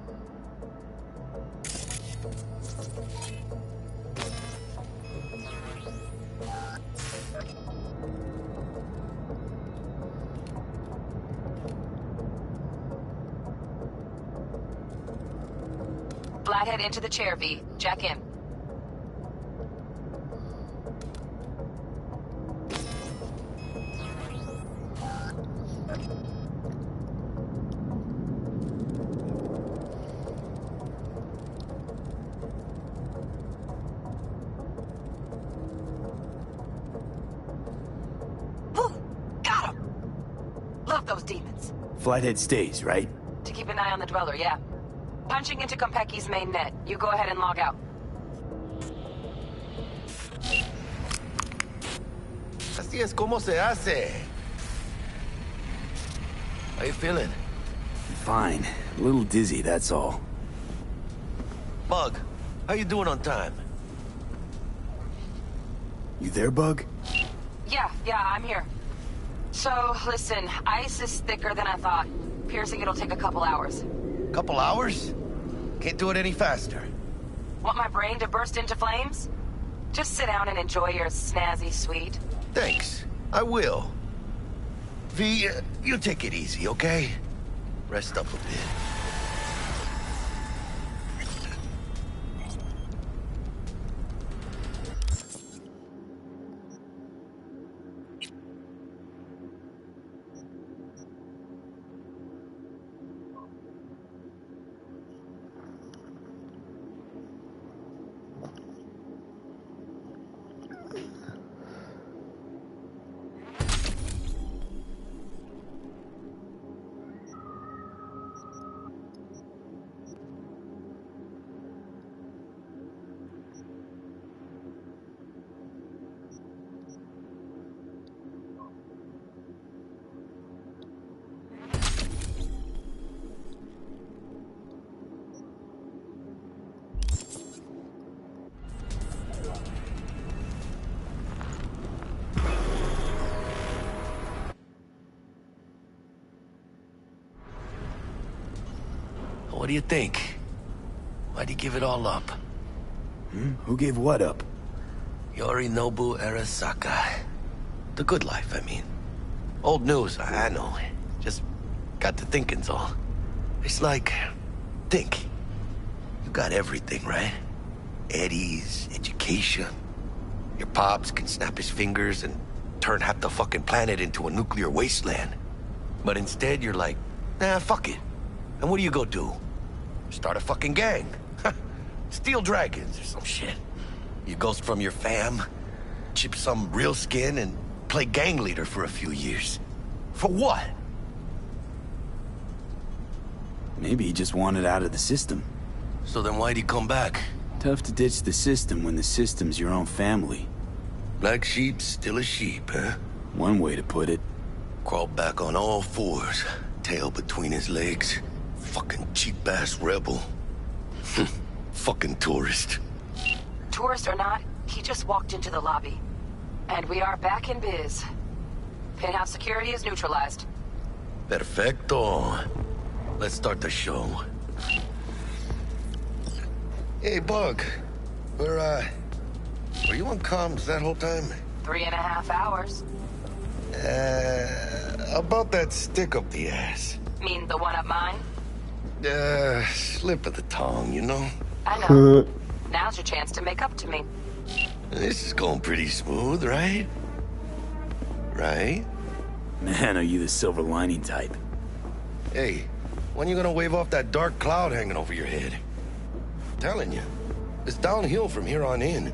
[SPEAKER 10] Flathead into the chair, V. Jack in. Got him! Love those demons.
[SPEAKER 19] Flathead stays, right?
[SPEAKER 10] To keep an eye on the Dweller, yeah. Punching into Kompeki's main net. You go ahead and log out.
[SPEAKER 17] Así es como se hace. How you feeling?
[SPEAKER 19] Fine. A little dizzy, that's all.
[SPEAKER 17] Bug, how you doing on time?
[SPEAKER 19] You there, Bug?
[SPEAKER 10] Yeah, I'm here. So, listen, ice is thicker than I thought. Piercing it'll take a couple hours.
[SPEAKER 17] Couple hours? Can't do it any faster.
[SPEAKER 10] Want my brain to burst into flames? Just sit down and enjoy your snazzy suite.
[SPEAKER 17] Thanks. I will. V, you take it easy, okay? Rest up a bit. What do you think? Why'd you give it all up?
[SPEAKER 19] Who gave what up?
[SPEAKER 17] Yorinobu Arasaka. The good life, I mean. Old news, I know. Just got to thinking's all. It's like, think. You got everything, right? Eddie's, education. Your pops can snap his fingers and turn half the fucking planet into a nuclear wasteland. But instead, you're like, nah, fuck it. And what do you go do? Start a fucking gang. Steal dragons or some shit. You ghost from your fam, chip some real skin, and play gang leader for a few years. For what?
[SPEAKER 19] Maybe he just wanted out of the system.
[SPEAKER 17] So then why'd he come back?
[SPEAKER 19] Tough to ditch the system when the system's your own family.
[SPEAKER 17] Black sheep's still a sheep, huh?
[SPEAKER 19] One way to put it.
[SPEAKER 17] Crawled back on all fours, tail between his legs. Fucking cheap-ass rebel. Fucking tourist.
[SPEAKER 10] Tourist or not, he just walked into the lobby. And we are back in biz. Penthouse security is neutralized.
[SPEAKER 17] Perfecto. Let's start the show. Hey, Bug. Were you on comms that whole time?
[SPEAKER 10] 3.5 hours.
[SPEAKER 17] About that stick up the ass.
[SPEAKER 10] Mean the one up mine?
[SPEAKER 17] Slip of the tongue, you know?
[SPEAKER 10] I know. Now's your chance to make up to me.
[SPEAKER 17] This is going pretty smooth, right? Right?
[SPEAKER 19] Man, are you the silver lining type?
[SPEAKER 17] Hey, when you gonna wave off that dark cloud hanging over your head? Telling you, it's downhill from here on in.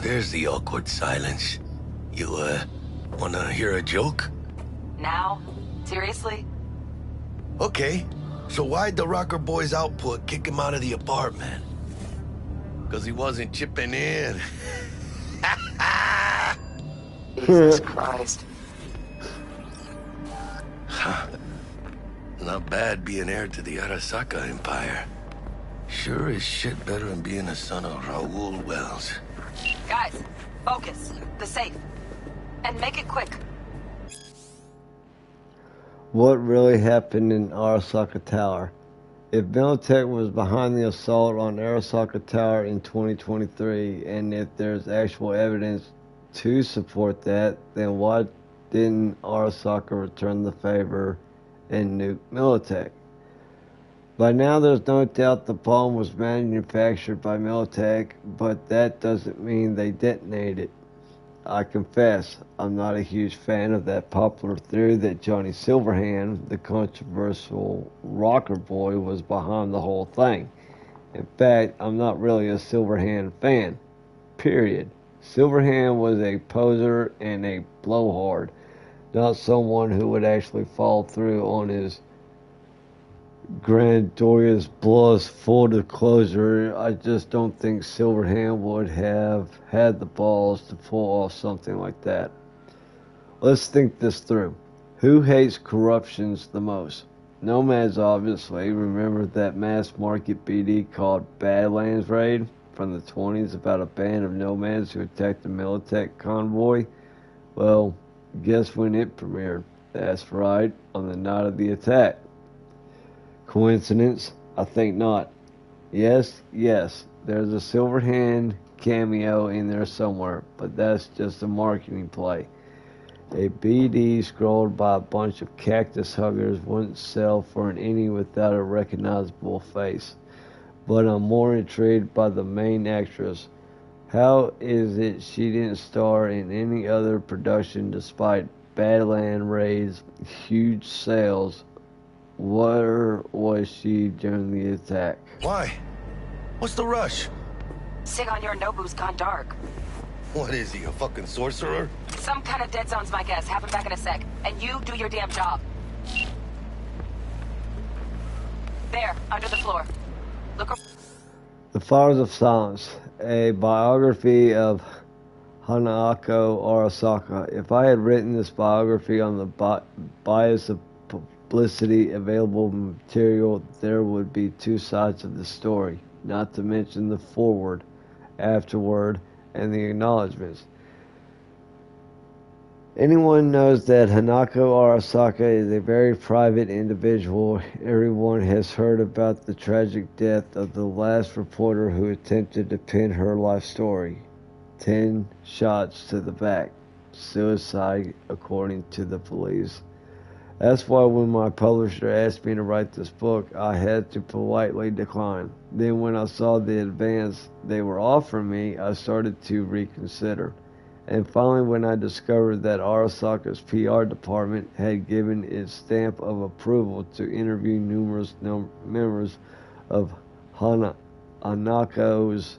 [SPEAKER 17] There's the awkward silence. You, wanna hear a joke?
[SPEAKER 10] Now? Seriously?
[SPEAKER 17] Okay, so why'd the Rocker Boy's output kick him out of the apartment? Because he wasn't chipping in.
[SPEAKER 10] Jesus Christ.
[SPEAKER 17] Not bad being heir to the Arasaka Empire. Sure as shit better than being a son of Raoul Wells.
[SPEAKER 10] Guys, focus. The safe. And make it quick.
[SPEAKER 1] What really happened in Arasaka Tower? If Militech was behind the assault on Arasaka Tower in 2023, and if there's actual evidence to support that, then why didn't Arasaka return the favor and nuke Militech? By now there's no doubt the bomb was manufactured by Militech, but that doesn't mean they detonated it. I confess, I'm not a huge fan of that popular theory that Johnny Silverhand, the controversial rocker boy, was behind the whole thing. In fact, I'm not really a Silverhand fan. Period. Silverhand was a poser and a blowhard, not someone who would actually follow through on his grandiose bluff full disclosure. I just don't think Silverhand would have had the balls to pull off something like that. Let's think this through. Who hates corruptions the most? Nomads, obviously. Remember that mass market BD called Badlands Raid from the 20s about a band of nomads who attacked a Militech convoy? Well, guess when it premiered? That's right, on the night of the attack. Coincidence? I think not. Yes, there's a Silverhand cameo in there somewhere, but that's just a marketing play. A BD scrolled by a bunch of cactus huggers wouldn't sell for an innie without a recognizable face. But I'm more intrigued by the main actress. How is it she didn't star in any other production despite Badland Ray's huge sales? Where was she during the attack?
[SPEAKER 17] Why? What's the rush?
[SPEAKER 10] Sigon Yorinobu's gone dark.
[SPEAKER 17] What is he, a fucking sorcerer?
[SPEAKER 10] Some kind of dead zone's my guess. Have him back in a sec. And you do your damn job. There, under the floor. Look.
[SPEAKER 1] The Flowers of Silence, a biography of Hanako Arasaka. If I had written this biography on the bias of publicity available material, there would be two sides of the story, not to mention the foreword, afterword, and the acknowledgments. Anyone knows that Hanako Arasaka is a very private individual. Everyone has heard about the tragic death of the last reporter who attempted to pin her life story. 10 shots to the back. Suicide, according to the police. That's why when my publisher asked me to write this book, I had to politely decline. Then when I saw the advance they were offering me, I started to reconsider. And finally, when I discovered that Arasaka's PR department had given its stamp of approval to interview numerous members of Hanako's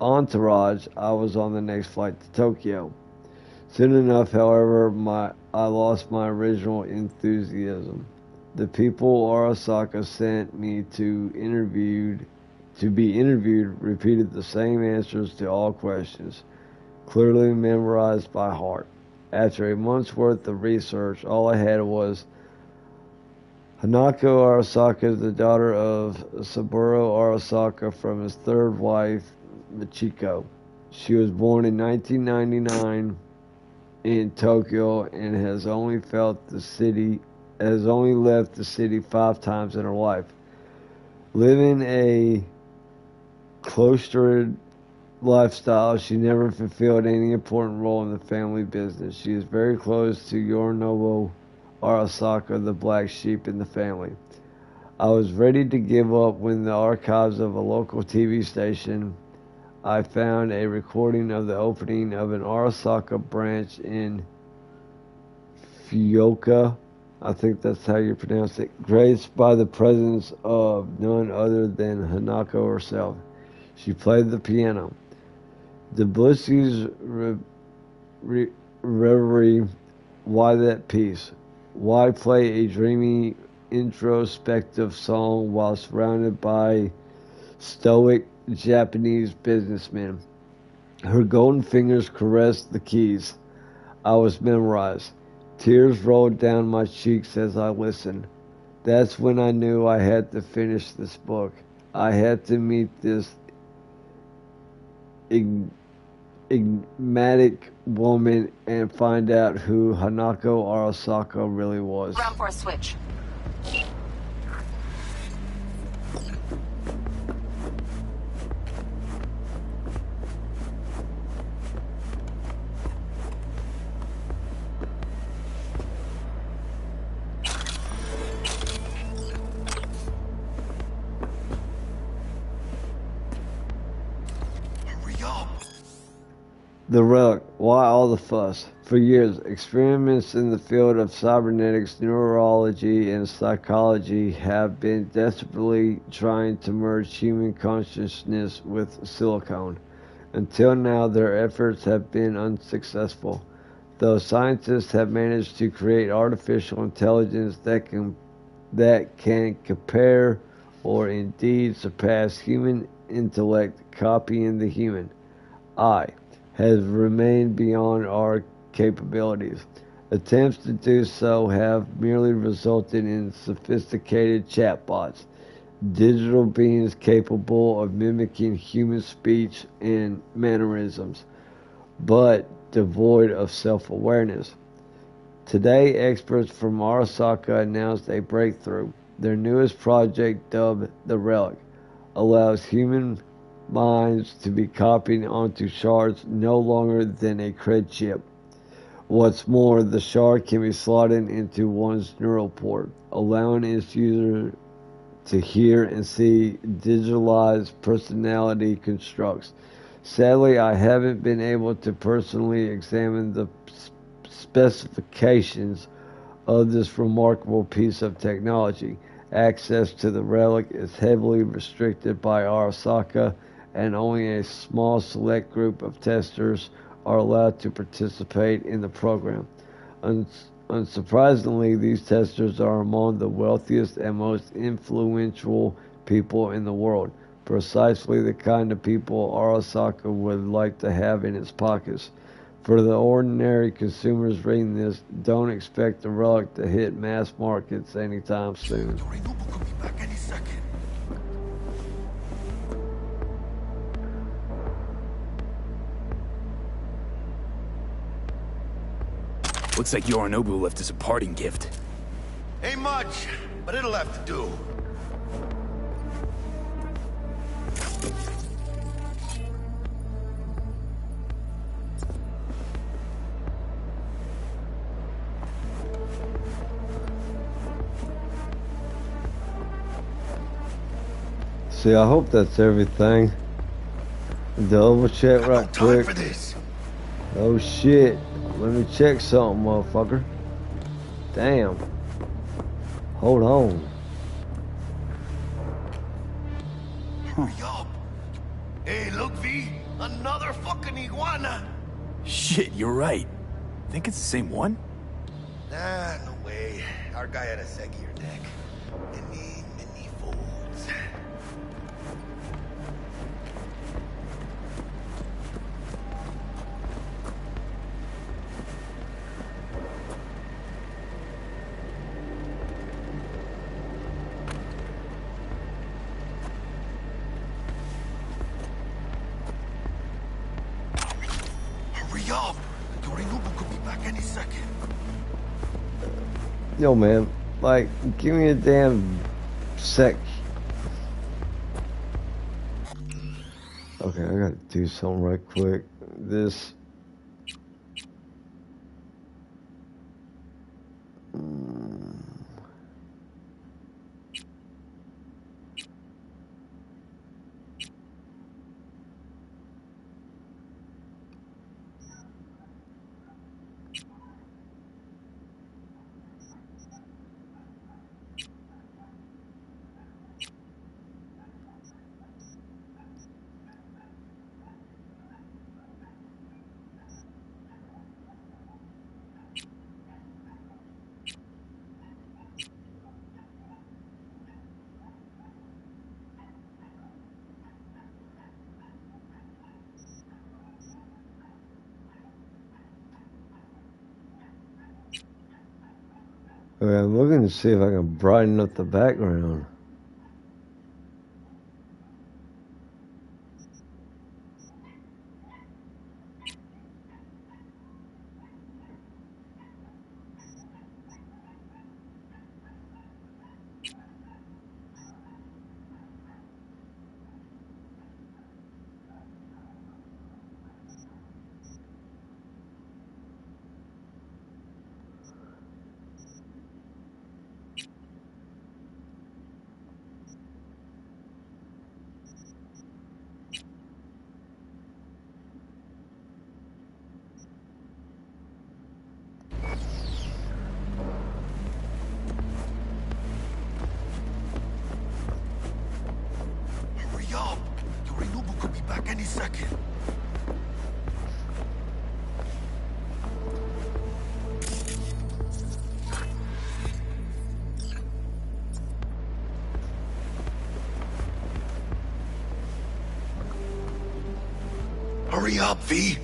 [SPEAKER 1] entourage, I was on the next flight to Tokyo. Soon enough, however, I lost my original enthusiasm. The people Arasaka sent me to be interviewed repeated the same answers to all questions, clearly memorized by heart. After a month's worth of research, all I had was Hanako Arasaka is the daughter of Saburo Arasaka from his third wife, Michiko. She was born in 1999 in Tokyo and has only left the city 5 times in her life. Living a cloistered lifestyle, she never fulfilled any important role in the family business. She is very close to Yorinobu Arasaka, the black sheep in the family. I was ready to give up when the archives of a local TV station I found a recording of the opening of an Arasaka branch in Fukuoka, I think that's how you pronounce it, graced by the presence of none other than Hanako herself. She played the piano. Debussy's Reverie, why that piece? Why play a dreamy, introspective song while surrounded by stoic Japanese businessmen? Her golden fingers caressed the keys. I was memorized. Tears rolled down my cheeks as I listened. That's when I knew I had to finish this book. I had to meet this enigmatic woman and find out who Hanako Arasaka really was.
[SPEAKER 10] Round for a switch.
[SPEAKER 1] The relic. Why all the fuss? For years, experiments in the field of cybernetics, neurology, and psychology have been desperately trying to merge human consciousness with silicone. Until now, their efforts have been unsuccessful. Though scientists have managed to create artificial intelligence that can compare or indeed surpass human intellect, copying the human eye has remained beyond our capabilities. Attempts to do so have merely resulted in sophisticated chatbots, digital beings capable of mimicking human speech and mannerisms. but devoid of self-awareness. Today, experts from Arasaka announced a breakthrough. Their newest project, dubbed the Relic, allows human minds to be copied onto shards no longer than a cred chip. What's more, the shard can be slotted into one's neural port, allowing its user to hear and see digitalized personality constructs. Sadly, I haven't been able to personally examine the specifications of this remarkable piece of technology. Access to the relic is heavily restricted by Arasaka, and only a small select group of testers are allowed to participate in the program. Unsurprisingly, these testers are among the wealthiest and most influential people in the world, precisely the kind of people Arasaka would like to have in its pockets. For the ordinary consumers reading this, don't expect the relic to hit mass markets anytime soon.
[SPEAKER 19] Looks like Yorinobu left us a parting gift.
[SPEAKER 17] Ain't much, but it'll have to do.
[SPEAKER 1] See, I hope that's everything. Double check right quick.
[SPEAKER 17] For this.
[SPEAKER 1] Oh shit. Let me check something, motherfucker. Damn. Hold on.
[SPEAKER 17] Hurry up. Hey, look, V. Another fucking iguana.
[SPEAKER 19] Shit, you're right. Think it's the same one?
[SPEAKER 17] Nah, no way. Our guy had a segier neck. Many folds. Hurry up! Yorinobu could be back any second.
[SPEAKER 1] Yo, man. Like, give me a damn sec. Okay, I gotta do something right quick. This. Okay, I'm looking to see if I can brighten up the background.
[SPEAKER 17] Hurry up! Yorinobu could be back any second. Hurry up, V!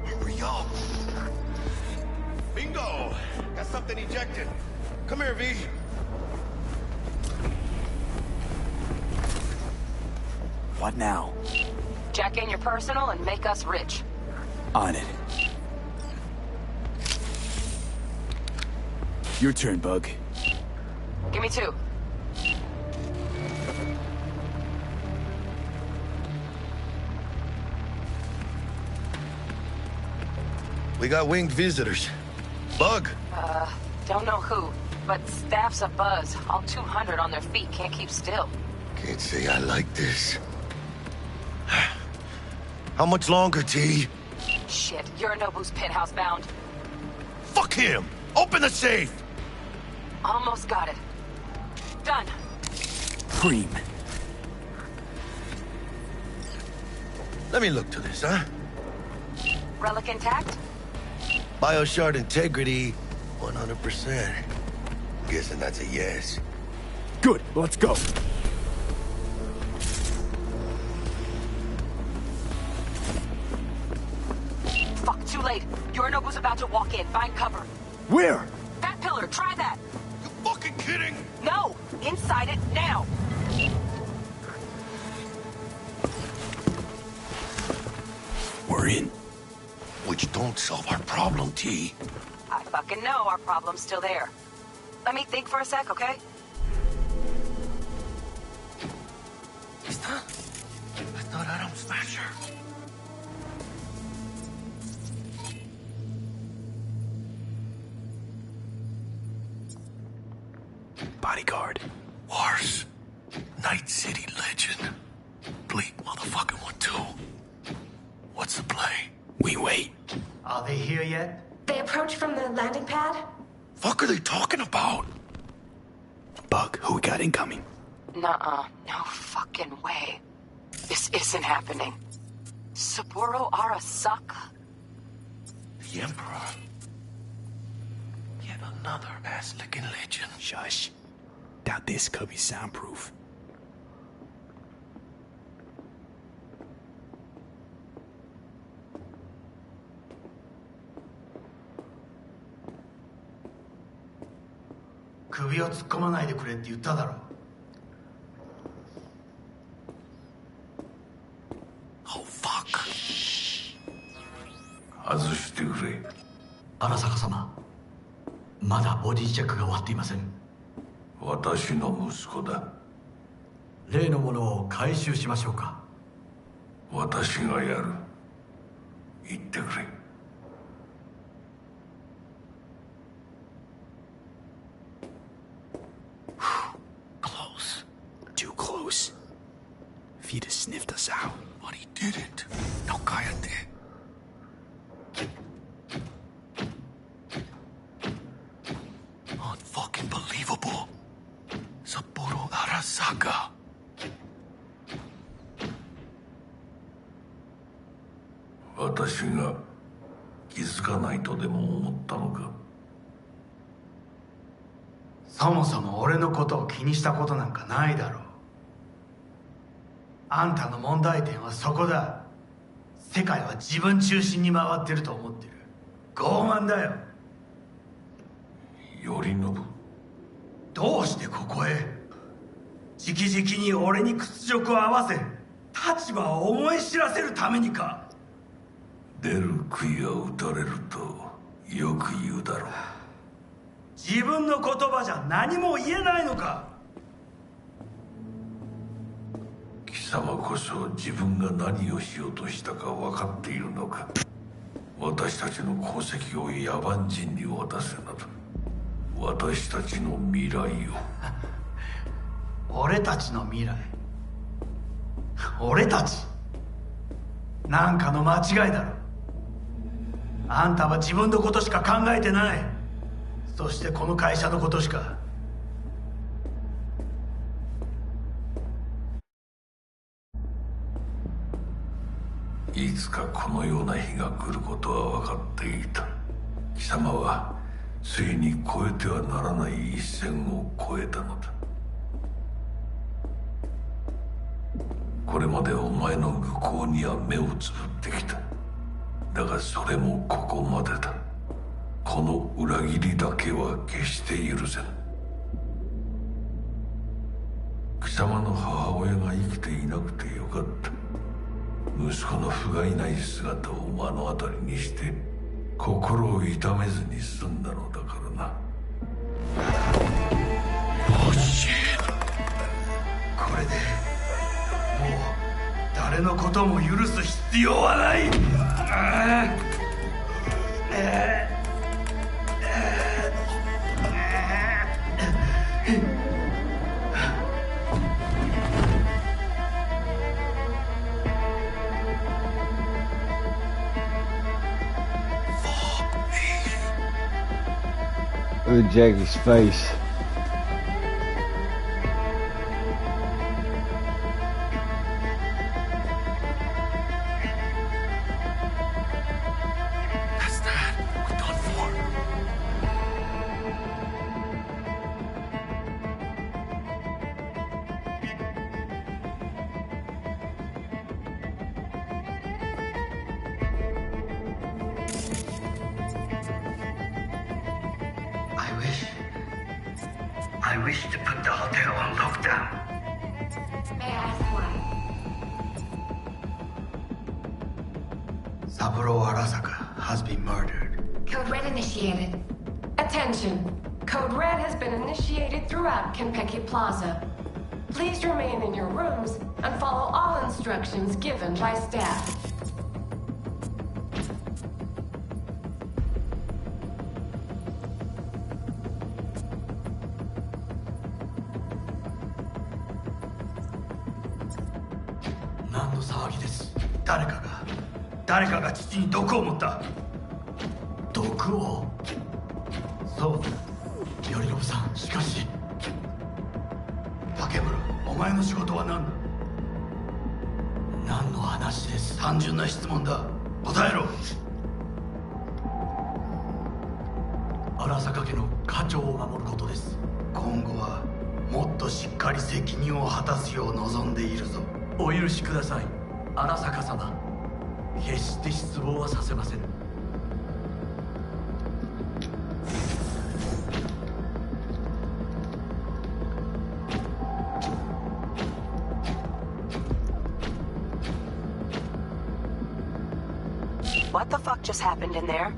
[SPEAKER 17] Hurry up! Bingo! Got something ejected. Come here, V.
[SPEAKER 19] What now?
[SPEAKER 10] Jack in your personal and make us rich.
[SPEAKER 19] On it. Your turn, Bug.
[SPEAKER 10] Give me 2.
[SPEAKER 17] We got winged visitors. Bug.
[SPEAKER 10] Don't know who, but staff's a buzz. All 200 on their feet can't keep still.
[SPEAKER 17] Can't say I like this. How much longer, T?
[SPEAKER 10] Shit, Yorinobu's penthouse bound.
[SPEAKER 17] Fuck him! Open the safe!
[SPEAKER 10] Almost got it. Done.
[SPEAKER 19] Cream.
[SPEAKER 17] Let me look to this, huh?
[SPEAKER 10] Relic intact?
[SPEAKER 17] Bioshard integrity, 100%. Guessing that's a yes.
[SPEAKER 19] Good, let's go.
[SPEAKER 10] Fuck, too late. Yorinobu's about to walk in. Find cover.
[SPEAKER 19] Where?
[SPEAKER 10] That pillar, try that.
[SPEAKER 17] You fucking kidding?
[SPEAKER 10] No! Inside it, now!
[SPEAKER 19] We're in.
[SPEAKER 17] Which don't solve our problem, T.
[SPEAKER 10] I fucking know our problem's still there. Let me think for a sec, okay?
[SPEAKER 17] I thought Adam Smasher.
[SPEAKER 19] Bodyguard.
[SPEAKER 17] Wars. Night City legend. Bleak motherfucking one, too. What's the play?
[SPEAKER 19] We wait.
[SPEAKER 21] Are they here yet?
[SPEAKER 3] They approach from the landing pad?
[SPEAKER 17] Fuck are they talking about?
[SPEAKER 19] Bug, who we got incoming?
[SPEAKER 10] Nuh-uh. No fucking way. This isn't happening. Saburo Arasaka?
[SPEAKER 17] The Emperor. Yet another ass-licking legend.
[SPEAKER 19] Shush. Doubt this could be soundproof.
[SPEAKER 21] 首を突っ込まないでくれって言っただろ。
[SPEAKER 17] Oh, fuck. 外してくれ。
[SPEAKER 21] 荒坂様、まだボディチェックが終わっていません。
[SPEAKER 17] 私の息子だ。
[SPEAKER 21] 例のものを回収しましょうか。
[SPEAKER 17] 私がやる。言ってくれ。
[SPEAKER 19] Close. Too close. If he'd have sniffed us out.
[SPEAKER 17] But he didn't. No, cállate. Unfucking believable. Saburo Arasaka. 私が気づかないとでも思ったのか。
[SPEAKER 21] そもそも俺のことを気にしたことなんかないだろう。あんたの問題点はそこだ。世界は自分中心に回ってると思ってる。傲慢だよ。
[SPEAKER 17] 頼信。
[SPEAKER 21] どうしてここへ？直々に俺に屈辱を合わせ立場を思い知らせるためにか。
[SPEAKER 17] 出る杭は打たれるとよく言うだろう。
[SPEAKER 21] 自分の言葉じゃ何も言えないのか。
[SPEAKER 17] 貴様こそ自分が何をしようとしたか分かっているのか。私たちの功績を野蛮人に渡せなど、私たちの未来を。
[SPEAKER 21] 俺たちの未来。俺たちなんかの間違いだろ。あんたは自分のことしか考えてない。そしてこの会社のことしか。
[SPEAKER 17] いつかこのような日が来ることは分かっていた。貴様はついに越えてはならない一線を越えたのだ。これまでお前の愚行には目をつぶってきた。だがそれもここまでだ。この裏切りだけは決して許せん。貴様の母親が生きていなくてよかった。息子の不甲斐ない姿を目の当たりにして心を痛めずに済んだのだからな。
[SPEAKER 21] これでもう誰のことも許す必要はない。
[SPEAKER 1] Look at Jackie's face.
[SPEAKER 17] That's that. We're done for.
[SPEAKER 21] I wish to put the hotel on lockdown.
[SPEAKER 3] May I ask why?
[SPEAKER 21] Saburo Arasaka has been murdered.
[SPEAKER 3] Code Red initiated. Attention. Code Red has been initiated throughout Kenpeki Plaza. Please remain in your rooms and follow all instructions given by staff.
[SPEAKER 21] Nando騒ぎです。誰かが父に毒を持った。毒を。そうだ。頼信さん、しかし。竹村、お前の仕事は何だ。何の話です。単純な質問だ。答えろ。荒坂家の家長を守ることです。今後はもっとしっかり責任を果たすよう望んでいるぞ。お許しください、荒坂様。決して失望はさせません。
[SPEAKER 10] What the fuck just happened in there?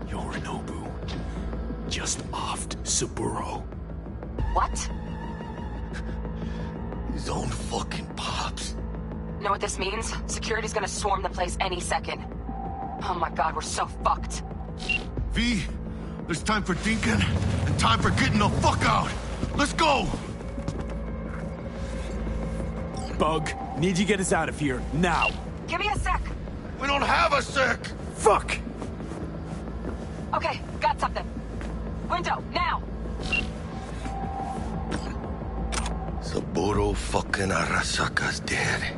[SPEAKER 19] Yorinobu just offed Saburo.
[SPEAKER 10] What?
[SPEAKER 17] His own fucking pops.
[SPEAKER 10] Know what this means? Security's gonna swarm the place any second. Oh my god, we're so fucked.
[SPEAKER 17] V, there's time for thinking and time for getting the fuck out. Let's go!
[SPEAKER 19] Bug, need you get us out of here, now.
[SPEAKER 10] Give me a sec.
[SPEAKER 17] We don't have a sec!
[SPEAKER 19] Fuck!
[SPEAKER 10] Okay, got something. Window, now!
[SPEAKER 17] Saburo fucking Arasaka's dead.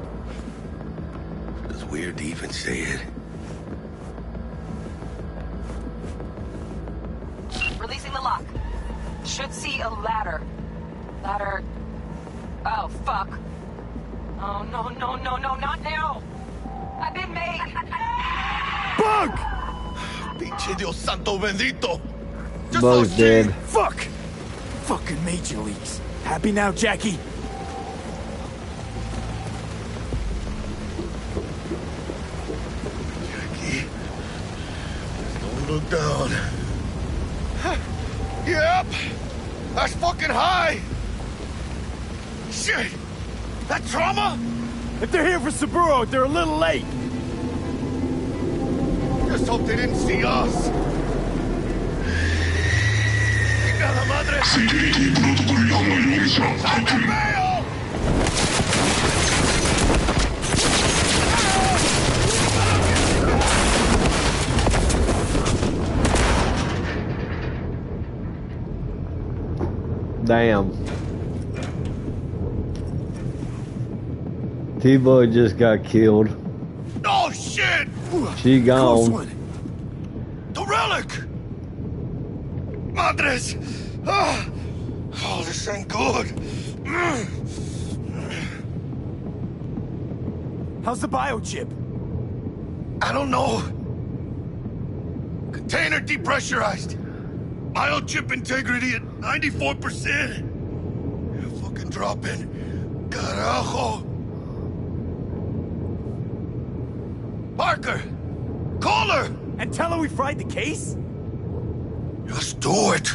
[SPEAKER 17] It's weird to even say it.
[SPEAKER 10] Releasing the lock. Should see a ladder. Ladder... Oh, fuck. Oh, no, not now! I've been made!
[SPEAKER 19] Bug!
[SPEAKER 17] Pinche Dios santo bendito!
[SPEAKER 1] Bug's dead.
[SPEAKER 19] Fuck! Fucking Major Leagues. Happy now, Jackie?
[SPEAKER 17] Jackie, don't look down. Yep! That's fucking high! Shit! That trauma?
[SPEAKER 19] If they're here for Saburo, they're a little late.
[SPEAKER 17] Just hope they didn't see us. ¡Chingada madre! ¡Santa feo!
[SPEAKER 1] Damn. T-Boy just got killed.
[SPEAKER 17] Oh shit!
[SPEAKER 1] She gone.
[SPEAKER 17] The relic! Madres! Oh, this ain't good.
[SPEAKER 19] How's the biochip?
[SPEAKER 17] I don't know. Container depressurized. Biochip integrity at 94%. Fucking dropping. Carajo. Parker! Call her!
[SPEAKER 19] And tell her we fried the case?
[SPEAKER 17] Just do it.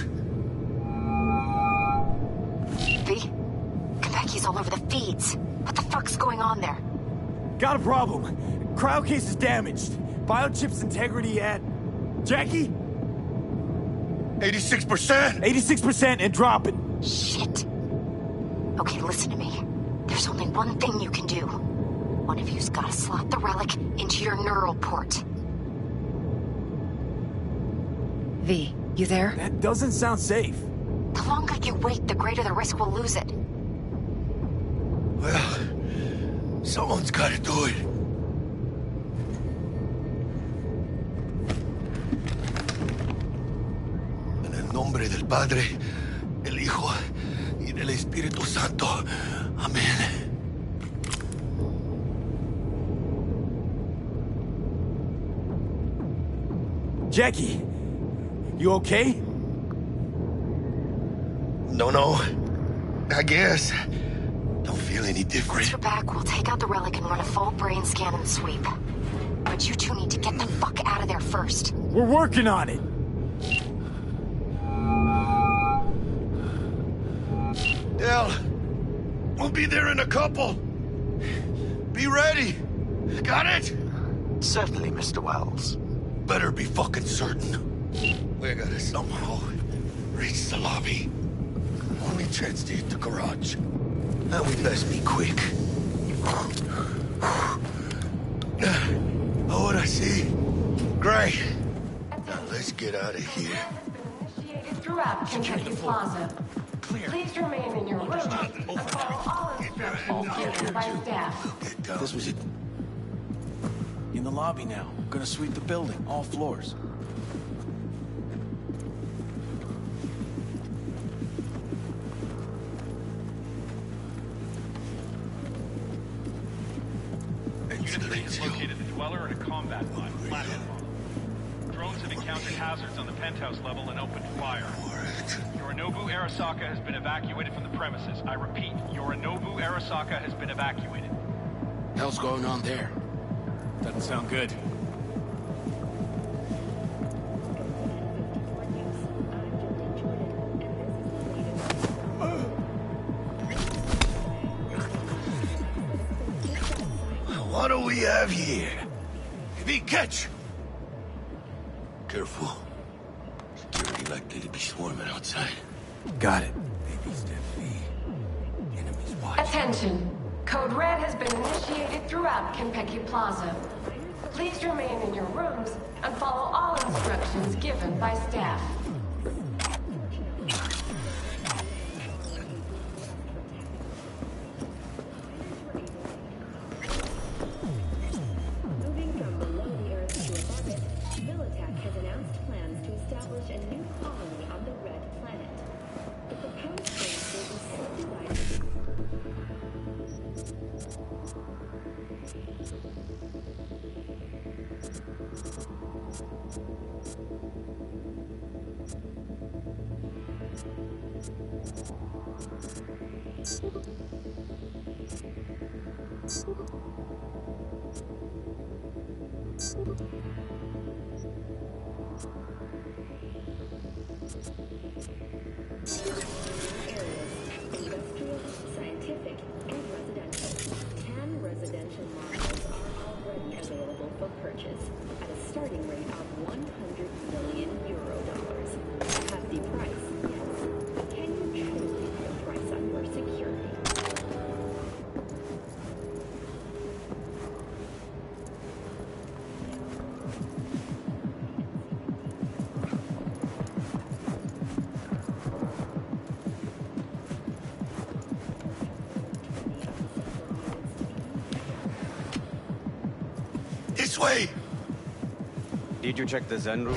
[SPEAKER 10] V? Konpeki's all over the feeds. What the fuck's going on there?
[SPEAKER 19] Got a problem. Cryo case is damaged. Biochip's integrity at... Jackie?
[SPEAKER 17] 86%?
[SPEAKER 19] 86% and dropping.
[SPEAKER 10] Shit. Okay, listen to me. There's only one thing you can do. One of you's gotta slot the relic into your neural port. V, you there?
[SPEAKER 19] That doesn't sound safe.
[SPEAKER 10] The longer you wait, the greater the risk we'll lose it.
[SPEAKER 17] Well, someone's gotta do it. En el nombre del Padre, el Hijo y del Espíritu Santo. Amén.
[SPEAKER 19] Jackie, you okay?
[SPEAKER 17] No. I guess. Don't feel any different.
[SPEAKER 10] Once you're back, we'll take out the relic and run a full brain scan and sweep. But you two need to get the fuck out of there first.
[SPEAKER 19] We're working on it.
[SPEAKER 17] Del, we'll be there in a couple. Be ready. Got it?
[SPEAKER 14] Certainly, Mr. Wells.
[SPEAKER 17] Better be fucking certain. We gotta somehow reach the lobby. Only chance to hit the garage. And we best be quick. Ahora sí. Great. Now let's get out of here.
[SPEAKER 3] Initiated throughout Kentucky Plaza. Please remain in your rooms and follow all instructions given by staff.
[SPEAKER 22] This was it. In the lobby now. Gonna sweep the building, all floors.
[SPEAKER 15] Unit 3 has located the dweller in a combat line, flathead model. Drones have encountered hazards on the penthouse level and opened fire. Yorinobu Arasaka has been evacuated from the premises. I repeat, Yorinobu Arasaka has been evacuated.
[SPEAKER 22] Hell's going on there? Doesn't sound good.
[SPEAKER 17] What do we have here? Be catch! Careful. Security likely to be swarming outside.
[SPEAKER 19] Got it.
[SPEAKER 17] Maybe step B. Enemies watching.
[SPEAKER 3] Attention. Code Red has been initiated throughout Kentucky Plaza. Please remain in your rooms and follow all instructions given by staff.
[SPEAKER 4] Scientific, and residential. 10 residential models are already available for purchase at a starting rate of 100 million euro dollars. A hefty price, yes. Can you truly put a price on your security?
[SPEAKER 17] This way!
[SPEAKER 16] Did you check the Zen room?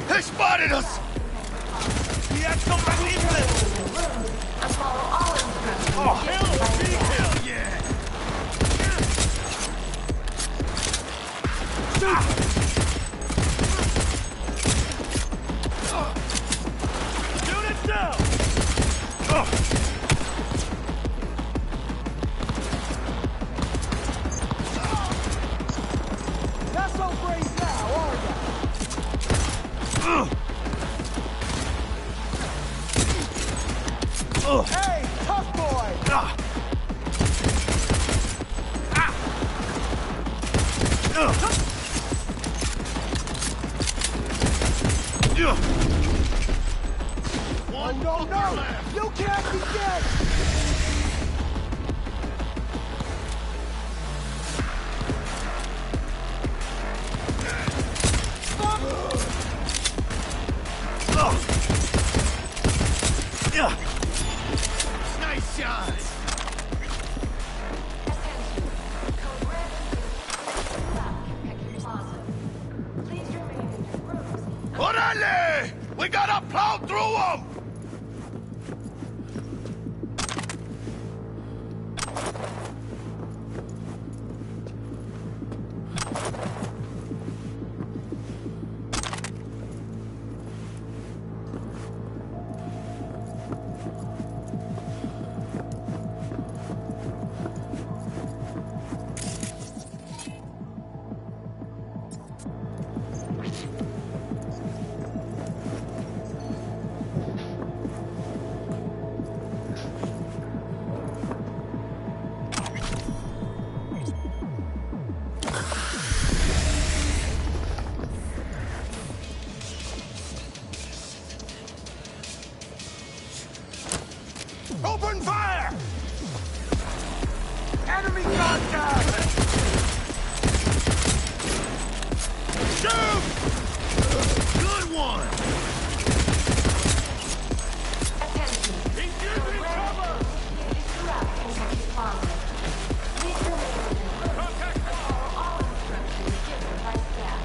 [SPEAKER 17] They spotted us!
[SPEAKER 22] We had somebody in there!
[SPEAKER 3] And follow all instructions
[SPEAKER 22] Oh,
[SPEAKER 3] given by staff.
[SPEAKER 22] hell yeah!
[SPEAKER 11] Not so brave now, are ya? Hey, tough boy! Oh, no, no! You can't be dead!
[SPEAKER 23] Nice shot! Orale! We gotta plow through them!
[SPEAKER 11] Open fire! Enemy contact!
[SPEAKER 23] Shoot! Good one!
[SPEAKER 3] Attention. Code red has been initiated throughout Kentucky Plaza. Please remain in your rooms and follow all instructions given by staff.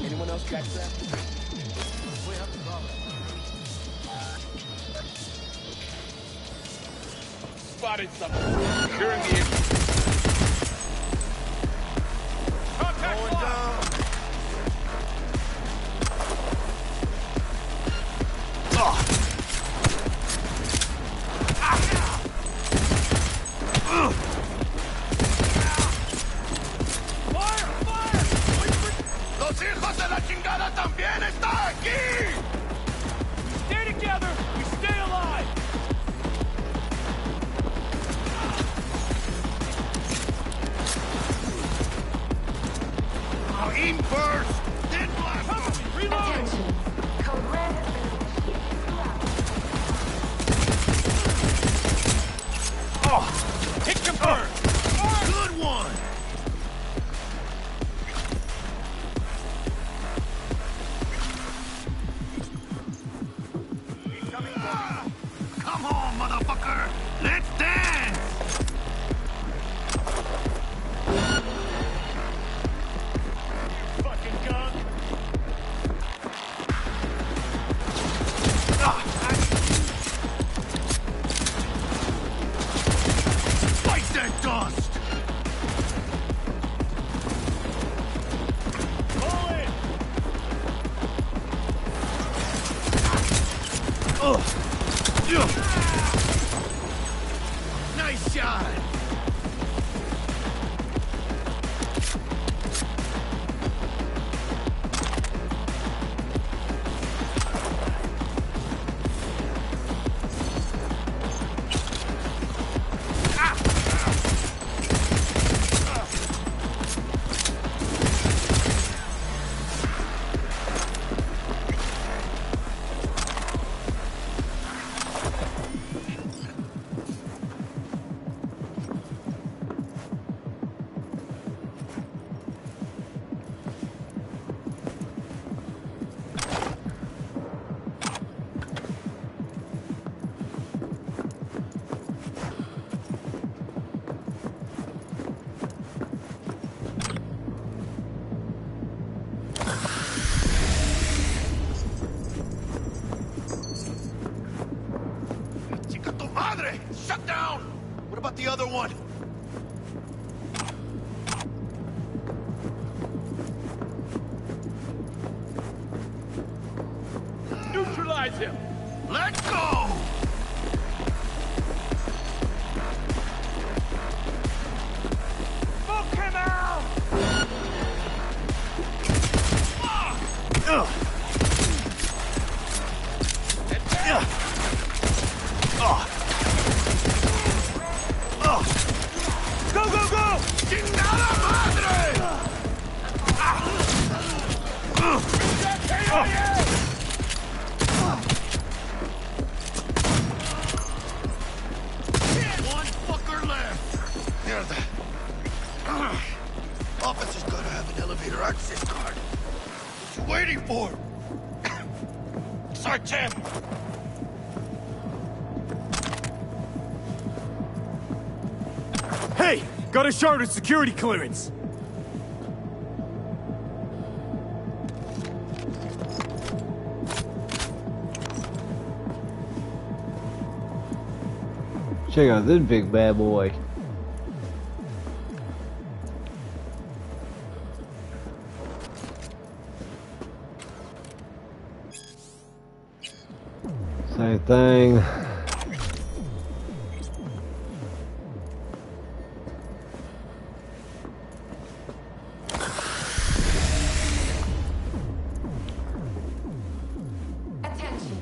[SPEAKER 11] Anyone else catch that?
[SPEAKER 23] Spotted something. Securing the enemy. Going down. ¡Los hijos de la chingada también están aquí!
[SPEAKER 11] Stay together! We stay alive!
[SPEAKER 23] Aim first, then blast them!
[SPEAKER 3] Attention. Code red has been initiated throughout.
[SPEAKER 23] Hit confirmed! Good one! Come on, motherfucker! Let's dance! Fucking gun! Fight that dust! Pull it! Nice shot!
[SPEAKER 11] madre! Shut down! What about the other one?
[SPEAKER 23] Neutralize him!
[SPEAKER 11] Let go!
[SPEAKER 23] Smoke him out!
[SPEAKER 11] Go, go, go! ¡Chingada madre! One fucker left. Mierda. Officer's gotta have an elevator access card. What you waiting for? Sergeant!
[SPEAKER 19] Hey! Got a chartered security clearance!
[SPEAKER 1] Check out this big bad boy. Same thing.
[SPEAKER 3] Attention.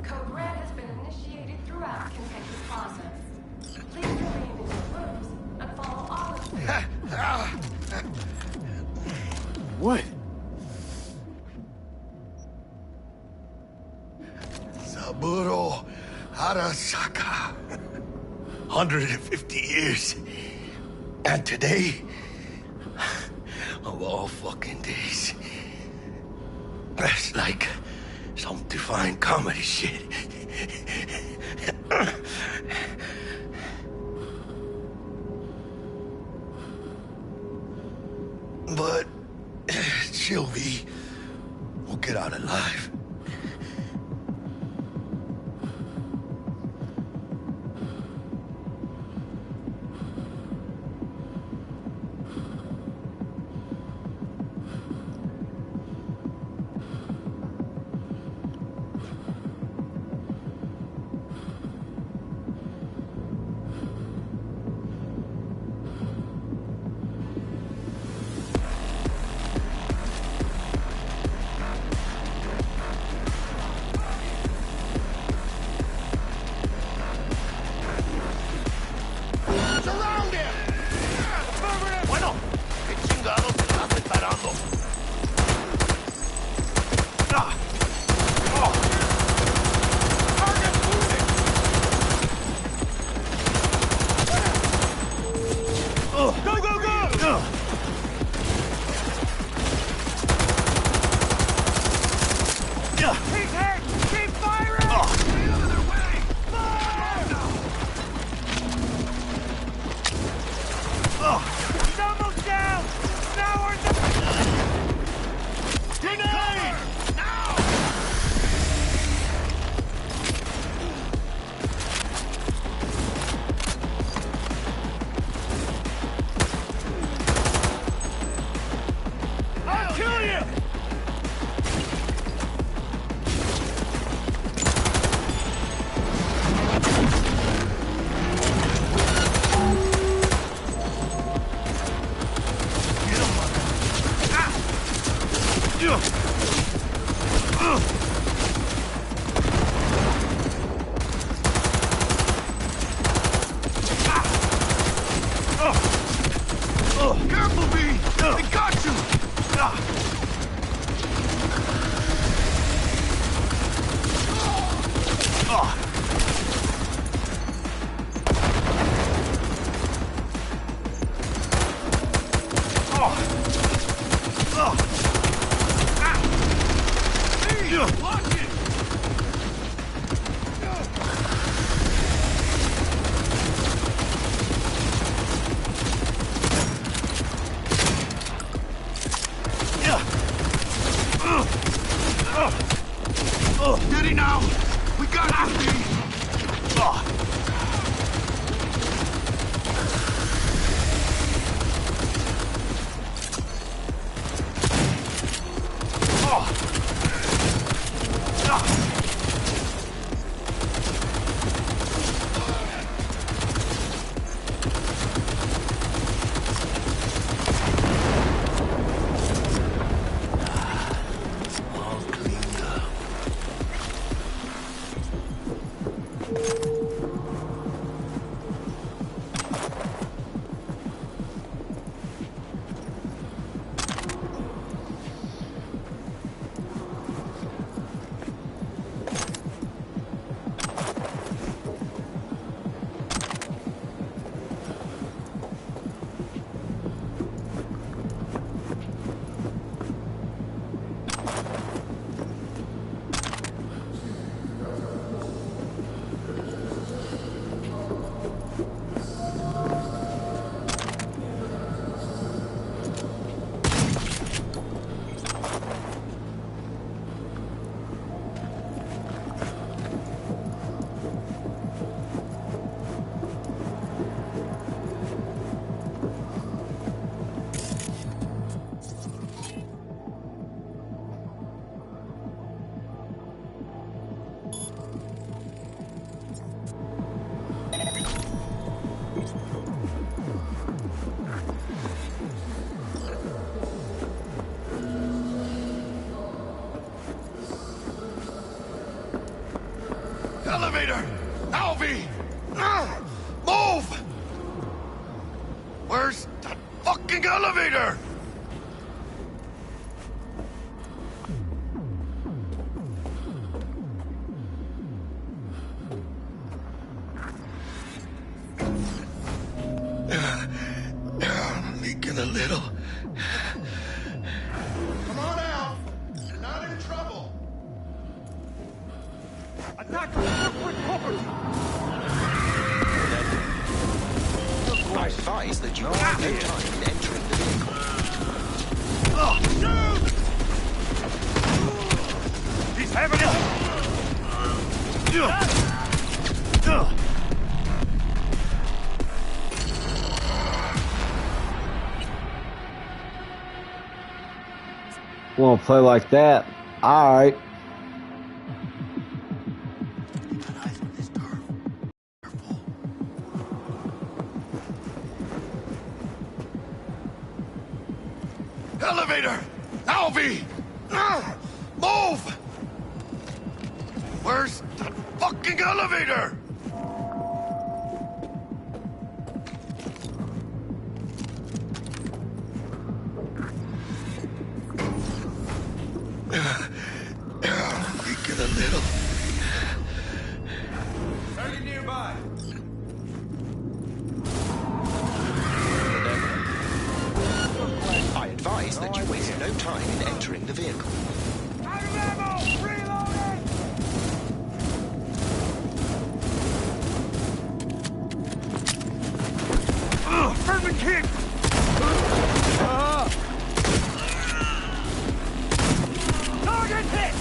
[SPEAKER 3] Code Red has been initiated throughout Kentucky Plaza. Please remain in your rooms and follow all instructions.
[SPEAKER 19] What?
[SPEAKER 11] Saburo Arasaka. 150 years. And today, of all fucking days, that's like some divine comedy shit. But Sylvie will get out alive. ¡Surround him! Bueno, ¿qué chingados te estás esperando? Target moving! Go, go, go! Keep hit! Keep firing! Get out of their way! Fire! He's almost down! Now or never! Grenade! Now! I'll kill you! Careful, B! They got you! Watch it! Steady now! We got this, B!
[SPEAKER 17] Elevator! Alvy! Move! Where's that fucking elevator? Leaking a little.
[SPEAKER 11] Come on out. You're not in trouble. Attack corporate property.
[SPEAKER 14] I advise that you have no time in entering the vehicle.
[SPEAKER 11] He's having it.
[SPEAKER 1] Want to play like that? All right.
[SPEAKER 17] Elevator! Alvy! Move! Where's that fucking elevator? Leaking a little.
[SPEAKER 11] Target nearby.
[SPEAKER 14] I advise that you waste no time in entering the vehicle.
[SPEAKER 11] Out of ammo! Reloading! Fervent kick! Target hit!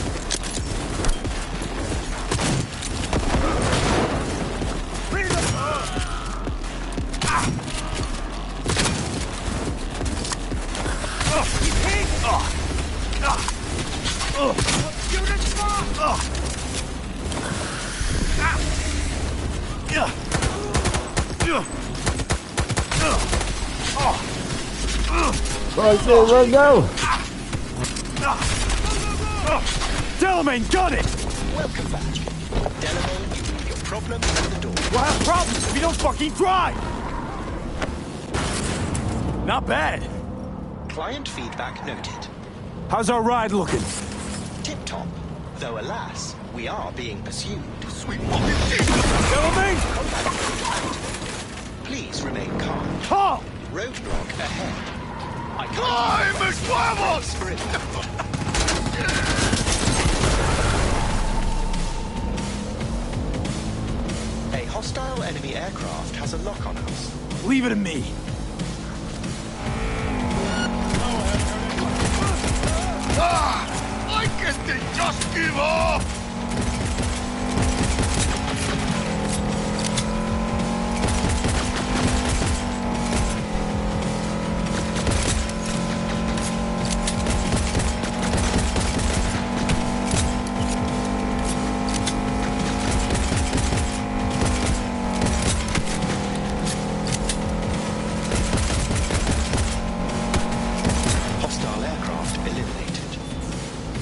[SPEAKER 1] Let's go.
[SPEAKER 11] Delamain, got it!
[SPEAKER 14] Welcome back. Delamain, you leave your problems at the door.
[SPEAKER 11] We'll have problems if you don't fucking drive! Not bad.
[SPEAKER 14] Client feedback noted.
[SPEAKER 11] How's our ride looking?
[SPEAKER 14] Tip-top. Though alas, we are being pursued.
[SPEAKER 11] Sweet fucking shit! Delamain!
[SPEAKER 14] Please remain calm.
[SPEAKER 11] Calm!
[SPEAKER 14] Roadblock ahead. I can't...
[SPEAKER 17] ¡Ay, mis huevos!
[SPEAKER 14] A hostile enemy aircraft has a lock on us.
[SPEAKER 11] Leave it to me.
[SPEAKER 17] Why can't they just give up?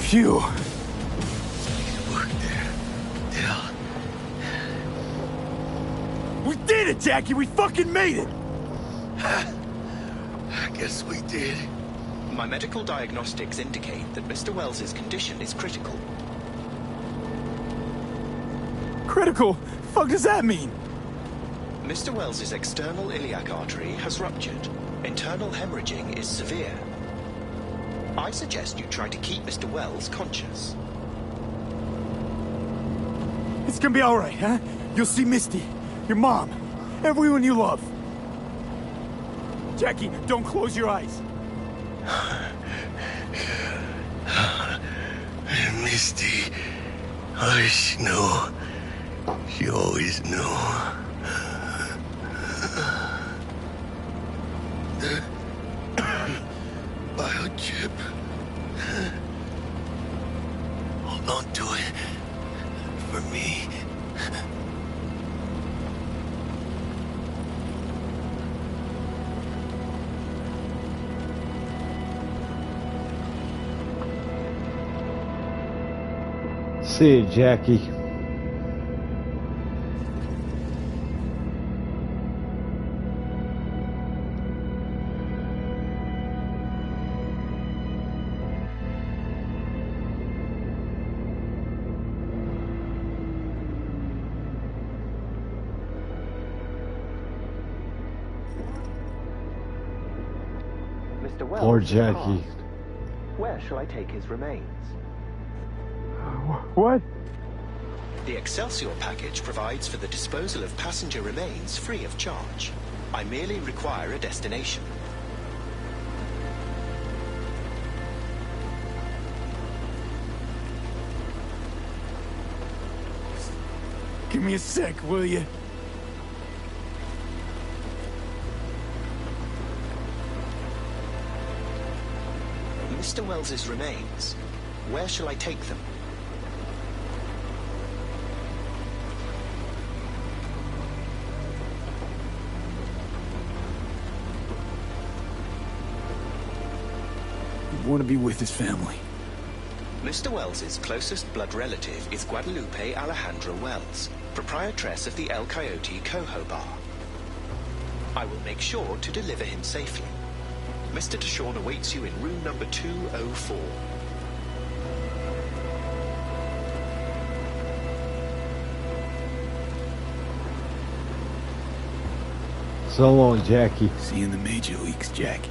[SPEAKER 11] Phew.
[SPEAKER 17] Work there. Dell.
[SPEAKER 19] did it, Jackie! We fucking made it!
[SPEAKER 17] I guess we did.
[SPEAKER 14] My medical diagnostics indicate that Mr. Wells's condition is critical.
[SPEAKER 19] Critical? Fuck does that mean?
[SPEAKER 14] Mr. Wells's external iliac artery has ruptured. Internal hemorrhaging is severe. I suggest you try to keep Mr. Wells conscious.
[SPEAKER 19] It's gonna be alright, huh? You'll see Misty, your mom, everyone you love. Jackie, don't close your eyes.
[SPEAKER 17] Misty. Oh, she knew. She always knew. The biochip. Hold on to it. For me.
[SPEAKER 1] See you, Jackie.
[SPEAKER 14] Mr. Wells
[SPEAKER 1] Poor
[SPEAKER 14] has
[SPEAKER 1] Jackie.
[SPEAKER 14] passed. Where shall I take his remains?
[SPEAKER 19] What?
[SPEAKER 14] The Excelsior package provides for the disposal of passenger remains free of charge. I merely require a destination.
[SPEAKER 19] Give me a sec, will you?
[SPEAKER 14] Mr. Wells's remains. Where shall I take them?
[SPEAKER 19] You want to be with his family.
[SPEAKER 14] Mr. Wells's closest blood relative is Guadalupe Alejandra Wells, proprietress of the El Coyote Coho Bar. I will make sure to deliver him safely. Mr. Deshawn awaits you in room number 204.
[SPEAKER 1] So long, Jackie.
[SPEAKER 19] See you in the major leagues, Jack.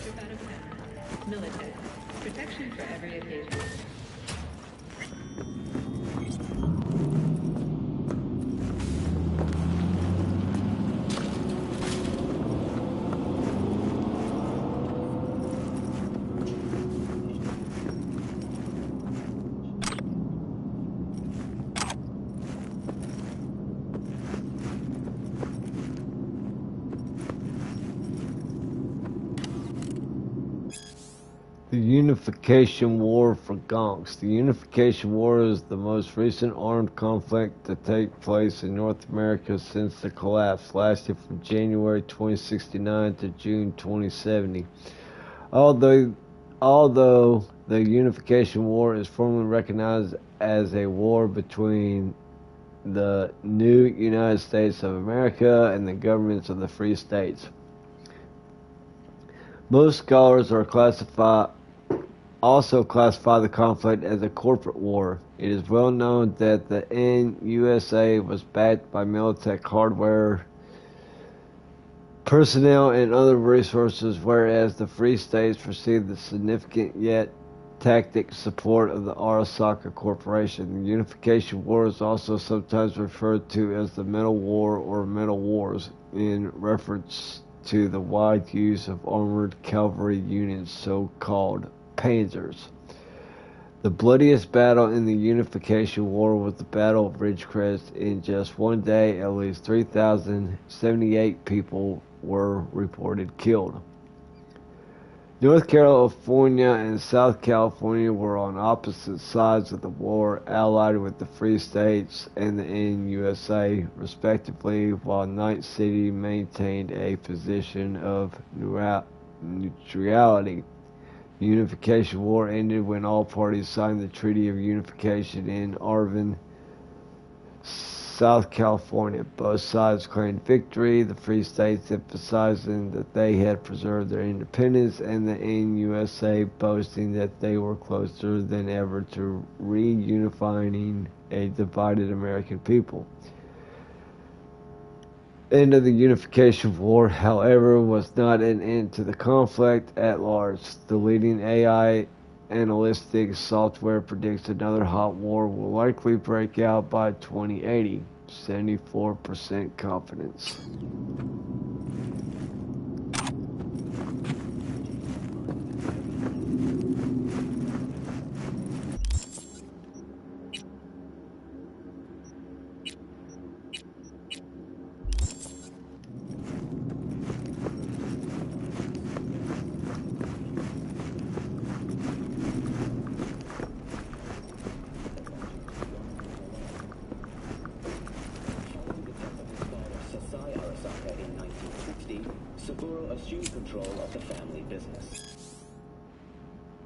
[SPEAKER 2] trip out of town. Military. Protection for every occasion.
[SPEAKER 1] The Unification War for Gonks. The Unification War is the most recent armed conflict to take place in North America since the collapse, lasting from January 2069 to June 2070. Although the Unification War is formally recognized as a war between the new United States of America and the governments of the Free States. Most scholars also classify the conflict as a corporate war. It is well known that the NUSA was backed by Militech hardware, personnel, and other resources, whereas the Free States received the significant yet tactic support of the Arasaka Corporation. The Unification War is also sometimes referred to as the Metal War or Metal Wars, in reference to the wide use of armored cavalry units, so-called panzers. The bloodiest battle in the Unification War was the Battle of Ridgecrest. In just one day, at least 3,078 people were reported killed. North California and South California were on opposite sides of the war, allied with the Free States and the NUSA, respectively, while Night City maintained a position of neutrality. The Unification War ended when all parties signed the Treaty of Unification in Arvin, South California. Both sides claimed victory, the Free States emphasizing that they had preserved their independence, and the NUSA boasting that they were closer than ever to reunifying a divided American people. The end of the Unification War, however, was not an end to the conflict at large. The leading AI analytics software predicts another hot war will likely break out by 2080. 74% confidence.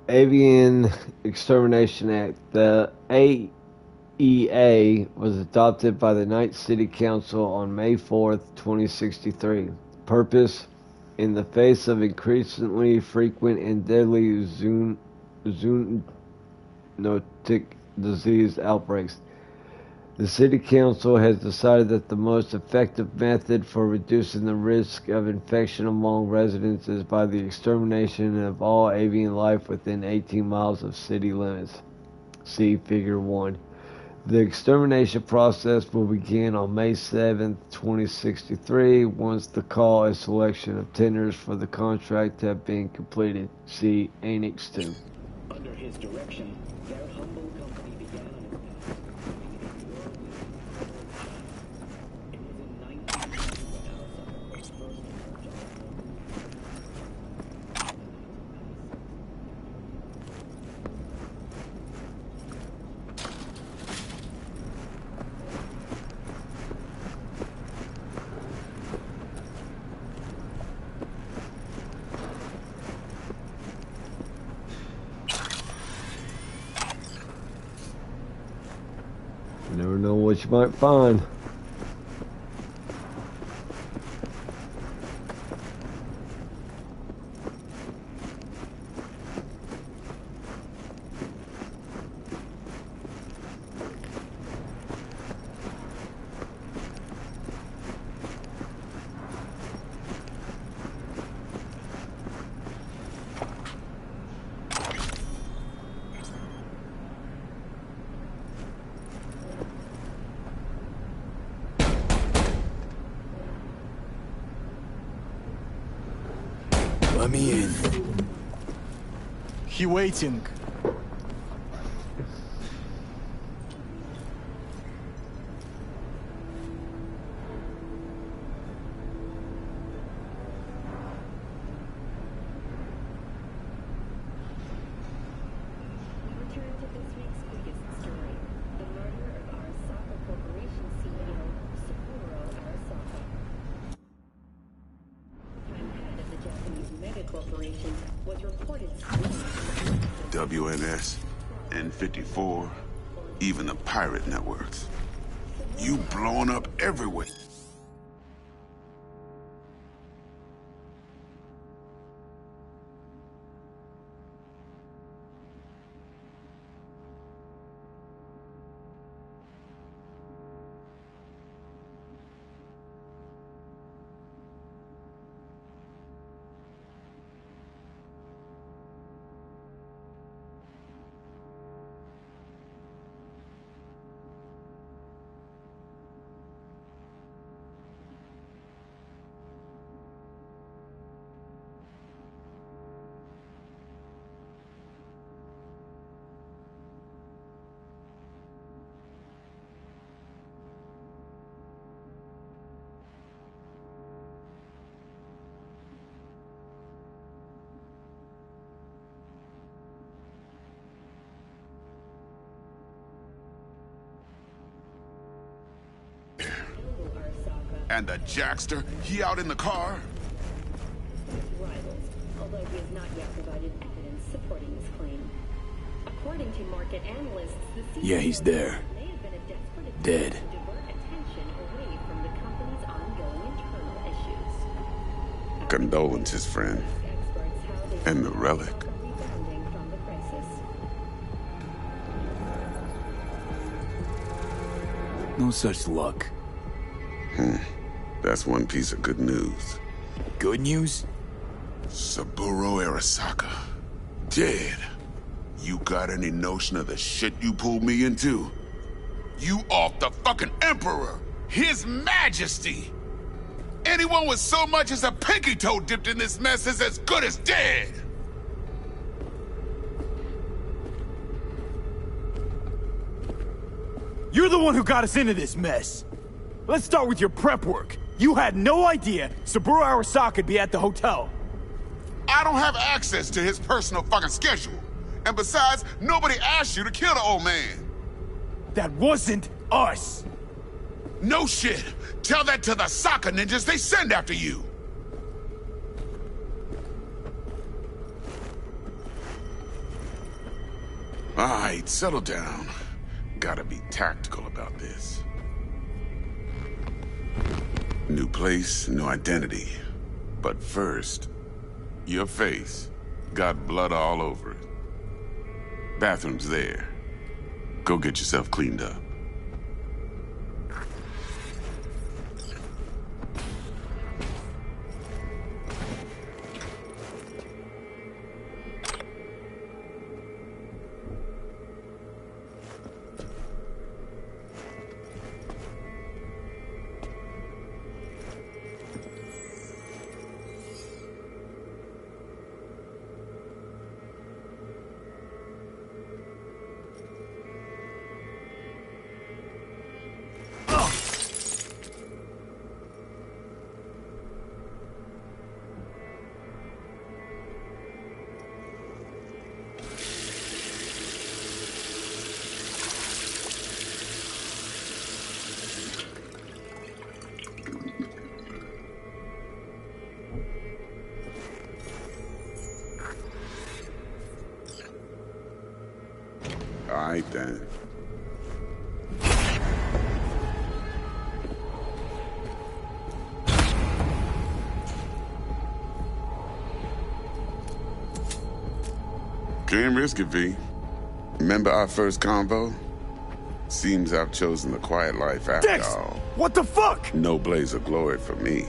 [SPEAKER 1] Avian Extermination Act. The AEA was adopted by the Night City Council on May 4th, 2063. Purpose: in the face of increasingly frequent and deadly zoonotic disease outbreaks, the City Council has decided that the most effective method for reducing the risk of infection among residents is by the extermination of all avian life within 18 miles of city limits. See Figure 1. The extermination process will begin on May 7th, 2063, once the call and selection of tenders for the contract have been completed. See Annex 2.
[SPEAKER 12] Under his direction, their humble company began on its path. It was in 1990 when Arasaka was first emerged on
[SPEAKER 1] You never know what you might find.
[SPEAKER 19] Let me in.
[SPEAKER 11] He waiting.
[SPEAKER 4] Return to this week's biggest story. The murder of Arasaka Corporation CEO, Saburo Arasaka. Head of the Japanese mega corporation was reported
[SPEAKER 8] WNS, N54, even the pirate networks. You blowing up everywhere. And the Jackster, he out in the car?
[SPEAKER 4] rivals, although he has not yet provided evidence supporting this claim. According to market analysts, the
[SPEAKER 19] Yeah, he's there.
[SPEAKER 4] may have been a desperate
[SPEAKER 19] Dead.
[SPEAKER 4] attempt to divert attention away from the company's ongoing internal issues.
[SPEAKER 8] Condolences, friend. And the relic.
[SPEAKER 4] Rebounding from the crisis.
[SPEAKER 19] No such luck.
[SPEAKER 8] That's one piece of good news.
[SPEAKER 19] Good news?
[SPEAKER 8] Saburo Arasaka. Dead. You got any notion of the shit you pulled me into? You off the fucking Emperor! His Majesty! Anyone with so much as a pinky toe dipped in this mess is as good as dead!
[SPEAKER 11] You're the one who got us into this mess. Let's start with your prep work. You had no idea Saburo Arasaka'd be at the hotel.
[SPEAKER 8] I don't have access to his personal fucking schedule. And besides, nobody asked you to kill the old man.
[SPEAKER 11] That wasn't us.
[SPEAKER 8] No shit. Tell that to the soccer ninjas they send after you. All right, settle down. Gotta be tactical about this. New place, new identity. But first, your face got blood all over it. Bathroom's there. Go get yourself cleaned up. All right, then. Can't risk it, V. Remember our first convo? Seems I've chosen the quiet life after
[SPEAKER 11] Dex!
[SPEAKER 8] all.
[SPEAKER 11] What the fuck?
[SPEAKER 8] No blaze of glory for me.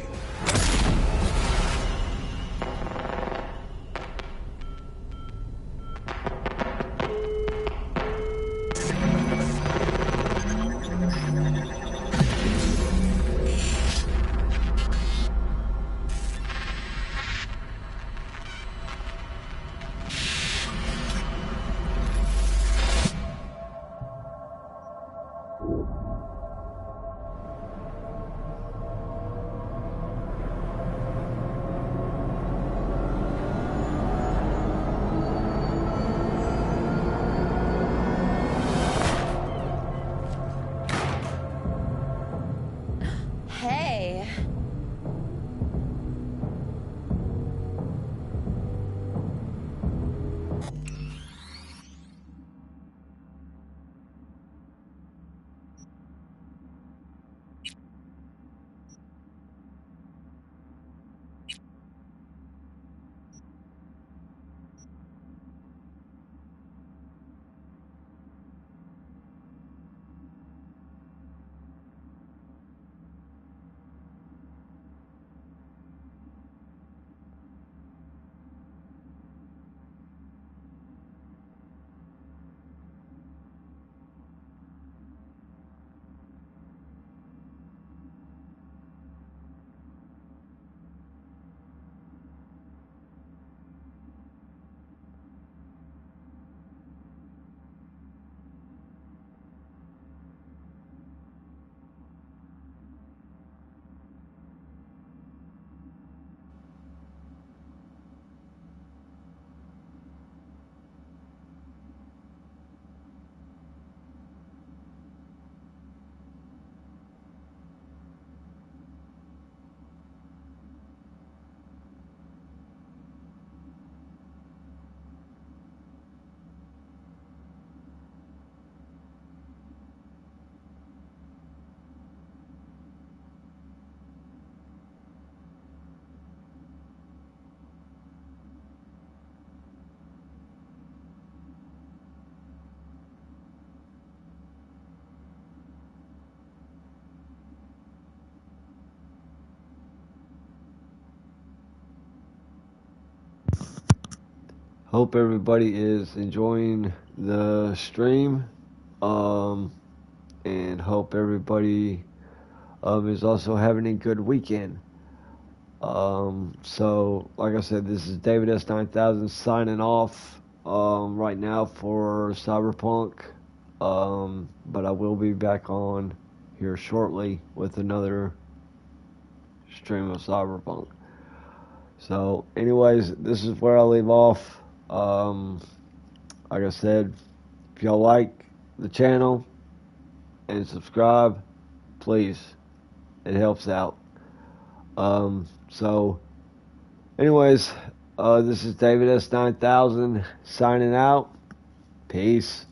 [SPEAKER 1] Hope everybody is enjoying the stream, and hope everybody is also having a good weekend. So, like I said, this is David S9000 signing off right now for Cyberpunk, but I will be back on here shortly with another stream of Cyberpunk. So, anyways, this is where I leave off. Like I said, if y'all like the channel and subscribe, please. It helps out. So, anyways, this is David S9000 signing out. Peace.